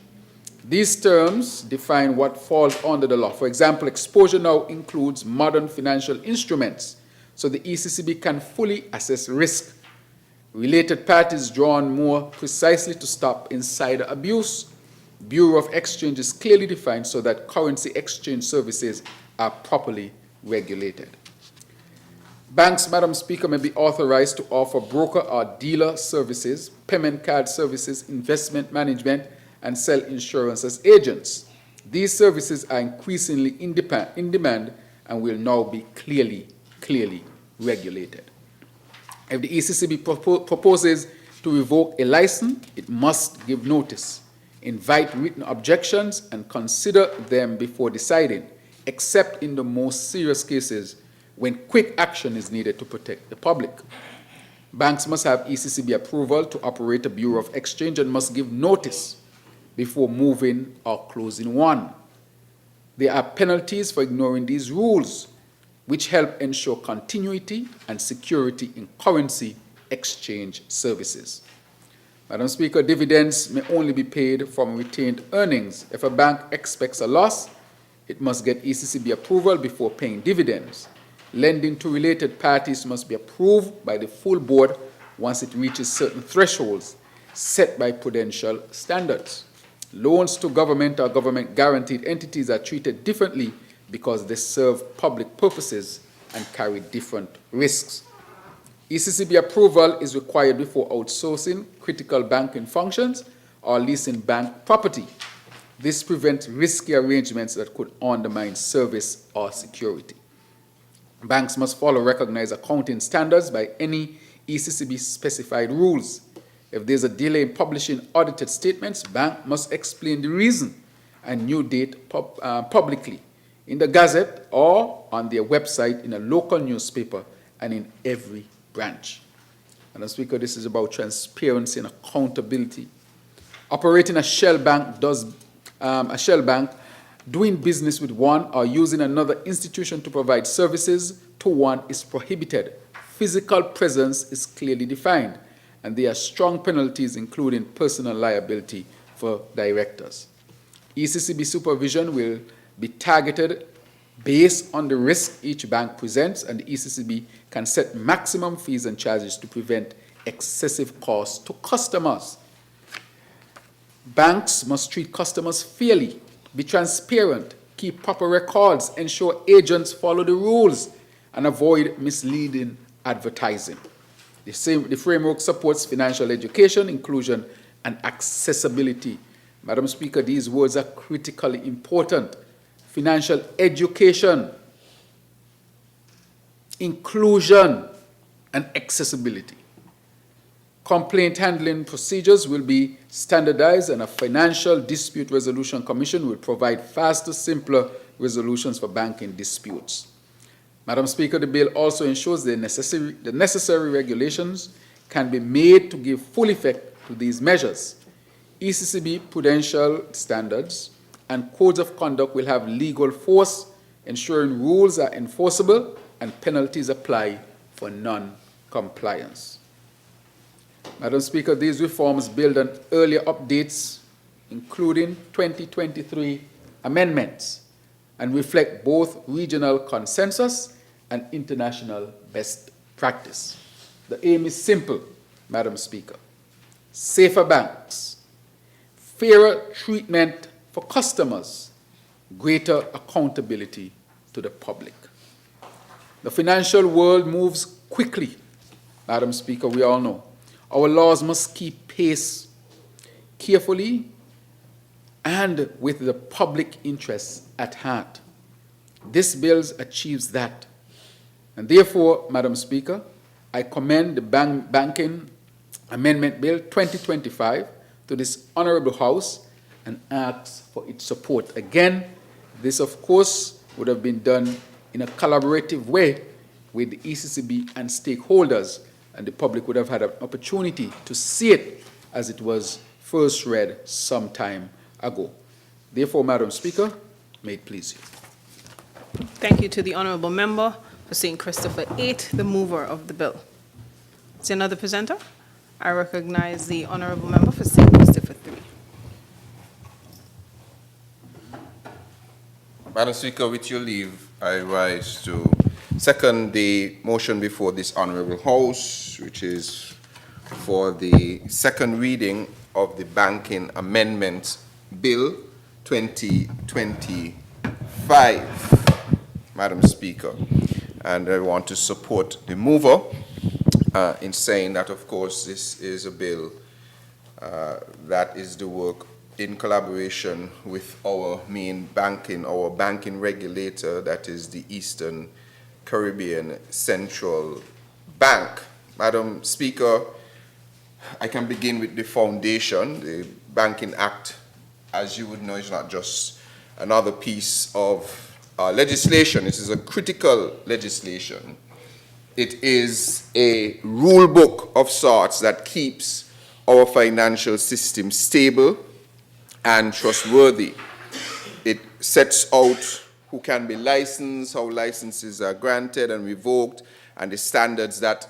These terms define what falls under the law. For example, exposure now includes modern financial instruments, so the ECCB can fully assess risk. Related parties drawn more precisely to stop insider abuse. Bureau of Exchange is clearly defined so that currency exchange services are properly regulated. Banks, Madam Speaker, may be authorized to offer broker or dealer services, payment card services, investment management, and sell insurance as agents. These services are increasingly in demand and will now be clearly regulated. If the ECCB proposes to revoke a license, it must give notice, invite written objections, and consider them before deciding, except in the most serious cases when quick action is needed to protect the public. Banks must have ECCB approval to operate a Bureau of Exchange and must give notice before moving or closing one. There are penalties for ignoring these rules, which help ensure continuity and security in currency exchange services. Madam Speaker, dividends may only be paid from retained earnings. If a bank expects a loss, it must get ECCB approval before paying dividends. Lending to related parties must be approved by the full board once it reaches certain thresholds set by prudential standards. Loans to government or government-guaranteed entities are treated differently because they serve public purposes and carry different risks. ECCB approval is required before outsourcing critical banking functions or leasing bank property. This prevents risky arrangements that could undermine service or security. Banks must follow recognized accounting standards by any ECCB-specified rules. If there's a delay in publishing audited statements, bank must explain the reason and new date publicly in the Gazette or on their website, in a local newspaper, and in every branch. Madam Speaker, this is about transparency and accountability. Operating a shell bank doing business with one or using another institution to provide services to one is prohibited. Physical presence is clearly defined, and there are strong penalties, including personal liability for directors. ECCB supervision will be targeted based on the risk each bank presents, and the ECCB can set maximum fees and charges to prevent excessive costs to customers. Banks must treat customers fairly, be transparent, keep proper records, ensure agents follow the rules, and avoid misleading advertising. The framework supports financial education, inclusion, and accessibility. Madam Speaker, these words are critically important. Financial education, inclusion, and accessibility. Complaint handling procedures will be standardized, and a financial dispute resolution commission will provide faster, simpler resolutions for banking disputes. Madam Speaker, the bill also ensures the necessary regulations can be made to give full effect to these measures. ECCB prudential standards and codes of conduct will have legal force, ensuring rules are enforceable and penalties apply for non-compliance. Madam Speaker, these reforms build on earlier updates, including 2023 amendments, and reflect both regional consensus and international best practice. The aim is simple, Madam Speaker: safer banks, fairer treatment for customers, greater accountability to the public. The financial world moves quickly, Madam Speaker, we all know. Our laws must keep pace carefully and with the public interest at heart. This bill achieves that. And therefore, Madam Speaker, I commend the Banking Amendment Bill 2025 to this Honorable House and ask for its support. Again, this, of course, would have been done in a collaborative way with the ECCB and stakeholders, and the public would have had an opportunity to see it as it was first read some time ago. Therefore, Madam Speaker, may it please you. Thank you to the Honourable Member for St. Christopher 8, the mover of the bill. Is there another presenter? I recognize the Honourable Member for St. Christopher 3. Madam Speaker, with your leave, I rise to second the motion before this Honourable House, which is for the second reading of the Banking Amendment Bill 2025, Madam Speaker. And I want to support the mover in saying that, of course, this is a bill that is the work in collaboration with our main banking, our banking regulator, that is the Eastern Caribbean Central Bank. Madam Speaker, I can begin with the foundation. The Banking Act, as you would know, is not just another piece of legislation. It is a critical legislation. It is a rule book of sorts that keeps our financial system stable and trustworthy. It sets out who can be licensed, how licenses are granted and revoked, and the standards that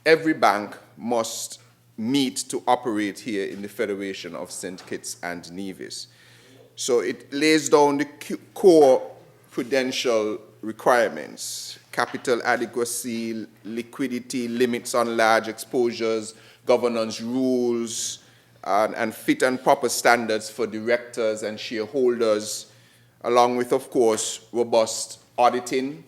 every bank must meet to operate here in the Federation of St. Kitts and Nevis. So it lays down the core prudential requirements: capital adequacy, liquidity, limits on large exposures, governance rules, and fit and proper standards for directors and shareholders, along with, of course, robust auditing,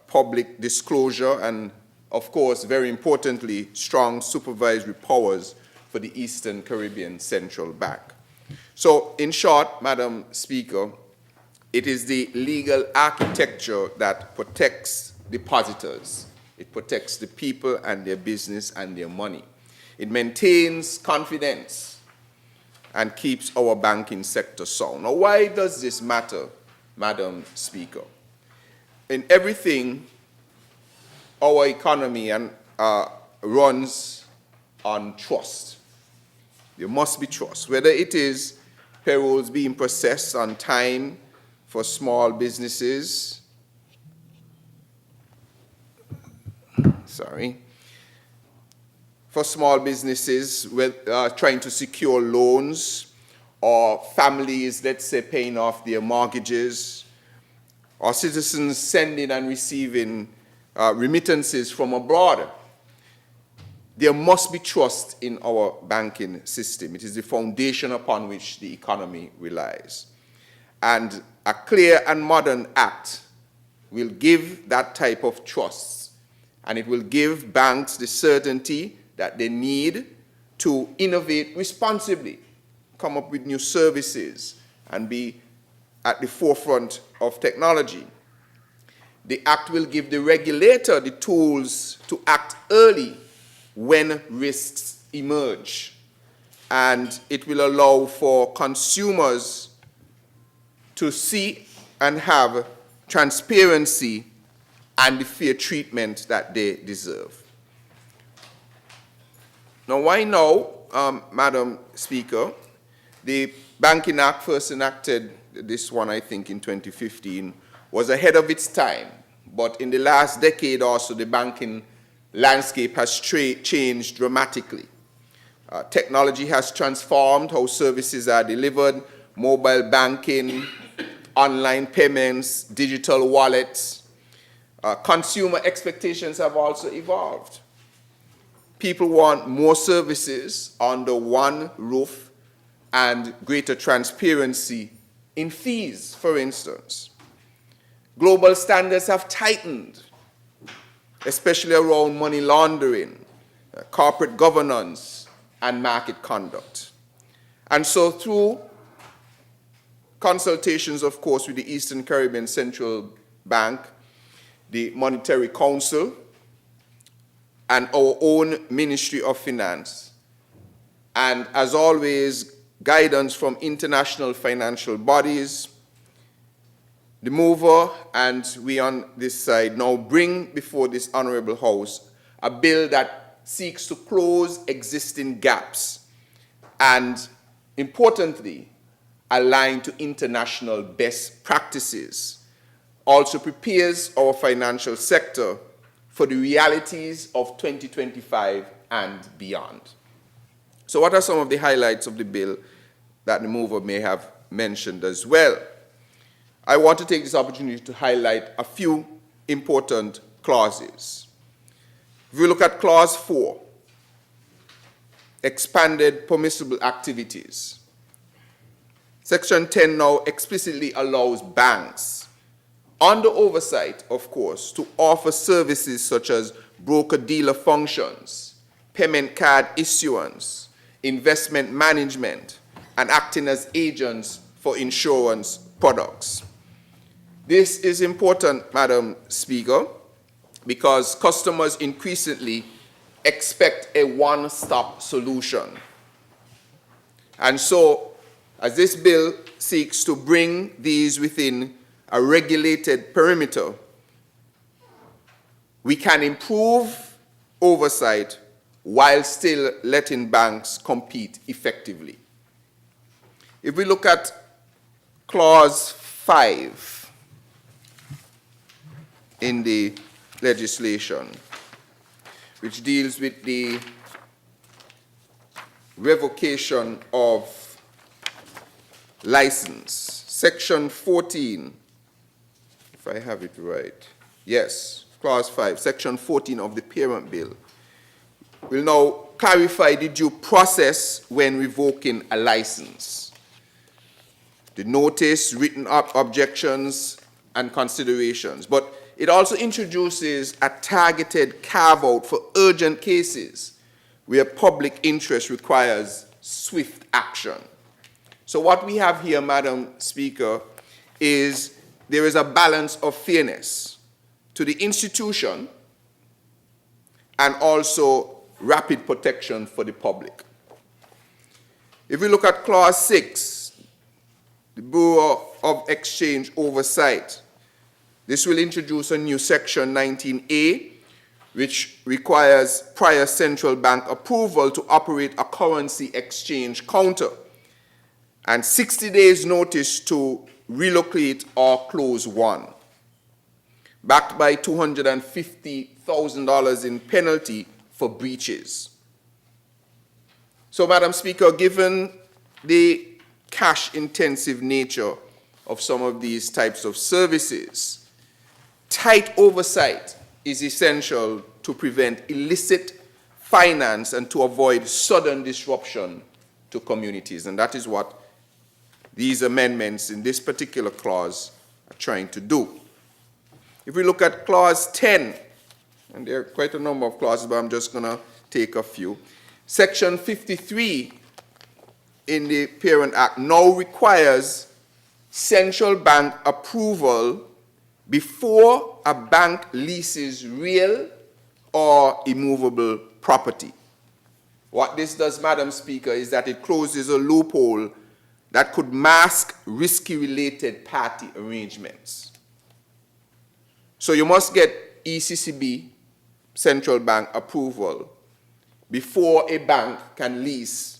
public disclosure, and, of course, very importantly, strong supervisory powers for the Eastern Caribbean Central Bank. So, in short, Madam Speaker, it is the legal architecture that protects depositors. It protects the people and their business and their money. It maintains confidence and keeps our banking sector sound. Now, why does this matter, Madam Speaker? In everything, our economy runs on trust. There must be trust, whether it is payrolls being processed on time for small businesses, for small businesses trying to secure loans, or families, let's say, paying off their mortgages, or citizens sending and receiving remittances from abroad. There must be trust in our banking system. It is the foundation upon which the economy relies. And a clear and modern act will give that type of trust, and it will give banks the certainty that they need to innovate responsibly, come up with new services, and be at the forefront of technology. The act will give the regulator the tools to act early when risks emerge, and it will allow for consumers to see and have transparency and the fair treatment that they deserve. Now, why now, Madam Speaker? The Banking Act, first enacted, this one I think in 2015, was ahead of its time. But in the last decade or so, the banking landscape has changed dramatically. Technology has transformed how services are delivered: mobile banking, online payments, digital wallets. Consumer expectations have also evolved. People want more services under one roof and greater transparency in fees, for instance. Global standards have tightened, especially around money laundering, corporate governance, and market conduct. And so through consultations, of course, with the Eastern Caribbean Central Bank, the Monetary Council, and our own Ministry of Finance, and as always, guidance from international financial bodies, the mover and we on this side now bring before this Honorable House a bill that seeks to close existing gaps and, importantly, align to international best practices. Also prepares our financial sector for the realities of 2025 and beyond. So what are some of the highlights of the bill that the mover may have mentioned as well? I want to take this opportunity to highlight a few important clauses. If we look at Clause 4, expanded permissible activities. Section 10 now explicitly allows banks, under oversight, of course, to offer services such as broker-dealer functions, payment card issuance, investment management, and acting as agents for insurance products. This is important, Madam Speaker, because customers increasingly expect a one-stop solution. And so, as this bill seeks to bring these within a regulated perimeter, we can improve oversight while still letting banks compete effectively. If we look at Clause 5 in the legislation, which deals with the revocation of license, Section 14, if I have it right, yes, Clause 5, Section 14 of the Parent Bill, will now clarify the due process when revoking a license. The notice, written up objections, and considerations. But it also introduces a targeted carve-out for urgent cases where public interest requires swift action. So what we have here, Madam Speaker, is there is a balance of fairness to the institution and also rapid protection for the public. If we look at Clause 6, the Bureau of Exchange Oversight, this will introduce a new Section 19A, which requires prior central bank approval to operate a currency exchange counter, and 60 days notice to relocate or close one, backed by $250,000 in penalty for breaches. So, Madam Speaker, given the cash-intensive nature of some of these types of services, tight oversight is essential to prevent illicit finance and to avoid sudden disruption to communities. And that is what these amendments in this particular clause are trying to do. If we look at Clause 10, and there are quite a number of clauses, but I'm just going to take a few. Section 53 in the Parent Act now requires central bank approval before a bank leases real or immovable property. What this does, Madam Speaker, is that it closes a loophole that could mask risky related party arrangements. So you must get ECCB, central bank approval, before a bank can lease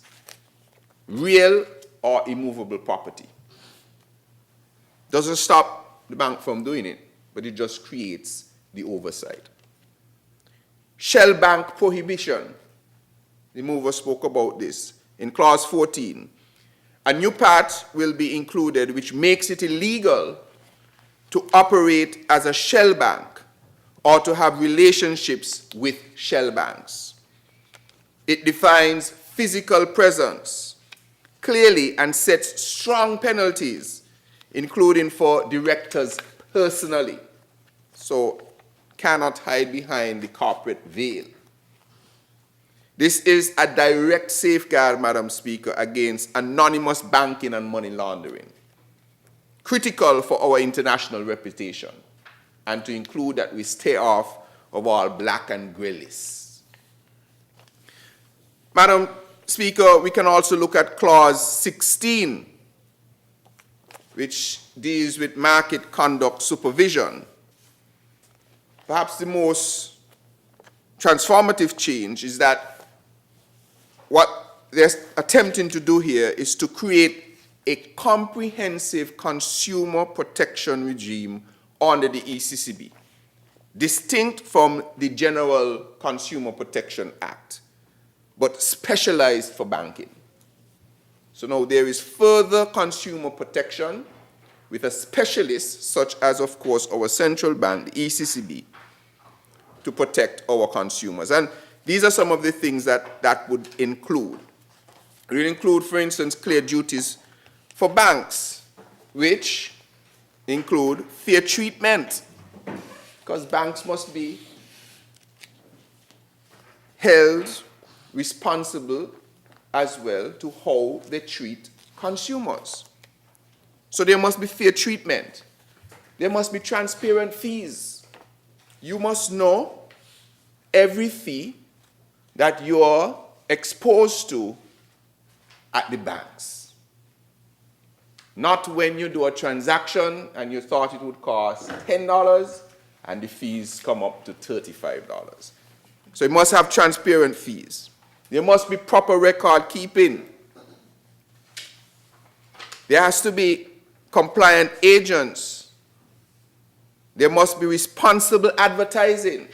real or immovable property. Doesn't stop the bank from doing it, but it just creates the oversight. Shell bank prohibition. The mover spoke about this. In Clause 14, a new part will be included which makes it illegal to operate as a shell bank or to have relationships with shell banks. It defines physical presence clearly and sets strong penalties, including for directors personally. So cannot hide behind the corporate veil. This is a direct safeguard, Madam Speaker, against anonymous banking and money laundering, critical for our international reputation, and to include that we stay off of all black and grey lists. Madam Speaker, we can also look at Clause 16, which deals with market conduct supervision. Perhaps the most transformative change is that what they're attempting to do here is to create a comprehensive consumer protection regime under the ECCB, distinct from the General Consumer Protection Act, but specialized for banking. So now there is further consumer protection with a specialist, such as, of course, our central bank, the ECCB, to protect our consumers. And these are some of the things that would include. It will include, for instance, clear duties for banks, which include fair treatment, because banks must be held responsible as well to how they treat consumers. So there must be fair treatment. There must be transparent fees. You must know every fee that you're exposed to at the banks. Not when you do a transaction and you thought it would cost $10 and the fees come up to $35. So you must have transparent fees. There must be proper record keeping. There has to be compliant agents. There must be responsible advertising,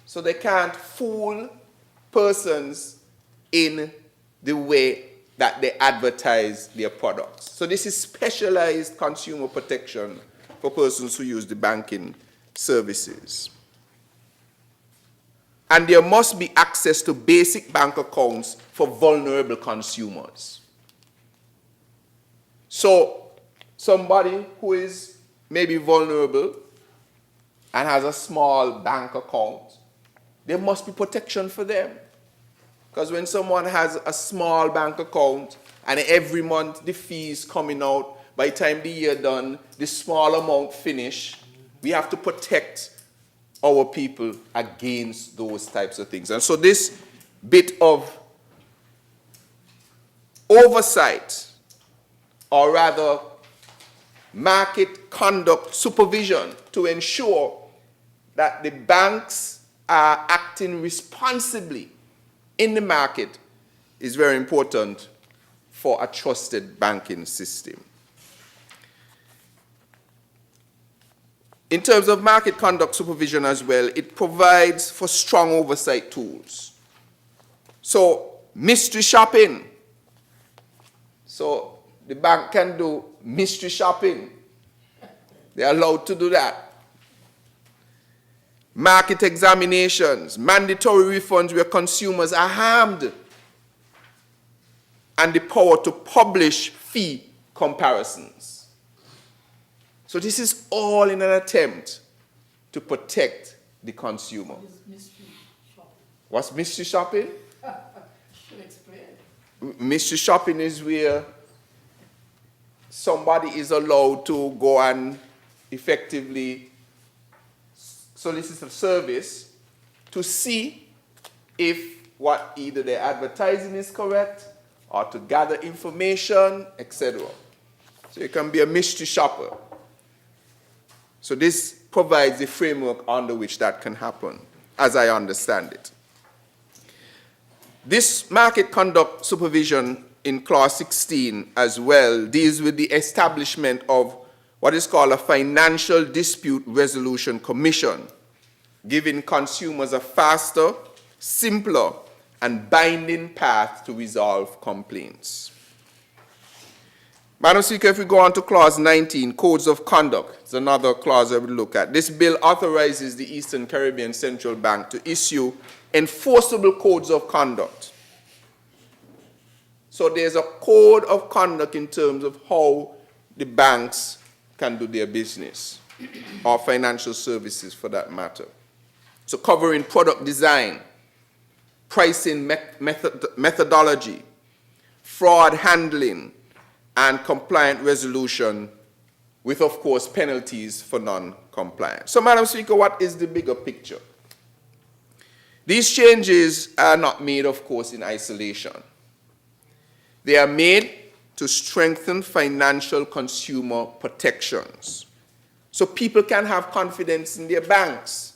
so they can't fool persons in the way that they advertise their products. So this is specialized consumer protection for persons who use the banking services. And there must be access to basic bank accounts for vulnerable consumers. So somebody who is maybe vulnerable and has a small bank account, there must be protection for them. Because when someone has a small bank account and every month the fees coming out, by the time the year done, the small amount finish, we have to protect our people against those types of things. And so this bit of oversight, or rather market conduct supervision, to ensure that the banks are acting responsibly in the market is very important for a trusted banking system. In terms of market conduct supervision as well, it provides for strong oversight tools. So, mystery shopping. So, the bank can do mystery shopping. They're allowed to do that. Market examinations, mandatory refunds where consumers are harmed, and the power to publish fee comparisons. So this is all in an attempt to protect the consumer. What's mystery shopping? Mystery shopping is where somebody is allowed to go and effectively solicit a service to see if what either they're advertising is correct or to gather information, etc. So you can be a mystery shopper. So this provides the framework under which that can happen, as I understand it. This market conduct supervision in Clause 16 as well deals with the establishment of what is called a Financial Dispute Resolution Commission, giving consumers a faster, simpler, and binding path to resolve complaints. Madam Speaker, if we go on to Clause 19, Codes of Conduct, it's another clause I would look at. This bill authorizes the Eastern Caribbean Central Bank to issue enforceable codes of conduct. So there's a code of conduct in terms of how the banks can do their business, or financial services for that matter. So covering product design, pricing methodology, fraud handling, and compliant resolution with, of course, penalties for non-compliance. So, Madam Speaker, what is the bigger picture? These changes are not made, of course, in isolation. They are made to strengthen financial consumer protections, so people can have confidence in their banks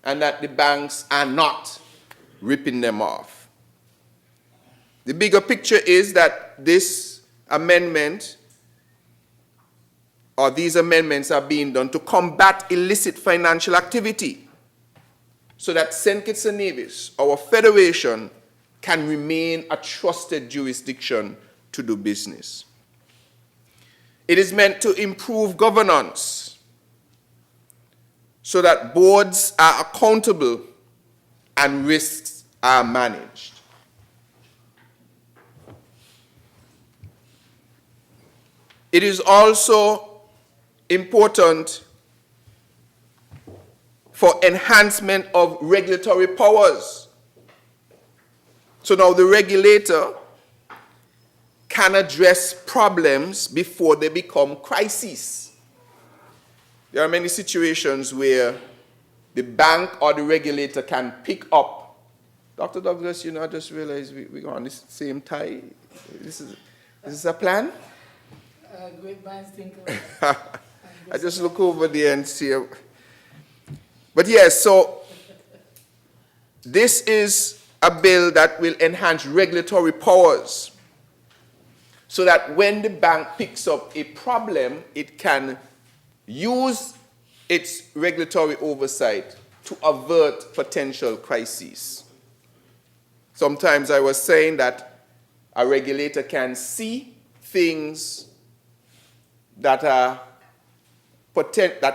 and that the banks are not ripping them off. The bigger picture is that this amendment, or these amendments, are being done to combat illicit financial activity so that St. Kitts and Nevis, our federation, can remain a trusted jurisdiction to do business. It is meant to improve governance so that boards are accountable and risks are managed. It is also important for enhancement of regulatory powers. So now the regulator can address problems before they become crises. There are many situations where the bank or the regulator can pick up. Dr. Douglas, I just realized we're on this same tie. This is a plan? Great minds think I just look over there and see. But yes, so this is a bill that will enhance regulatory powers so that when the bank picks up a problem, it can use its regulatory oversight to avert potential crises. Sometimes I was saying that a regulator can see things that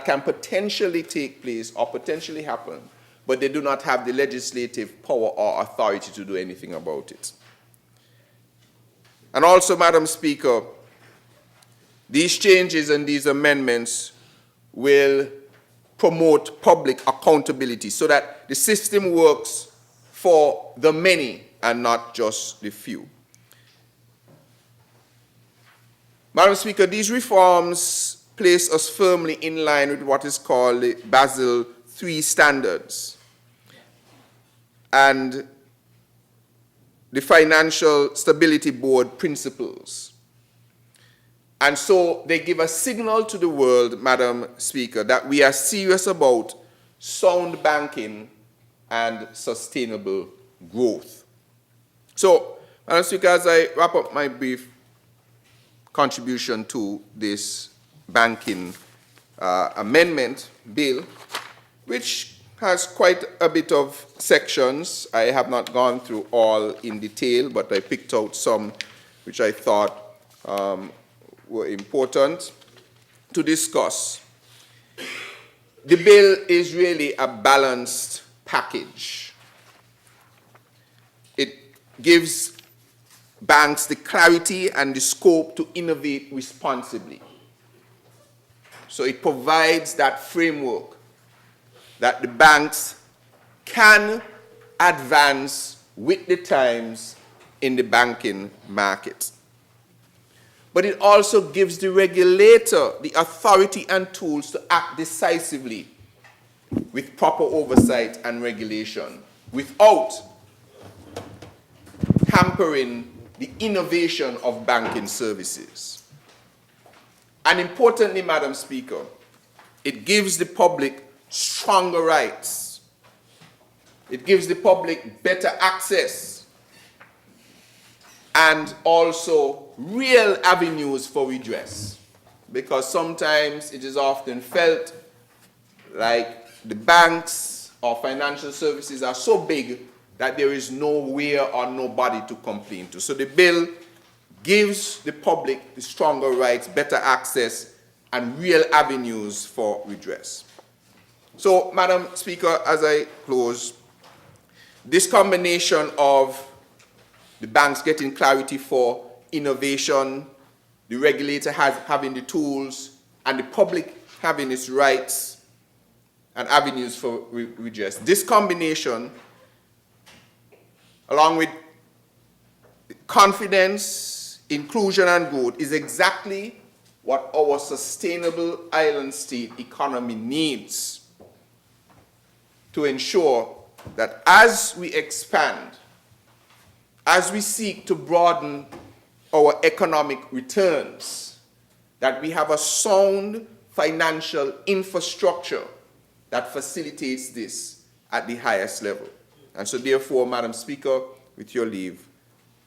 can potentially take place or potentially happen, but they do not have the legislative power or authority to do anything about it. And also, Madam Speaker, these changes and these amendments will promote public accountability so that the system works for the many and not just the few. Madam Speaker, these reforms place us firmly in line with what is called the Basel III standards and the Financial Stability Board principles. And so they give a signal to the world, Madam Speaker, that we are serious about sound banking and sustainable growth. So, Madam Speaker, as I wrap up my brief contribution to this banking amendment bill, which has quite a bit of sections. I have not gone through all in detail, but I picked out some which I thought were important to discuss. The bill is really a balanced package. It gives banks the clarity and the scope to innovate responsibly. So it provides that framework that the banks can advance with the times in the banking market. But it also gives the regulator the authority and tools to act decisively with proper oversight and regulation without hampering the innovation of banking services. And importantly, Madam Speaker, it gives the public stronger rights. It gives the public better access and also real avenues for redress. Because sometimes it is often felt like the banks or financial services are so big that there is nowhere or nobody to complain to. So the bill gives the public the stronger rights, better access, and real avenues for redress. So, Madam Speaker, as I close, this combination of the banks getting clarity for innovation, the regulator having the tools, and the public having its rights and avenues for redress. This combination, along with confidence, inclusion, and growth, is exactly what our sustainable island state economy needs to ensure that as we expand, as we seek to broaden our economic returns, that we have a sound financial infrastructure that facilitates this at the highest level. And so therefore, Madam Speaker, with your leave,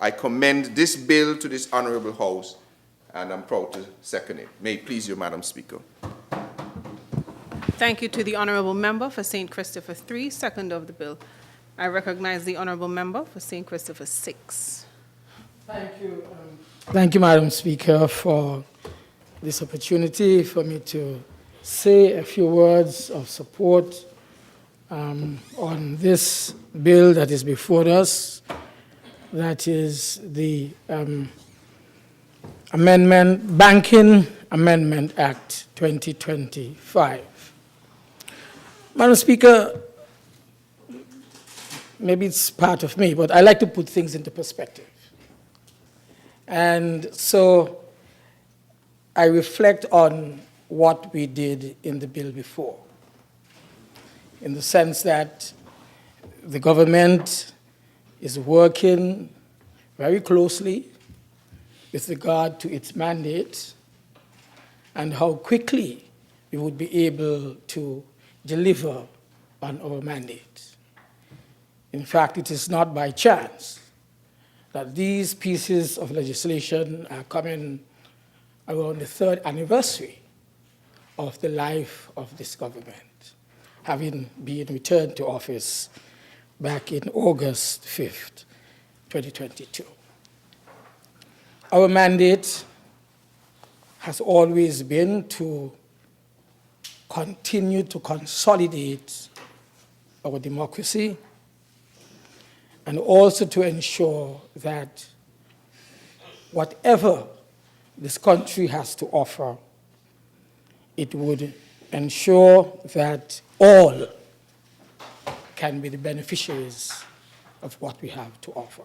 I commend this bill to this Honourable House, and I'm proud to second it. May it please you, Madam Speaker. Thank you to the Honourable Member for St. Christopher 3, second of the bill. I recognize the Honourable Member for St. Christopher 6. Thank you. Thank you, Madam Speaker, for this opportunity for me to say a few words of support on this bill that is before us, that is the Banking Amendment Act 2025. Madam Speaker, maybe it's part of me, but I like to put things into perspective. And so I reflect on what we did in the bill before, in the sense that the government is working very closely with regard to its mandate and how quickly we would be able to deliver on our mandate. In fact, it is not by chance that these pieces of legislation are coming around the 3rd anniversary of the life of this government, having been returned to office back in August 5th, 2022. Our mandate has always been to continue to consolidate our democracy and also to ensure that whatever this country has to offer, it would ensure that all can be the beneficiaries of what we have to offer.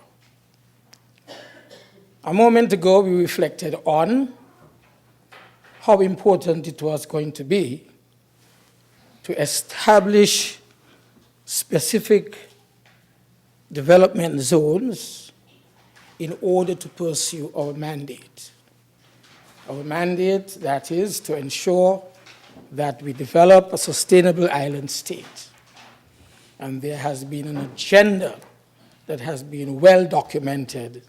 A moment ago, we reflected on how important it was going to be to establish specific development zones in order to pursue our mandate. Our mandate, that is, to ensure that we develop a sustainable island state. And there has been an agenda that has been well documented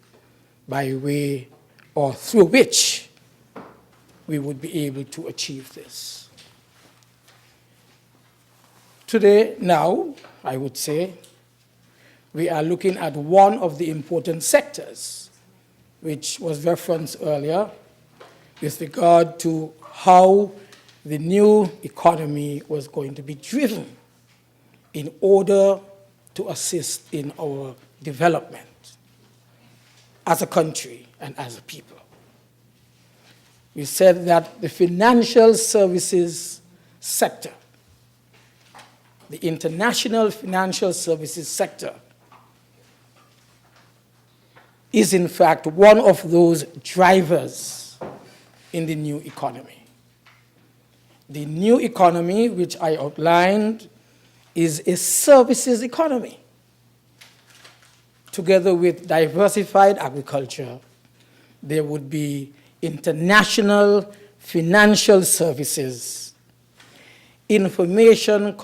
by way or through which we would be able to achieve this. Today, now, I would say, we are looking at one of the important sectors, which was referenced earlier, with regard to how the new economy was going to be driven in order to assist in our development as a country and as a people. We said that the financial services sector, the international financial services sector, is in fact one of those drivers in the new economy. The new economy, which I outlined, is a services economy. Together with diversified agriculture, there would be international financial services, information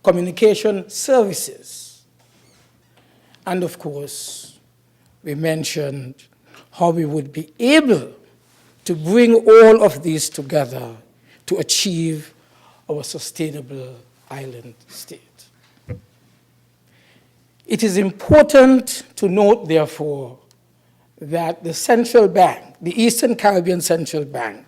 communication services, and of course, we mentioned how we would be able to bring all of these together to achieve our sustainable island state. It is important to note, therefore, that the central bank, the Eastern Caribbean Central Bank,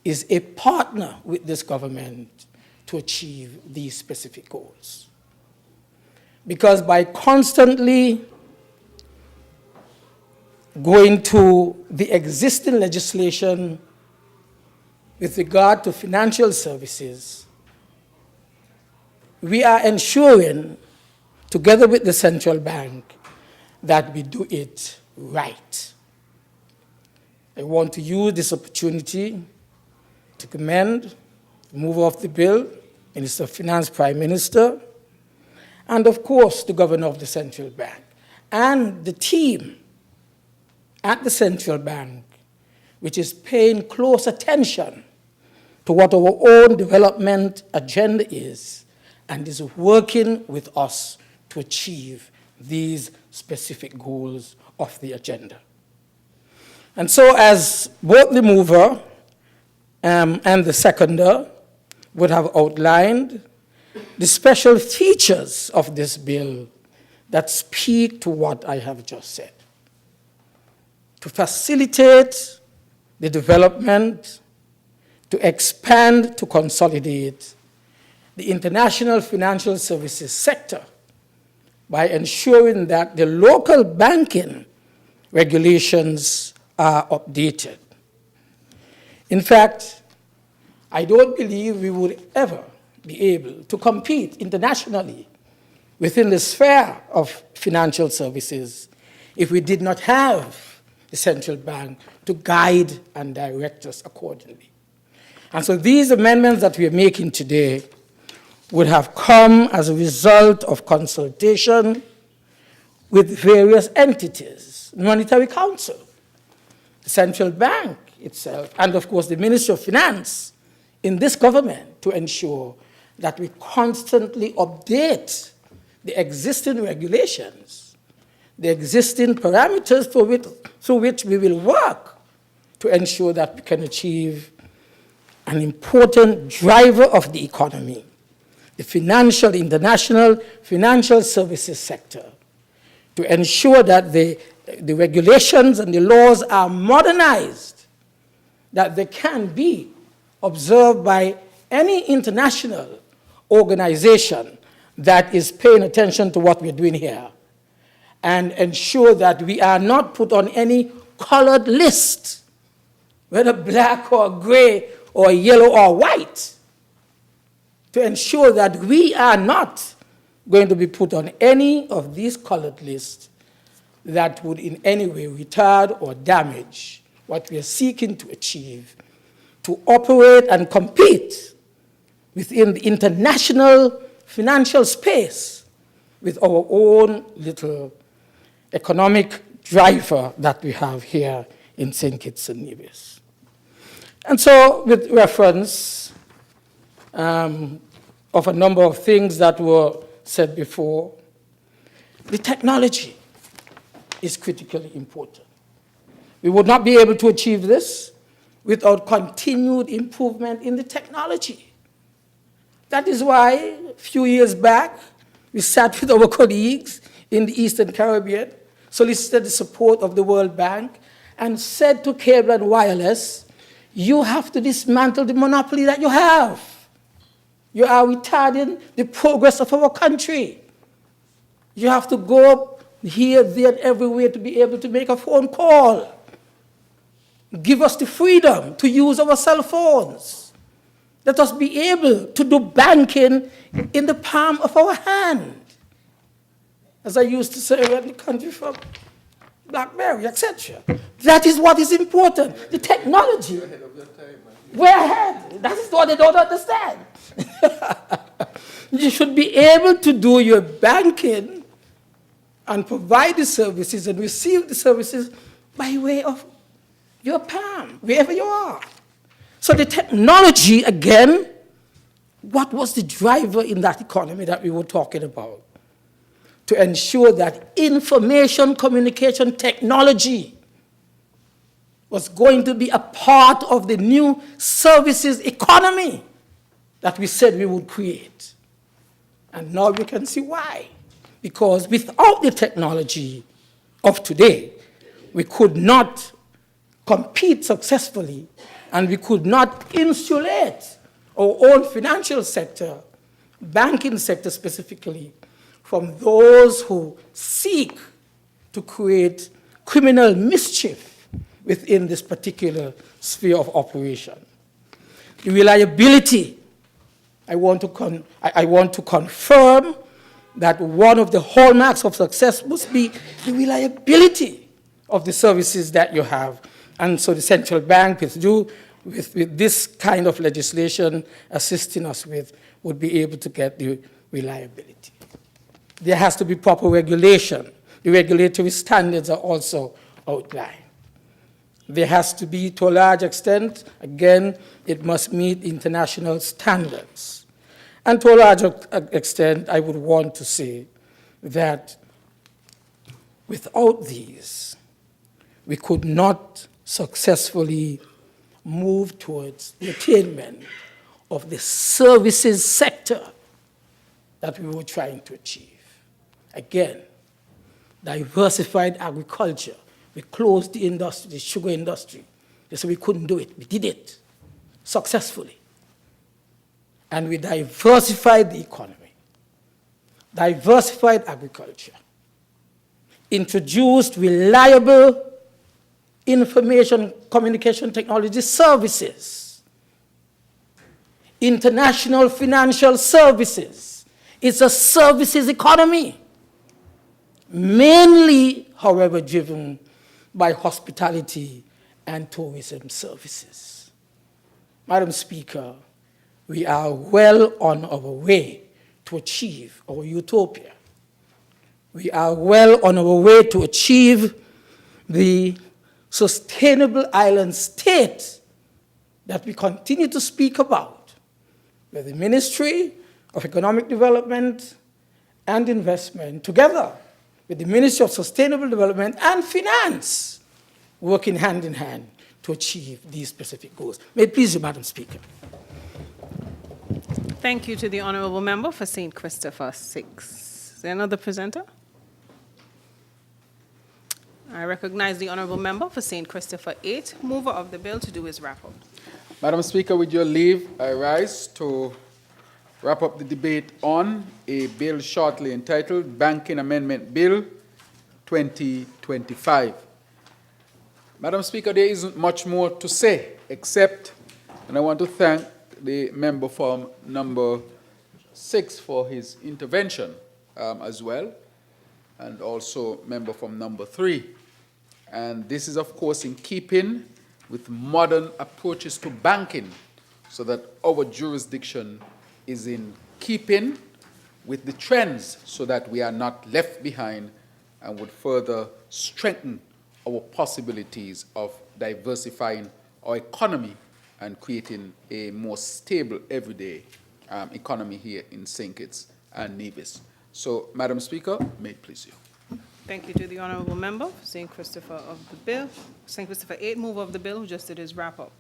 is a partner with this government to achieve these specific goals. Because by constantly going to the existing legislation with regard to financial services, we are ensuring, together with the central bank, that we do it right. I want to use this opportunity to commend the mover of the bill, Minister of Finance, Prime Minister, and of course the Governor of the Central Bank, and the team at the Central Bank, which is paying close attention to what our own development agenda is, and is working with us to achieve these specific goals of the agenda. And so as both the mover and the seconder would have outlined, the special features of this bill that speak to what I have just said. To facilitate the development, to expand, to consolidate the international financial services sector by ensuring that the local banking regulations are updated. In fact, I don't believe we would ever be able to compete internationally within the sphere of financial services if we did not have the central bank to guide and direct us accordingly. And so these amendments that we are making today would have come as a result of consultation with various entities, the Monetary Council, the central bank itself, and of course the Ministry of Finance in this government, to ensure that we constantly update the existing regulations, the existing parameters through which we will work to ensure that we can achieve an important driver of the economy, the international financial services sector, to ensure that the regulations and the laws are modernized, that they can be observed by any international organization that is paying attention to what we're doing here, and ensure that we are not put on any colored list, whether black or gray or yellow or white, to ensure that we are not going to be put on any of these colored lists that would in any way retard or damage what we are seeking to achieve, to operate and compete within the international financial space with our own little economic driver that we have here in St. Kitts and Nevis. And so, with reference of a number of things that were said before, the technology is critically important. We would not be able to achieve this without continued improvement in the technology. That is why a few years back, we sat with our colleagues in the Eastern Caribbean, solicited the support of the World Bank, and said to Cable and Wireless, you have to dismantle the monopoly that you have. You are retarding the progress of our country. You have to go here, there, and everywhere to be able to make a phone call. Give us the freedom to use our cell phones. Let us be able to do banking in the palm of our hand. As I used to say around the country from BlackBerry, etc. That is what is important. The technology. We're ahead. That is what they don't understand. You should be able to do your banking and provide the services and receive the services by way of your palm, wherever you are. So the technology, again, what was the driver in that economy that we were talking about? To ensure that information communication technology was going to be a part of the new services economy that we said we would create. And now we can see why. Because without the technology of today, we could not compete successfully, and we could not insulate our own financial sector, banking sector specifically, from those who seek to create criminal mischief within this particular sphere of operation. The reliability, I want to confirm that one of the hallmarks of success must be the reliability of the services that you have. And so the central bank, with this kind of legislation assisting us with, would be able to get the reliability. There has to be proper regulation. The regulatory standards are also outlined. There has to be, to a large extent, again, it must meet international standards. And to a large extent, I would want to say that without these, we could not successfully move towards the attainment of the services sector that we were trying to achieve. Again, diversified agriculture. We closed the industry, the sugar industry. They said we couldn't do it. We did it successfully. And we diversified the economy, diversified agriculture, introduced reliable information communication technology services, international financial services. It's a services economy, mainly, however, driven by hospitality and tourism services. Madam Speaker, we are well on our way to achieve our utopia. We are well on our way to achieve the sustainable island state that we continue to speak about, where the Ministry of Economic Development and Investment, together with the Ministry of Sustainable Development and Finance, working hand in hand to achieve these specific goals. May it please you, Madam Speaker. Thank you to the Honourable Member for St. Christopher 6. Is there another presenter? I recognize the Honourable Member for St. Christopher 8, mover of the bill, to do his wrap-up. Madam Speaker, with your leave, I rise to wrap up the debate on a bill shortly entitled Banking Amendment Bill 2025. Madam Speaker, there isn't much more to say except, and I want to thank the member from number 6 for his intervention, as well, and also member from number 3. And this is, of course, in keeping with modern approaches to banking, so that our jurisdiction is in keeping with the trends, so that we are not left behind and would further strengthen our possibilities of diversifying our economy and creating a more stable everyday economy here in St. Kitts and Nevis. So, Madam Speaker, may it please you. Thank you to the honourable member for St. Christopher of the bill. St. Christopher 8, mover of the bill, who just did his wrap-up.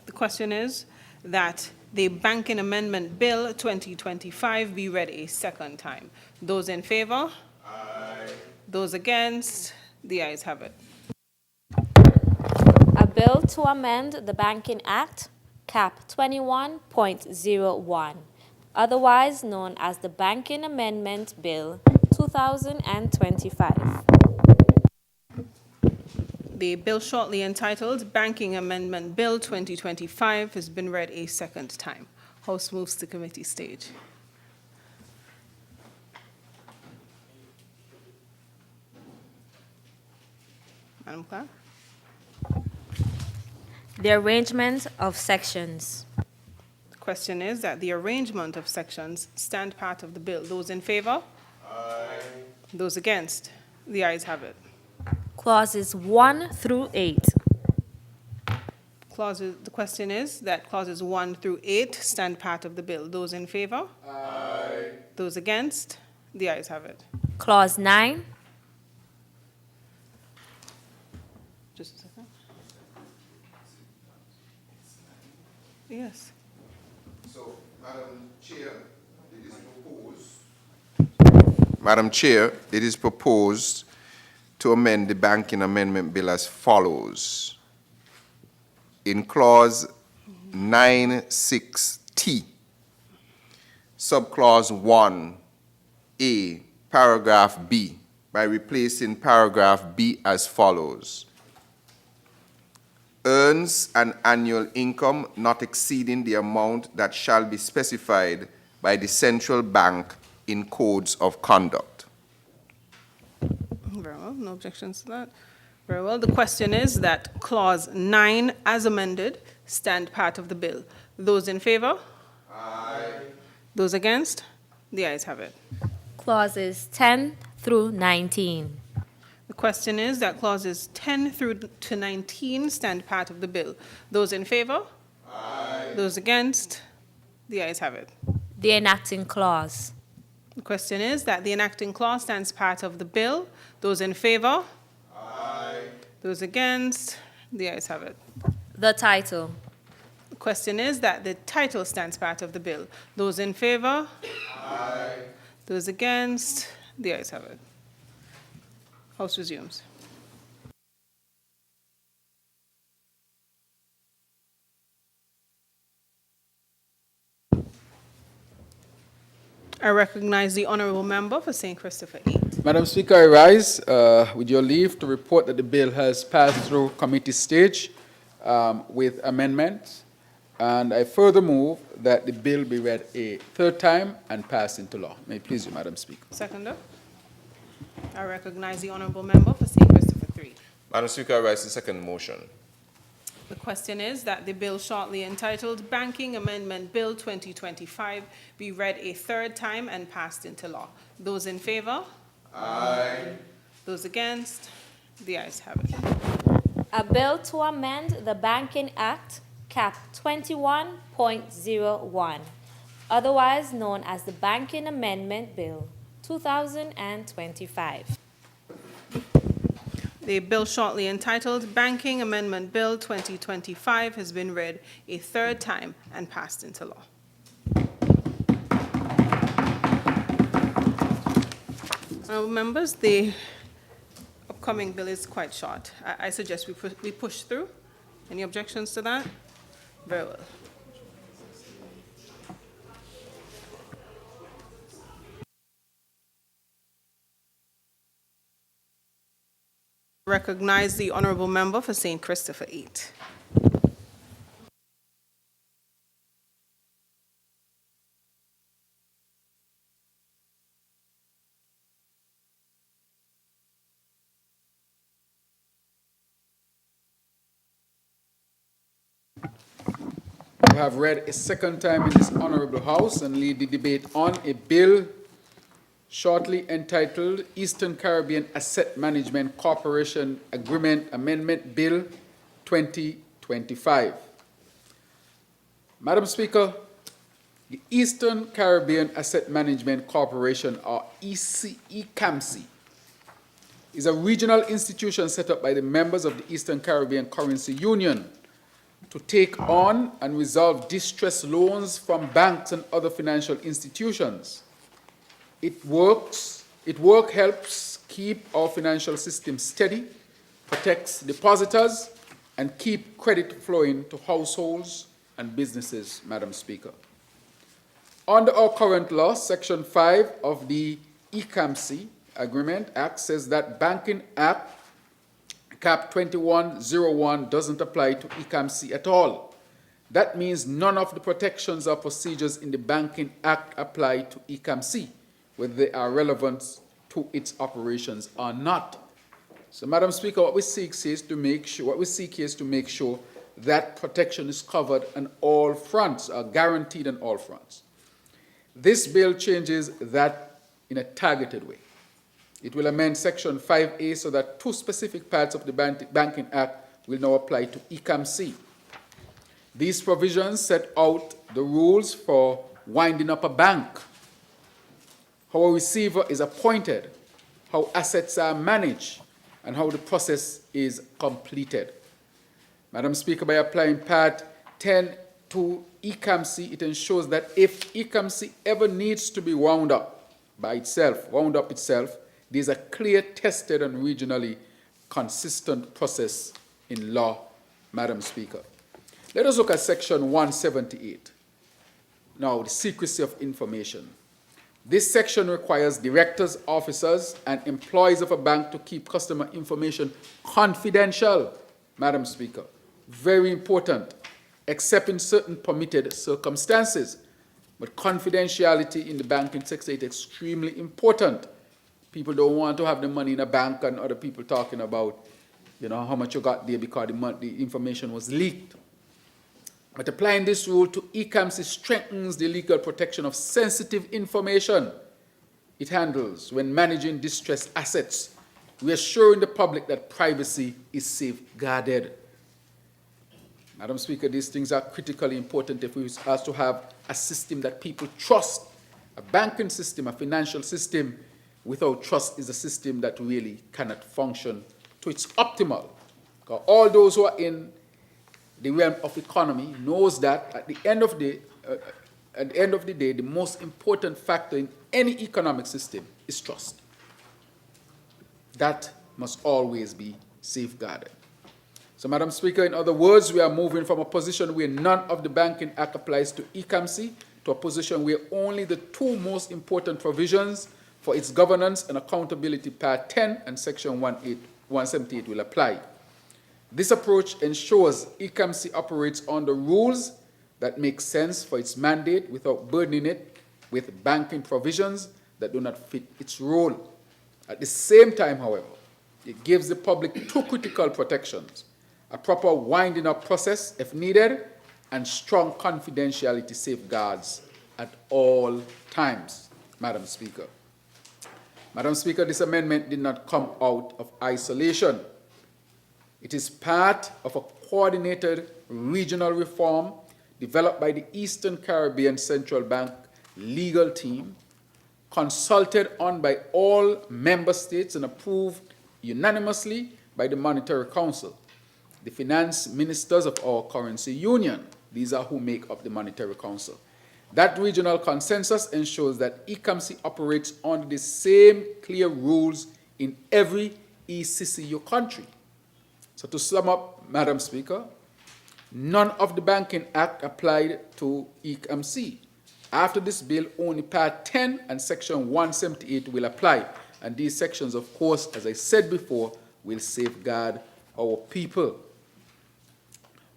The question is that the Banking Amendment Bill 2025 be read a second time. Those in favour? Aye. Those against? The ayes have it. A bill to amend the Banking Act, Cap 21.01, otherwise known as the Banking Amendment Bill 2025. The bill shortly entitled Banking Amendment Bill 2025 has been read a second time. House moves to committee stage. Madam Clerk? The arrangement of sections. The question is that the arrangement of sections stand part of the bill. Those in favour? Aye. Those against? The ayes have it. Clauses 1 through 8. The question is that clauses 1 through 8 stand part of the bill. Those in favour? Aye. Those against? The ayes have it. Clause 9. Just a second. Yes. So, Madam Chair, it is proposed to amend the Banking Amendment Bill as follows. In Clause 9(6)(t), Subclause 1(a), Paragraph B, by replacing Paragraph B as follows. Earns an annual income not exceeding the amount that shall be specified by the central bank in codes of conduct. Very well, no objections to that. Very well, the question is that Clause 9, as amended, stand part of the bill. Those in favour? Aye. Those against? The ayes have it. Clauses 10 through 19. The question is that clauses 10 through to 19 stand part of the bill. Those in favour? Aye. Those against? The ayes have it. The enacting clause. The question is that the enacting clause stands part of the bill. Those in favour? Aye. Those against? The ayes have it. The title. The question is that the title stands part of the bill. Those in favour? Aye. Those against? The ayes have it. House resumes. I recognize the honourable member for St. Christopher 8. Madam Speaker, I rise with your leave to report that the bill has passed through committee stage with amendments, and I further move that the bill be read a third time and passed into law. May it please you, Madam Speaker. Seconder. I recognize the honourable member for St. Christopher 3. Madam Speaker, I rise the second motion. The question is that the bill shortly entitled Banking Amendment Bill 2025 be read a third time and passed into law. Those in favour? Aye. Those against? The ayes have it. A bill to amend the Banking Act, Cap 21.01, otherwise known as the Banking Amendment Bill 2025. The bill shortly entitled Banking Amendment Bill 2025 has been read a third time and passed into law. Honourable members, the upcoming bill is quite short. I suggest we push through. Any objections to that? Very well. Recognize the honourable member for St. Christopher 8. to have read a second time in this honorable House and lead the debate on a bill shortly entitled Eastern Caribbean Asset Management Corporation Agreement Amendment Bill 2025. Madam Speaker, the Eastern Caribbean Asset Management Corporation, or ECAMC, is a regional institution set up by the members of the Eastern Caribbean Currency Union to take on and resolve distressed loans from banks and other financial institutions. Its work helps keep our financial system steady, protects depositors, and keep credit flowing to households and businesses, Madam Speaker. Under our current law, Section 5 of the ECAMC Agreement Act says that Banking Act Cap 2101 doesn't apply to ECAMC at all. That means none of the protections or procedures in the Banking Act apply to ECAMC, whether they are relevant to its operations or not. So, Madam Speaker, what we seek here is to make sure that protection is covered on all fronts, are guaranteed on all fronts. This bill changes that in a targeted way. It will amend Section 5A so that two specific parts of the Banking Act will now apply to ECAMC. These provisions set out the rules for winding up a bank, how a receiver is appointed, how assets are managed, and how the process is completed. Madam Speaker, by applying Part 10 to ECAMC, it ensures that if ECAMC ever needs to be wound up itself, there's a clear, tested, and regionally consistent process in law, Madam Speaker. Let us look at Section 178. Now, the secrecy of information. This section requires directors, officers, and employees of a bank to keep customer information confidential, Madam Speaker. Very important, except in certain permitted circumstances. But confidentiality in the banking sector is extremely important. People don't want to have the money in a bank and other people talking about, how much you got there because the information was leaked. But applying this rule to ECAMC strengthens the legal protection of sensitive information it handles when managing distressed assets, reassuring the public that privacy is safeguarded. Madam Speaker, these things are critically important if we are to have a system that people trust. A banking system, a financial system without trust is a system that really cannot function to its optimal. Because all those who are in the realm of economy knows that at the end of the day, the most important factor in any economic system is trust. That must always be safeguarded. So, Madam Speaker, in other words, we are moving from a position where none of the Banking Act applies to ECAMC to a position where only the two most important provisions for its governance and accountability, Part 10 and Section 178, will apply. This approach ensures ECAMC operates under rules that make sense for its mandate without burdening it with banking provisions that do not fit its role. At the same time, however, it gives the public two critical protections: a proper winding up process if needed, and strong confidentiality safeguards at all times, Madam Speaker. Madam Speaker, this amendment did not come out of isolation. It is part of a coordinated regional reform developed by the Eastern Caribbean Central Bank legal team, consulted on by all member states and approved unanimously by the Monetary Council, the finance ministers of our currency union. These are who make up the Monetary Council. That regional consensus ensures that ECAMC operates under the same clear rules in every ECCU country. So to sum up, Madam Speaker, none of the Banking Act applied to ECAMC. After this bill, only Part 10 and Section 178 will apply. And these sections, of course, as I said before, will safeguard our people.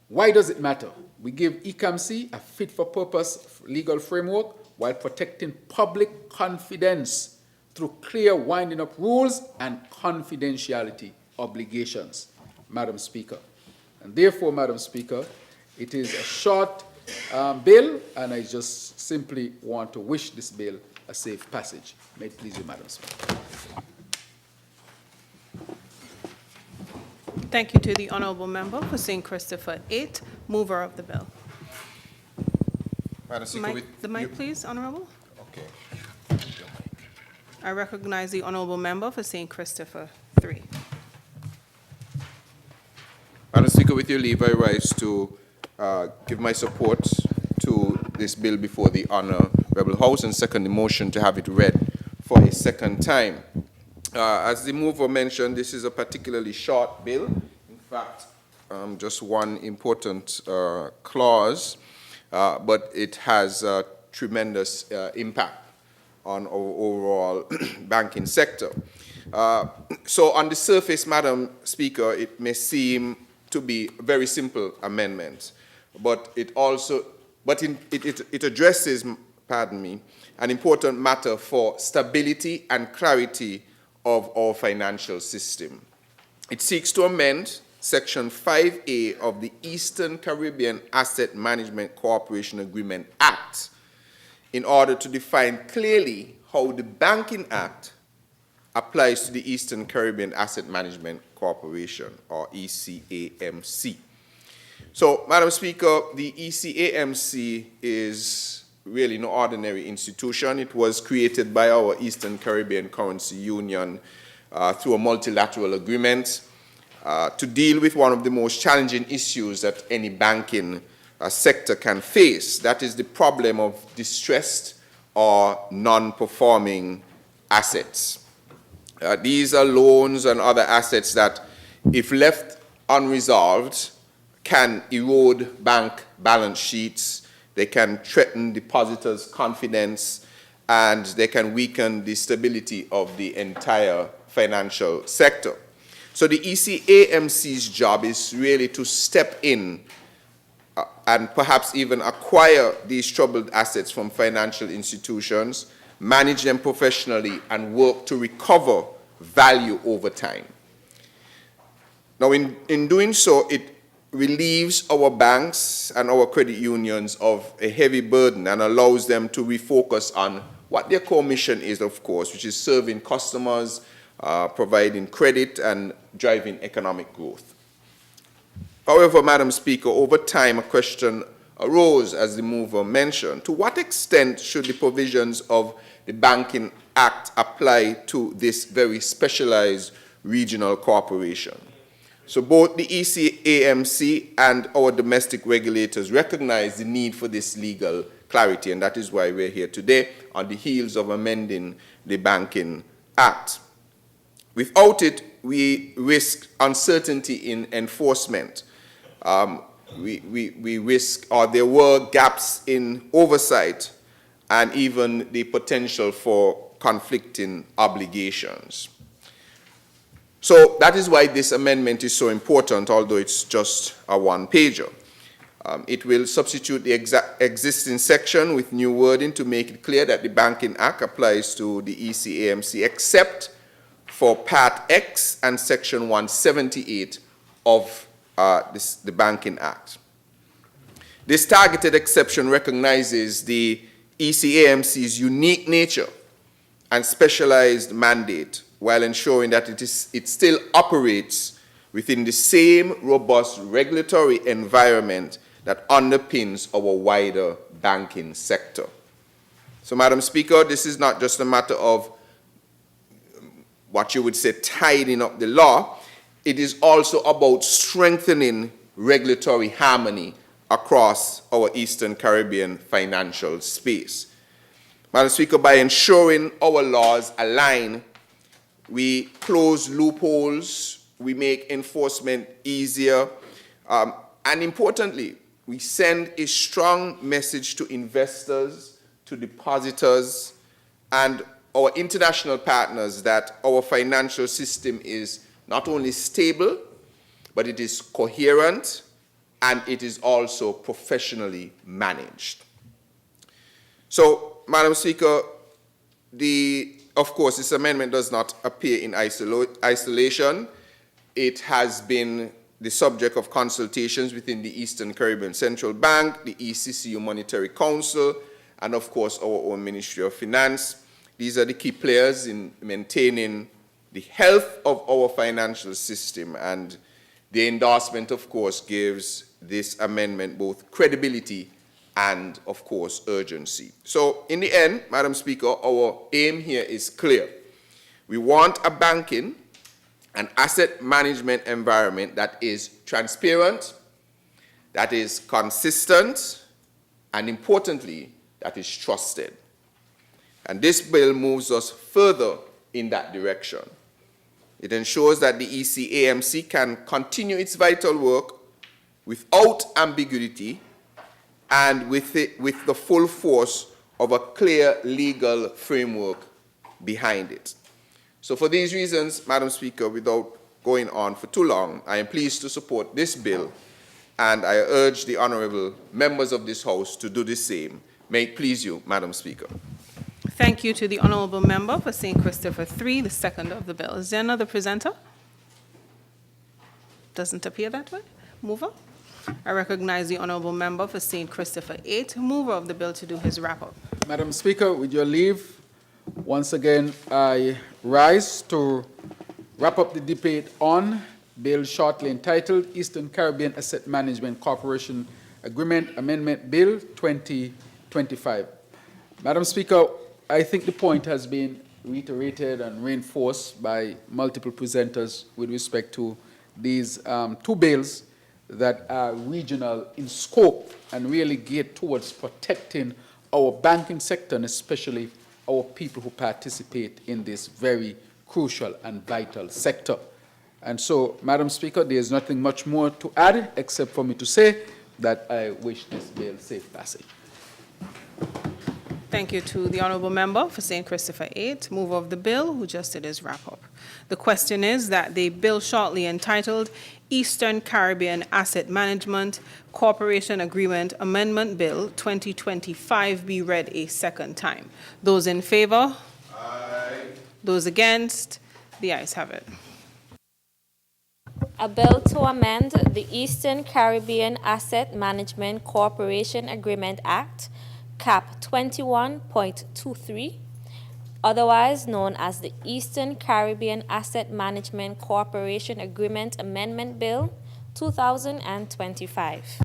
Why does it matter? We give ECAMC a fit-for-purpose legal framework while protecting public confidence through clear winding up rules and confidentiality obligations, Madam Speaker. And therefore, Madam Speaker, it is a short bill, and I just simply want to wish this bill a safe passage. May it please you, Madam Speaker. Thank you to the honourable member for St. Christopher 8, mover of the bill. Madam Speaker, The mic, please, honourable. Okay. I recognize the honourable member for St. Christopher 3. Madam Speaker, with your leave, I rise to give my support to this bill before the Honourable House and second the motion to have it read for a second time. As the mover mentioned, this is a particularly short bill. In fact, just one important clause, but it has a tremendous impact on our overall banking sector. So on the surface, Madam Speaker, it may seem to be a very simple amendment, but it addresses, pardon me, an important matter for stability and clarity of our financial system. It seeks to amend Section 5A of the Eastern Caribbean Asset Management Cooperation Agreement Act in order to define clearly how the Banking Act applies to the Eastern Caribbean Asset Management Corporation, or ECAMC. So, Madam Speaker, the ECAMC is really no ordinary institution. It was created by our Eastern Caribbean Currency Union through a multilateral agreement to deal with one of the most challenging issues that any banking sector can face. That is the problem of distressed or non-performing assets. These are loans and other assets that, if left unresolved, can erode bank balance sheets, they can threaten depositors' confidence, and they can weaken the stability of the entire financial sector. So the ECAMC's job is really to step in and perhaps even acquire these troubled assets from financial institutions, manage them professionally, and work to recover value over time. Now, in doing so, it relieves our banks and our credit unions of a heavy burden and allows them to refocus on what their core mission is, of course, which is serving customers, providing credit, and driving economic growth. However, Madam Speaker, over time a question arose, as the mover mentioned. To what extent should the provisions of the Banking Act apply to this very specialized regional corporation? So both the ECAMC and our domestic regulators recognize the need for this legal clarity, and that is why we're here today on the heels of amending the Banking Act. Without it, we risk uncertainty in enforcement. We risk, or there were gaps in oversight and even the potential for conflicting obligations. So that is why this amendment is so important, although it's just a one-pager. It will substitute the existing section with new wording to make it clear that the Banking Act applies to the ECAMC except for Part X and Section 178 of the Banking Act. This targeted exception recognizes the ECAMC's unique nature and specialized mandate while ensuring that it still operates within the same robust regulatory environment that underpins our wider banking sector. So, Madam Speaker, this is not just a matter of what you would say tidying up the law. It is also about strengthening regulatory harmony across our Eastern Caribbean financial space. Madam Speaker, by ensuring our laws align, we close loopholes, we make enforcement easier, and importantly, we send a strong message to investors, to depositors, and our international partners that our financial system is not only stable, but it is coherent, and it is also professionally managed. So, Madam Speaker, of course, this amendment does not appear in isolation. It has been the subject of consultations within the Eastern Caribbean Central Bank, the ECCU Monetary Council, and of course our own Ministry of Finance. These are the key players in maintaining the health of our financial system, and the endorsement, of course, gives this amendment both credibility and, of course, urgency. So, in the end, Madam Speaker, our aim here is clear. We want a banking and asset management environment that is transparent, that is consistent, and importantly, that is trusted. And this bill moves us further in that direction. It ensures that the ECAMC can continue its vital work without ambiguity and with the full force of a clear legal framework behind it. So for these reasons, Madam Speaker, without going on for too long, I am pleased to support this bill, and I urge the honourable members of this House to do the same. May it please you, Madam Speaker. Thank you to the honourable member for St. Christopher 3, the second of the bill. Is there another presenter? Doesn't appear that way. Mover? I recognize the honourable member for St. Christopher 8, mover of the bill, to do his wrap-up. Madam Speaker, with your leave, once again, I rise to wrap up the debate on bill shortly entitled Eastern Caribbean Asset Management Corporation Agreement Amendment Bill 2025. Madam Speaker, I think the point has been reiterated and reinforced by multiple presenters with respect to these two bills that are regional in scope and really geared towards protecting our banking sector and especially our people who participate in this very crucial and vital sector. And so, Madam Speaker, there is nothing much more to add except for me to say that I wish this bill safe passage. Thank you to the honourable member for St. Christopher 8, mover of the bill, who just did his wrap-up. The question is that the bill shortly entitled Eastern Caribbean Asset Management Corporation Agreement Amendment Bill 2025 be read a second time. Those in favour? Aye. Those against? The ayes have it. A bill to amend the Eastern Caribbean Asset Management Corporation Agreement Act, Cap 21.23, otherwise known as the Eastern Caribbean Asset Management Corporation Agreement Amendment Bill 2025.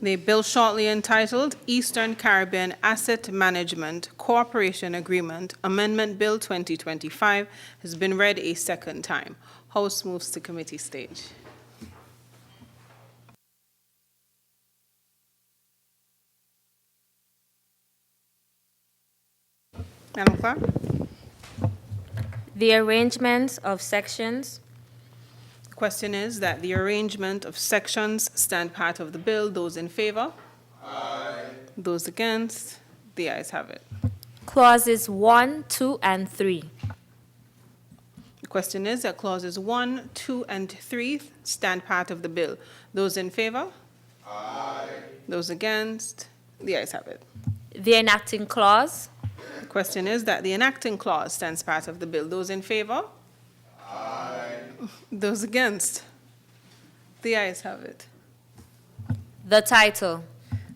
The bill shortly entitled Eastern Caribbean Asset Management Corporation Agreement Amendment Bill 2025 has been read a second time. House moves to committee stage. Madam Clerk. The arrangement of sections. The question is that the arrangement of sections stand part of the bill. Those in favor? Aye. Those against? The ayes have it. Clauses 1, 2, and 3. The question is that clauses 1, 2, and 3 stand part of the bill. Those in favor? Aye. Those against? The ayes have it. The enacting clause. The question is that the enacting clause stands part of the bill. Those in favor? Aye. Those against? The ayes have it. The title.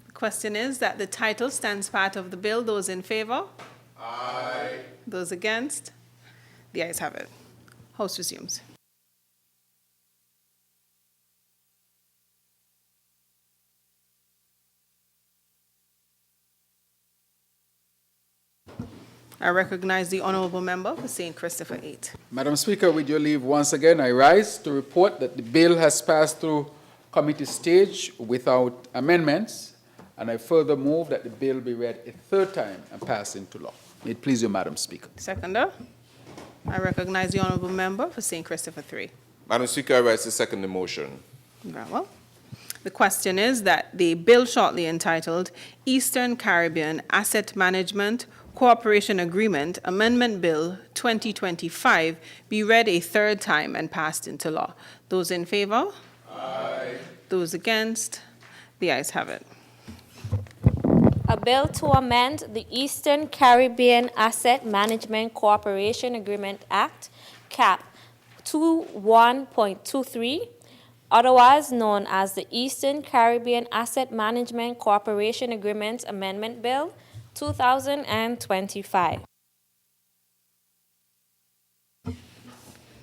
The question is that the title stands part of the bill. Those in favor? Aye. Those against? The ayes have it. House resumes. I recognize the honourable member for St. Christopher 8. Madam Speaker, with your leave, once again, I rise to report that the bill has passed through committee stage without amendments, and I further move that the bill be read a third time and pass into law. May it please you, Madam Speaker. Seconder. I recognize the honourable member for St. Christopher 3. Madam Speaker, I rise to second the motion. Very well. The question is that the bill shortly entitled Eastern Caribbean Asset Management Cooperation Agreement Amendment Bill 2025 be read a third time and passed into law. Those in favor? Aye. Those against? The ayes have it. A bill to amend the Eastern Caribbean Asset Management Corporation Agreement Act, Cap 21.23, otherwise known as the Eastern Caribbean Asset Management Cooperation Agreement Amendment Bill 2025.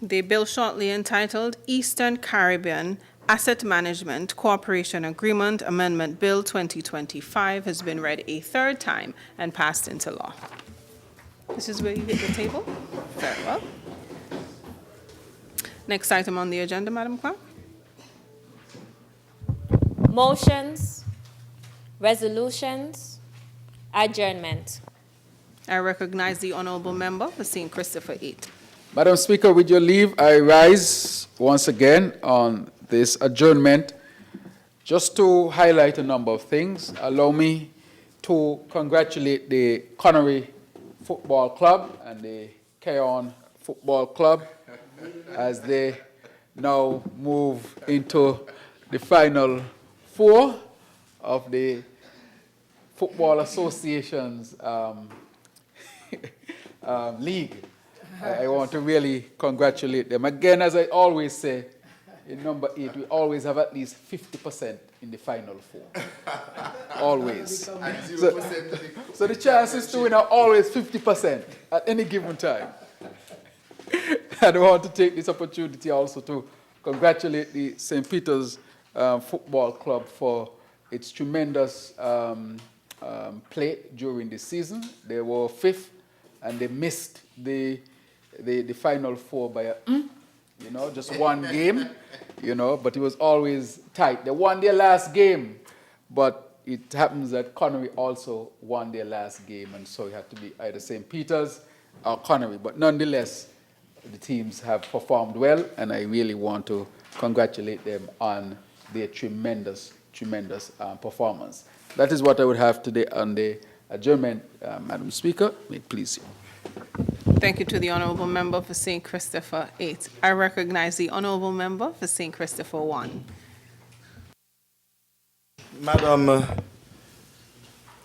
The bill shortly entitled Eastern Caribbean Asset Management Cooperation Agreement Amendment Bill 2025 has been read a third time and passed into law. This is where you hit the table. Very well. Next item on the agenda, Madam Clerk. Motions, resolutions, adjournment. I recognize the honorable member for St. Christopher 8. Madam Speaker, with your leave, I rise once again on this adjournment just to highlight a number of things. Allow me to congratulate the Connery Football Club and the Keon Football Club as they now move into the final four of the Football Association's league. I want to really congratulate them. Again, as I always say, in number 8, we always have at least 50% in the final four. Always. So the chances to win are always 50% at any given time. And I want to take this opportunity also to congratulate the St. Peter's Football Club for its tremendous play during the season. They were 5th and they missed the final four by just one game, but it was always tight. They won their last game, but it happens that Connery also won their last game, and so it had to be either St. Peter's or Connery. But nonetheless, the teams have performed well, and I really want to congratulate them on their tremendous performance. That is what I would have today on the adjournment, Madam Speaker. May it please you. Thank you to the honorable member for St. Christopher 8. I recognize the honorable member for St. Christopher 1. Madam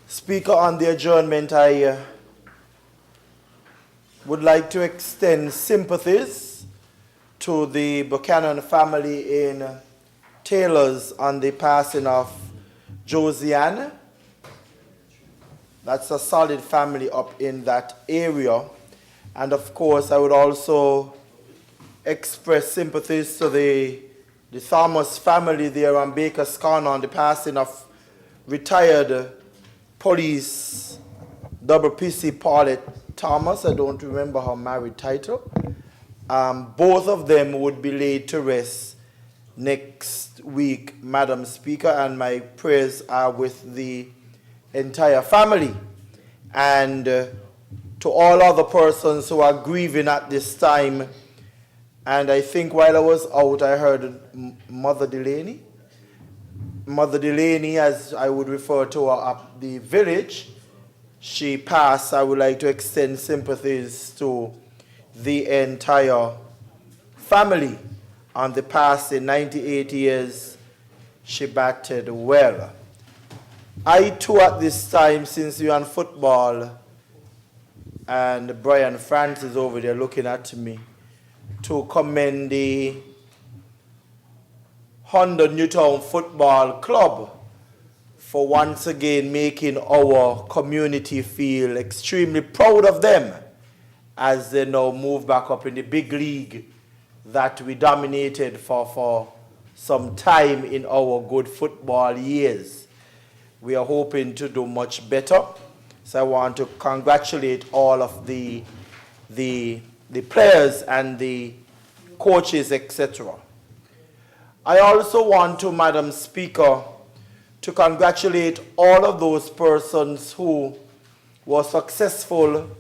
Speaker, on the adjournment, I would like to extend sympathies to the Buchanan family in Taylors on the passing of Josiane. That's a solid family up in that area. And of course, I would also express sympathies to the Thomas family there on Baker's Corner on the passing of retired police Double PC Paulette Thomas. I don't remember her married title. Both of them would be laid to rest next week, Madam Speaker, and my prayers are with the entire family. And to all other persons who are grieving at this time. And I think while I was out, I heard Mother Delaney. Mother Delaney, as I would refer to her at the village, she passed. I would like to extend sympathies to the entire family on the passing. 98 years, she batted well. I too at this time, since we're on football, and Brian Francis over there looking at me, to commend the 100 Newtown Football Club for once again making our community feel extremely proud of them as they now move back up in the big league that we dominated for some time in our good football years. We are hoping to do much better. So I want to congratulate all of the players and the coaches, etc. I also want to, Madam Speaker, to congratulate all of those persons who were successful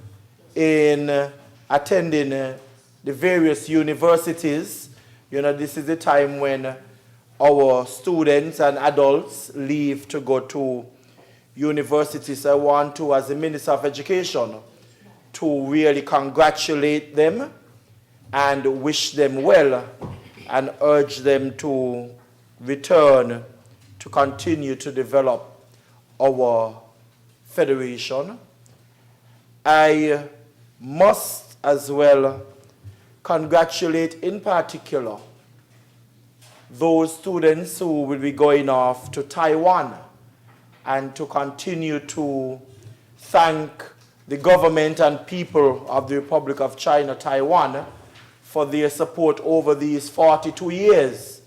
in attending the various universities. This is the time when our students and adults leave to go to universities. I want to, as the Minister of Education, to really congratulate them and wish them well and urge them to return to continue to develop our federation. I must as well congratulate in particular those students who will be going off to Taiwan, and to continue to thank the government and people of the Republic of China, Taiwan, for their support over these 42 years.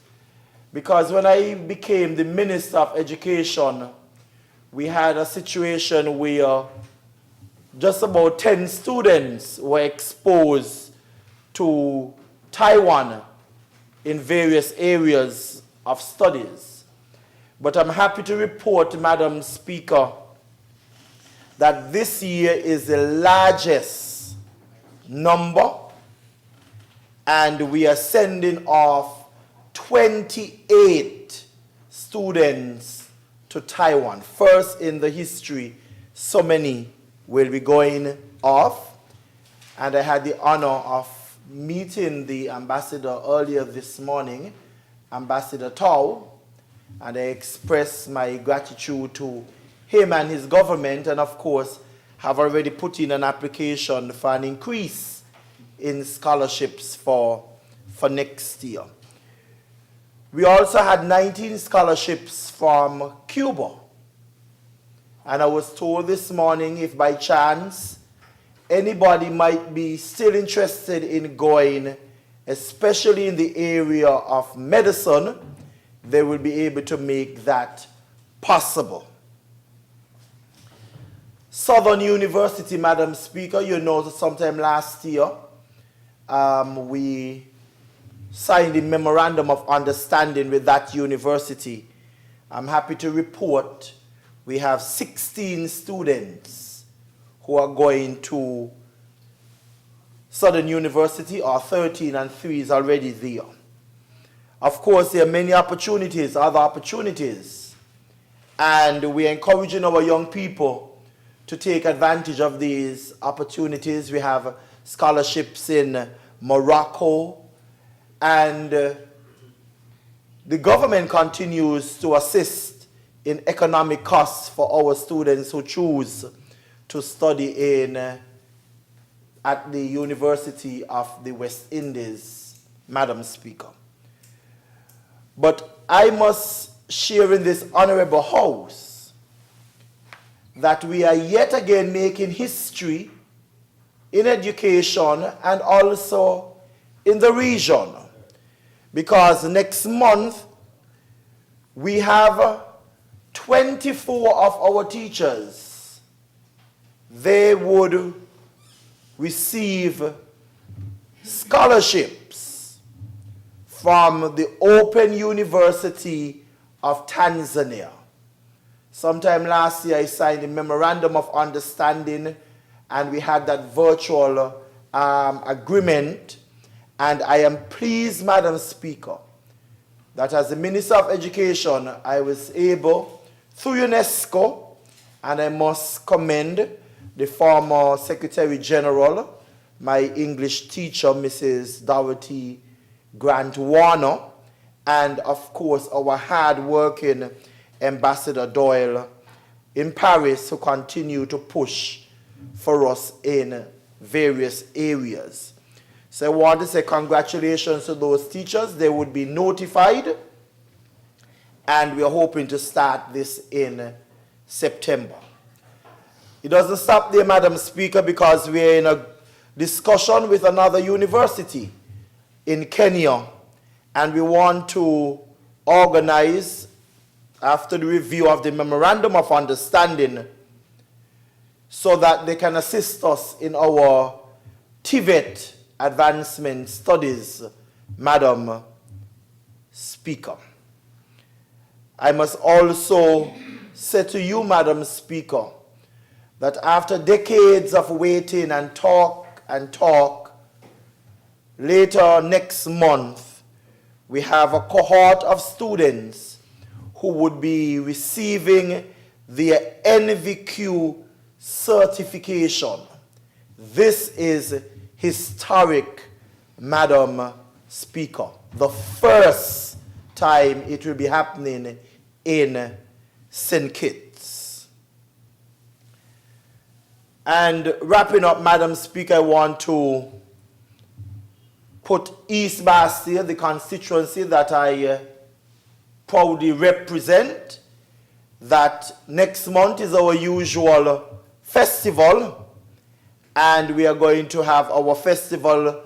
Because when I became the Minister of Education, we had a situation where just about 10 students were exposed to Taiwan in various areas of studies. But I'm happy to report, Madam Speaker, that this year is the largest number, and we are sending off 28 students to Taiwan. First in the history, so many will be going off. And I had the honor of meeting the ambassador earlier this morning, Ambassador Tao, and I expressed my gratitude to him and his government, and of course have already put in an application for an increase in scholarships for next year. We also had 19 scholarships from Cuba, and I was told this morning if by chance anybody might be still interested in going, especially in the area of medicine, they will be able to make that possible. Southern University, Madam Speaker, you know that sometime last year we signed a memorandum of understanding with that university. I'm happy to report we have 16 students who are going to Southern University, or 13, and 3 is already there. Of course, there are many opportunities, other opportunities, and we're encouraging our young people to take advantage of these opportunities. We have scholarships in Morocco, and the government continues to assist in economic costs for our students who choose to study at the University of the West Indies, Madam Speaker. But I must share in this honorable house that we are yet again making history in education and also in the region, because next month we have 24 of our teachers. They would receive scholarships from the Open University of Tanzania. Sometime last year, I signed a memorandum of understanding, and we had that virtual agreement. And I am pleased, Madam Speaker, that as the Minister of Education, I was able, through UNESCO, and I must commend the former Secretary General, my English teacher, Mrs. Dorothy Grant Warner, and of course our hard-working Ambassador Doyle in Paris, who continue to push for us in various areas. So I want to say congratulations to those teachers. They would be notified, and we are hoping to start this in September. It doesn't stop there, Madam Speaker, because we're in a discussion with another university in Kenya, and we want to organize, after the review of the Memorandum of Understanding, so that they can assist us in our TVET advancement studies, Madam Speaker. I must also say to you, Madam Speaker, that after decades of waiting and talk, later next month, we have a cohort of students who would be receiving their NVQ certification. This is historic, Madam Speaker. The first time it will be happening in St. Kitts. And wrapping up, Madam Speaker, I want to put East Bastille, the constituency that I proudly represent, that next month is our usual festival, and we are going to have our festival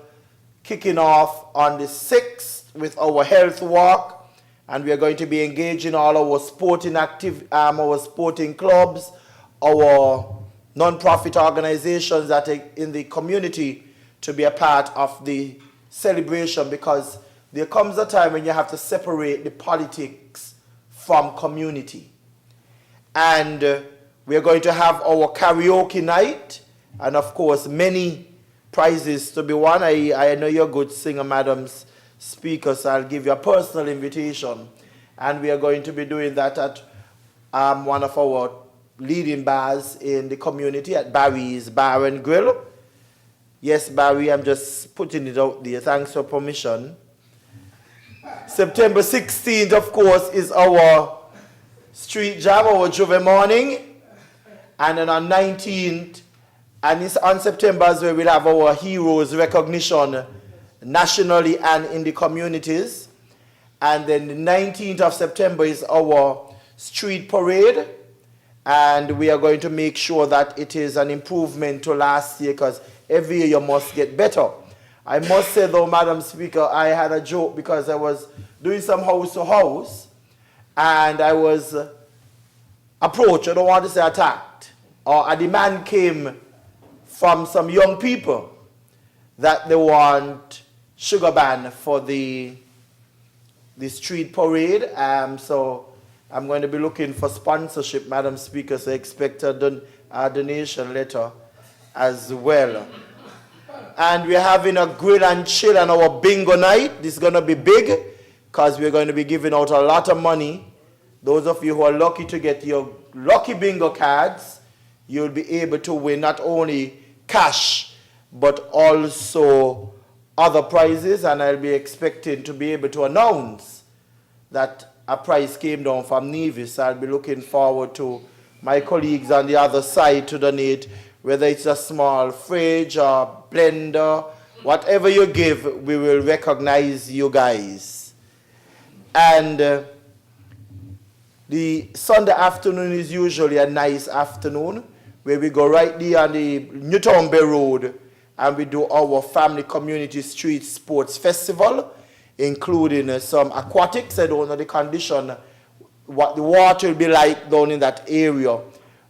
kicking off on the 6th with our health walk, and we are going to be engaging all our sporting our sporting clubs, our non-profit organizations that are in the community to be a part of the celebration, because there comes a time when you have to separate the politics from community. And we are going to have our karaoke night, and of course many prizes to be won. I know you're a good singer, Madam Speaker, so I'll give you a personal invitation. And we are going to be doing that at one of our leading bars in the community, at Barry's Bar and Grill. Yes, Barry, I'm just putting it out there. Thanks for permission. September 16th, of course, is our street jam, our Juve morning. And then on 19th, and it's on September as well, we'll have our heroes recognition nationally and in the communities. And then the 19th of September is our street parade. And we are going to make sure that it is an improvement to last year, because every year you must get better. I must say though, Madam Speaker, I had a joke because I was doing some house to house and I was approached, I don't want to say attacked, or a demand came from some young people that they want sugar ban for the street parade. So I'm going to be looking for sponsorship, Madam Speaker, so expect a donation letter as well. And we're having a grill and chill and our bingo night. This is going to be big because we're going to be giving out a lot of money. Those of you who are lucky to get your lucky bingo cards, you'll be able to win not only cash, but also other prizes. And I'll be expecting to be able to announce that a prize came down from Nevis. I'll be looking forward to my colleagues on the other side to donate, whether it's a small fridge or blender, whatever you give, we will recognize you guys. And the Sunday afternoon is usually a nice afternoon where we go right there on the Newtown Bay Road and we do our family community street sports festival, including some aquatics. I don't know the condition, what the water will be like down in that area.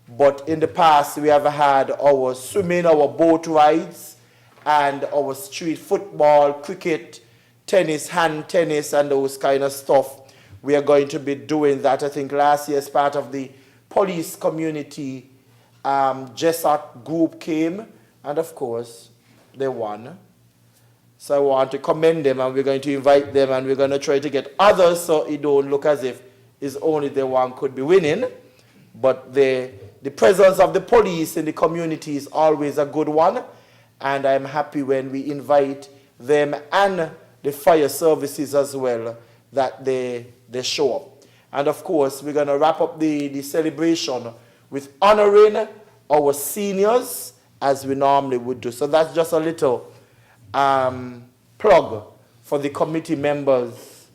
But in the past, we have had our swimming, our boat rides, and our street football, cricket, tennis, hand tennis, and those kind of stuff. We are going to be doing that. I think last year, as part of the police community, JESOT group came, and of course, they won. So I want to commend them, and we're going to invite them, and we're going to try to get others so it don't look as if it's only the one could be winning. But the presence of the police in the community is always a good one, and I'm happy when we invite them and the fire services as well, that they show up. And of course, we're going to wrap up the celebration with honoring our seniors as we normally would do. So that's just a little plug for the committee members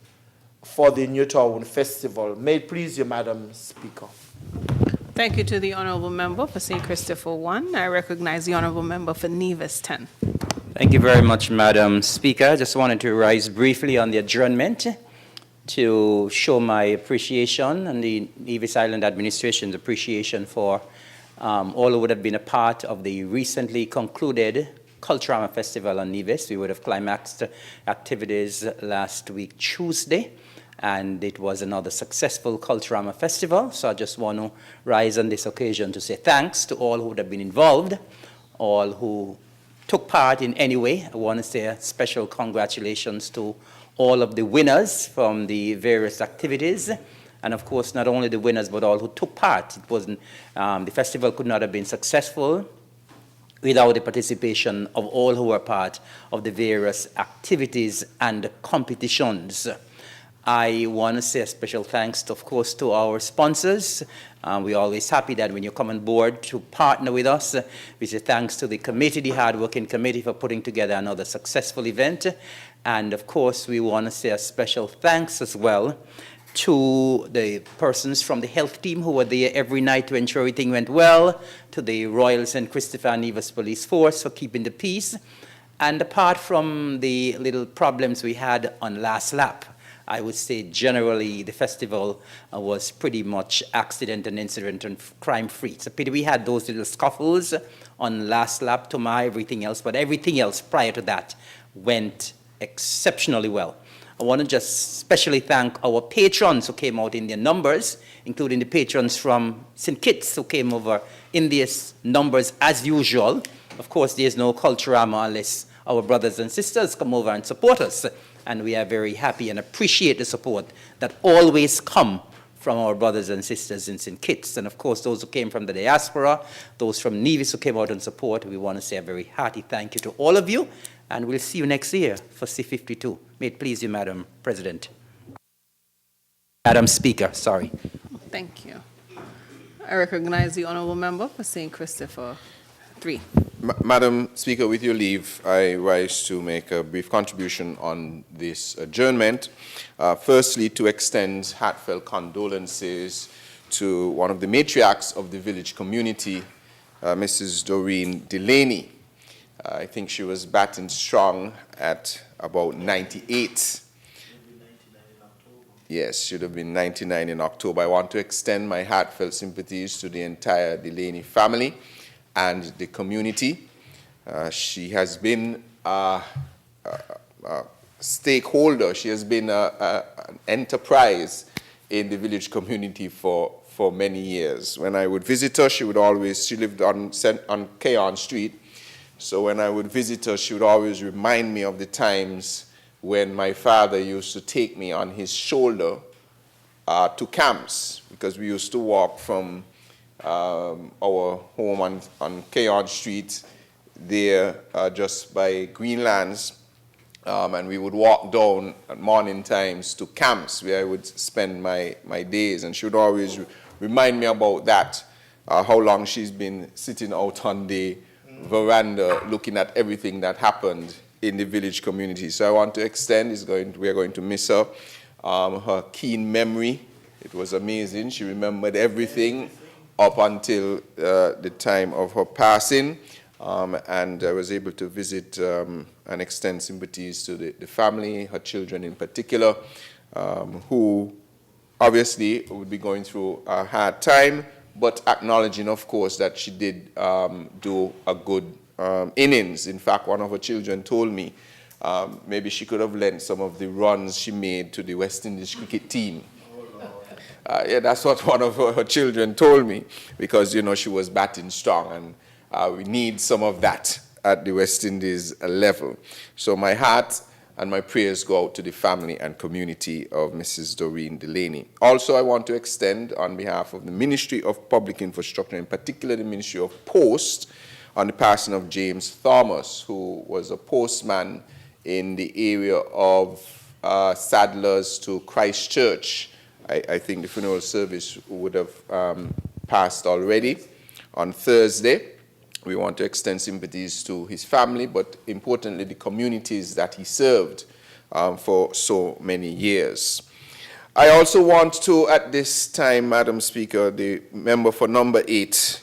for the Newtown Festival. May it please you, Madam Speaker. Thank you to the Honourable Member for St. Christopher 1. I recognize the Honourable Member for Nevis 10. Thank you very much, Madam Speaker. I just wanted to rise briefly on the adjournment to show my appreciation and the Nevis Island administration's appreciation for all who would have been a part of the recently concluded Culturama Festival on Nevis. We would have climaxed activities last week, Tuesday, and it was another successful Culturama Festival. So I just want to rise on this occasion to say thanks to all who would have been involved, all who took part in any way. I want to say a special congratulations to all of the winners from the various activities. And of course, not only the winners, but all who took part. It wasn't, the festival could not have been successful without the participation of all who were part of the various activities and competitions. I want to say a special thanks, of course, to our sponsors. We're always happy that when you come on board to partner with us, we say thanks to the committee, the hard-working committee, for putting together another successful event. And, of course, we want to say a special thanks as well to the persons from the health team who were there every night to ensure everything went well, to the Royal St. Christopher and Nevis Police Force for keeping the peace. And apart from the little problems we had on last lap, I would say generally the festival was pretty much accident and incident and crime-free. It's a pity we had those little scuffles on last lap to my everything else, but everything else prior to that went exceptionally well. I want to just specially thank our patrons who came out in their numbers, including the patrons from St. Kitts who came over in their numbers as usual. Of course, there's no Culturama unless our brothers and sisters come over and support us. And we are very happy and appreciate the support that always come from our brothers and sisters in St. Kitts. And of course, those who came from the diaspora, those from Nevis who came out and support, we want to say a very hearty thank you to all of you. And we'll see you next year for C52. May it please you, Madam President. Madam Speaker, sorry. Thank you. I recognize the honourable member for St. Christopher 3. Madam Speaker, with your leave, I rise to make a brief contribution on this adjournment. Firstly, to extend heartfelt condolences to one of the matriarchs of the village community, Mrs. Doreen Delaney. I think she was batting strong at about 98. Yes, should have been 99 in October. I want to extend my heartfelt sympathies to the entire Delaney family and the community. She has been a stakeholder. She has been an enterprise in the village community for many years. When I would visit her, she lived on Keon Street. So when I would visit her, she would always remind me of the times when my father used to take me on his shoulder to camps, because we used to walk from our home on Keon Street there just by Greenlands, and we would walk down at morning times to camps where I would spend my days, and she would always remind me about that, how long she's been sitting out on the veranda looking at everything that happened in the village community. So I want to extend, we are going to miss her, her keen memory. It was amazing. She remembered everything up until the time of her passing, and I was able to visit and extend sympathies to the family, her children in particular, who obviously would be going through a hard time, but acknowledging, of course, that she did do a good innings. In fact, one of her children told me maybe she could have lent some of the runs she made to the West Indies cricket team. Yeah, that's what one of her children told me, because, you know, she was batting strong, and we need some of that at the West Indies level. So my heart and my prayers go out to the family and community of Mrs. Doreen Delaney. Also, I want to extend on behalf of the Ministry of Public Infrastructure, in particular the Ministry of Post, on the passing of James Thomas, who was a postman in the area of Sadler's to Christchurch. I think the funeral service would have passed already on Thursday. We want to extend sympathies to his family, but importantly, the communities that he served for so many years. I also want to, at this time, Madam Speaker, the member for number 8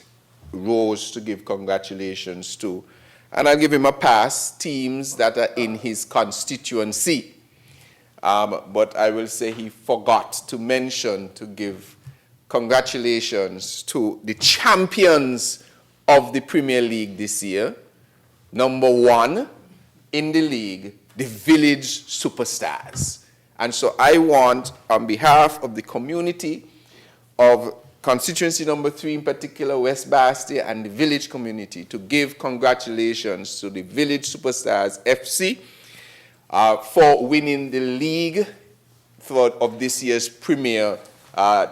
rose to give congratulations to, and I'll give him a pass, teams that are in his constituency. But I will say he forgot to mention to give congratulations to the champions of the Premier League this year. Number 1 in the league, the Village Superstars. And so I want, on behalf of the community of constituency number 3, in particular, West Bastia, and the village community, to give congratulations to the Village Superstars FC for winning the league of this year's Premier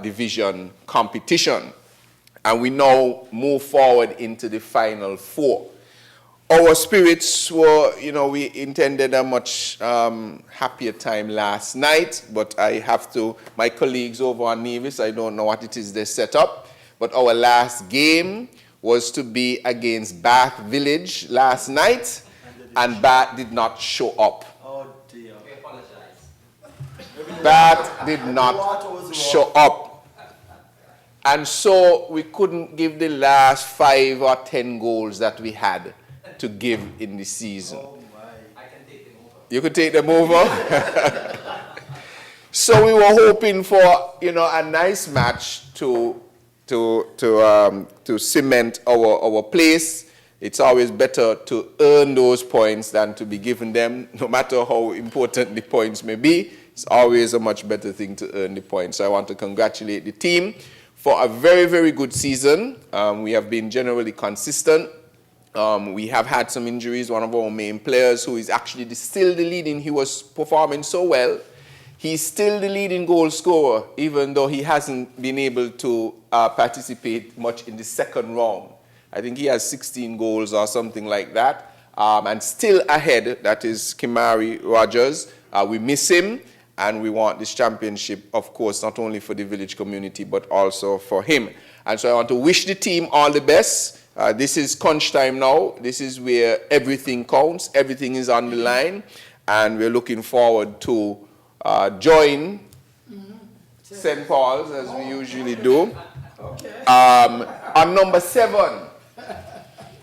Division competition. And we now move forward into the Final 4. our spirits were, you know, we intended a much happier time last night, but I have to, my colleagues over on Nevis, I don't know what it is they set up, but our last game was to be against Bath Village last night, and Bath did not show up. Oh dear. Bath did not show up. And so we couldn't give the last 5 or 10 goals that we had to give in the season. Oh my. I can take them over. You could take them over? So we were hoping for, you know, a nice match to cement our place. It's always better to earn those points than to be given them, no matter how important the points may be. It's always a much better thing to earn the points. So I want to congratulate the team for a very, very good season. We have been generally consistent. We have had some injuries. One of our main players, who is actually still the leading, he was performing so well. He's still the leading goal scorer, even though he hasn't been able to participate much in the second round. I think he has 16 goals or something like that. And still ahead, that is Kimari Rogers. We miss him, and we want this championship, of course, not only for the village community, but also for him. And so I want to wish the team all the best. This is crunch time now. This is where everything counts. Everything is on the line. And we're looking forward to join St. Paul's, as we usually do, on number 7.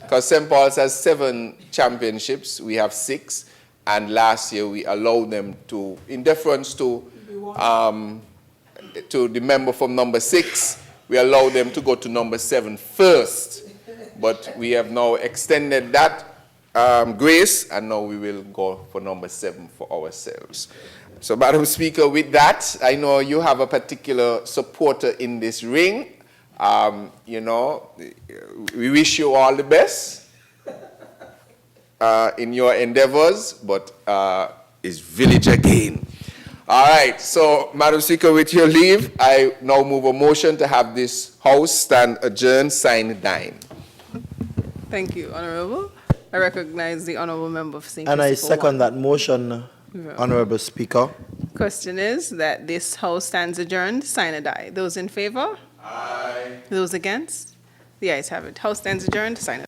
Because St. Paul's has 7 championships. We have 6. And last year we allowed them to, in deference to the member from number 6, we allowed them to go to number 7 first. But we have now extended that grace, and now we will go for number 7 for ourselves. So, Madam Speaker, with that, I know you have a particular supporter in this ring. You know, we wish you all the best in your endeavors, but it's village again. All right, so, Madam Speaker, with your leave, I now move a motion to have this House stand adjourned, sign, dine. Thank you, Honorable. I recognize the Honorable Member of St. And I Christopher second I. that motion, Honorable Speaker. Question is that this House stands adjourned, sign and die. Those in favor? Aye. Those against? The ayes have it. House stands adjourned, sign and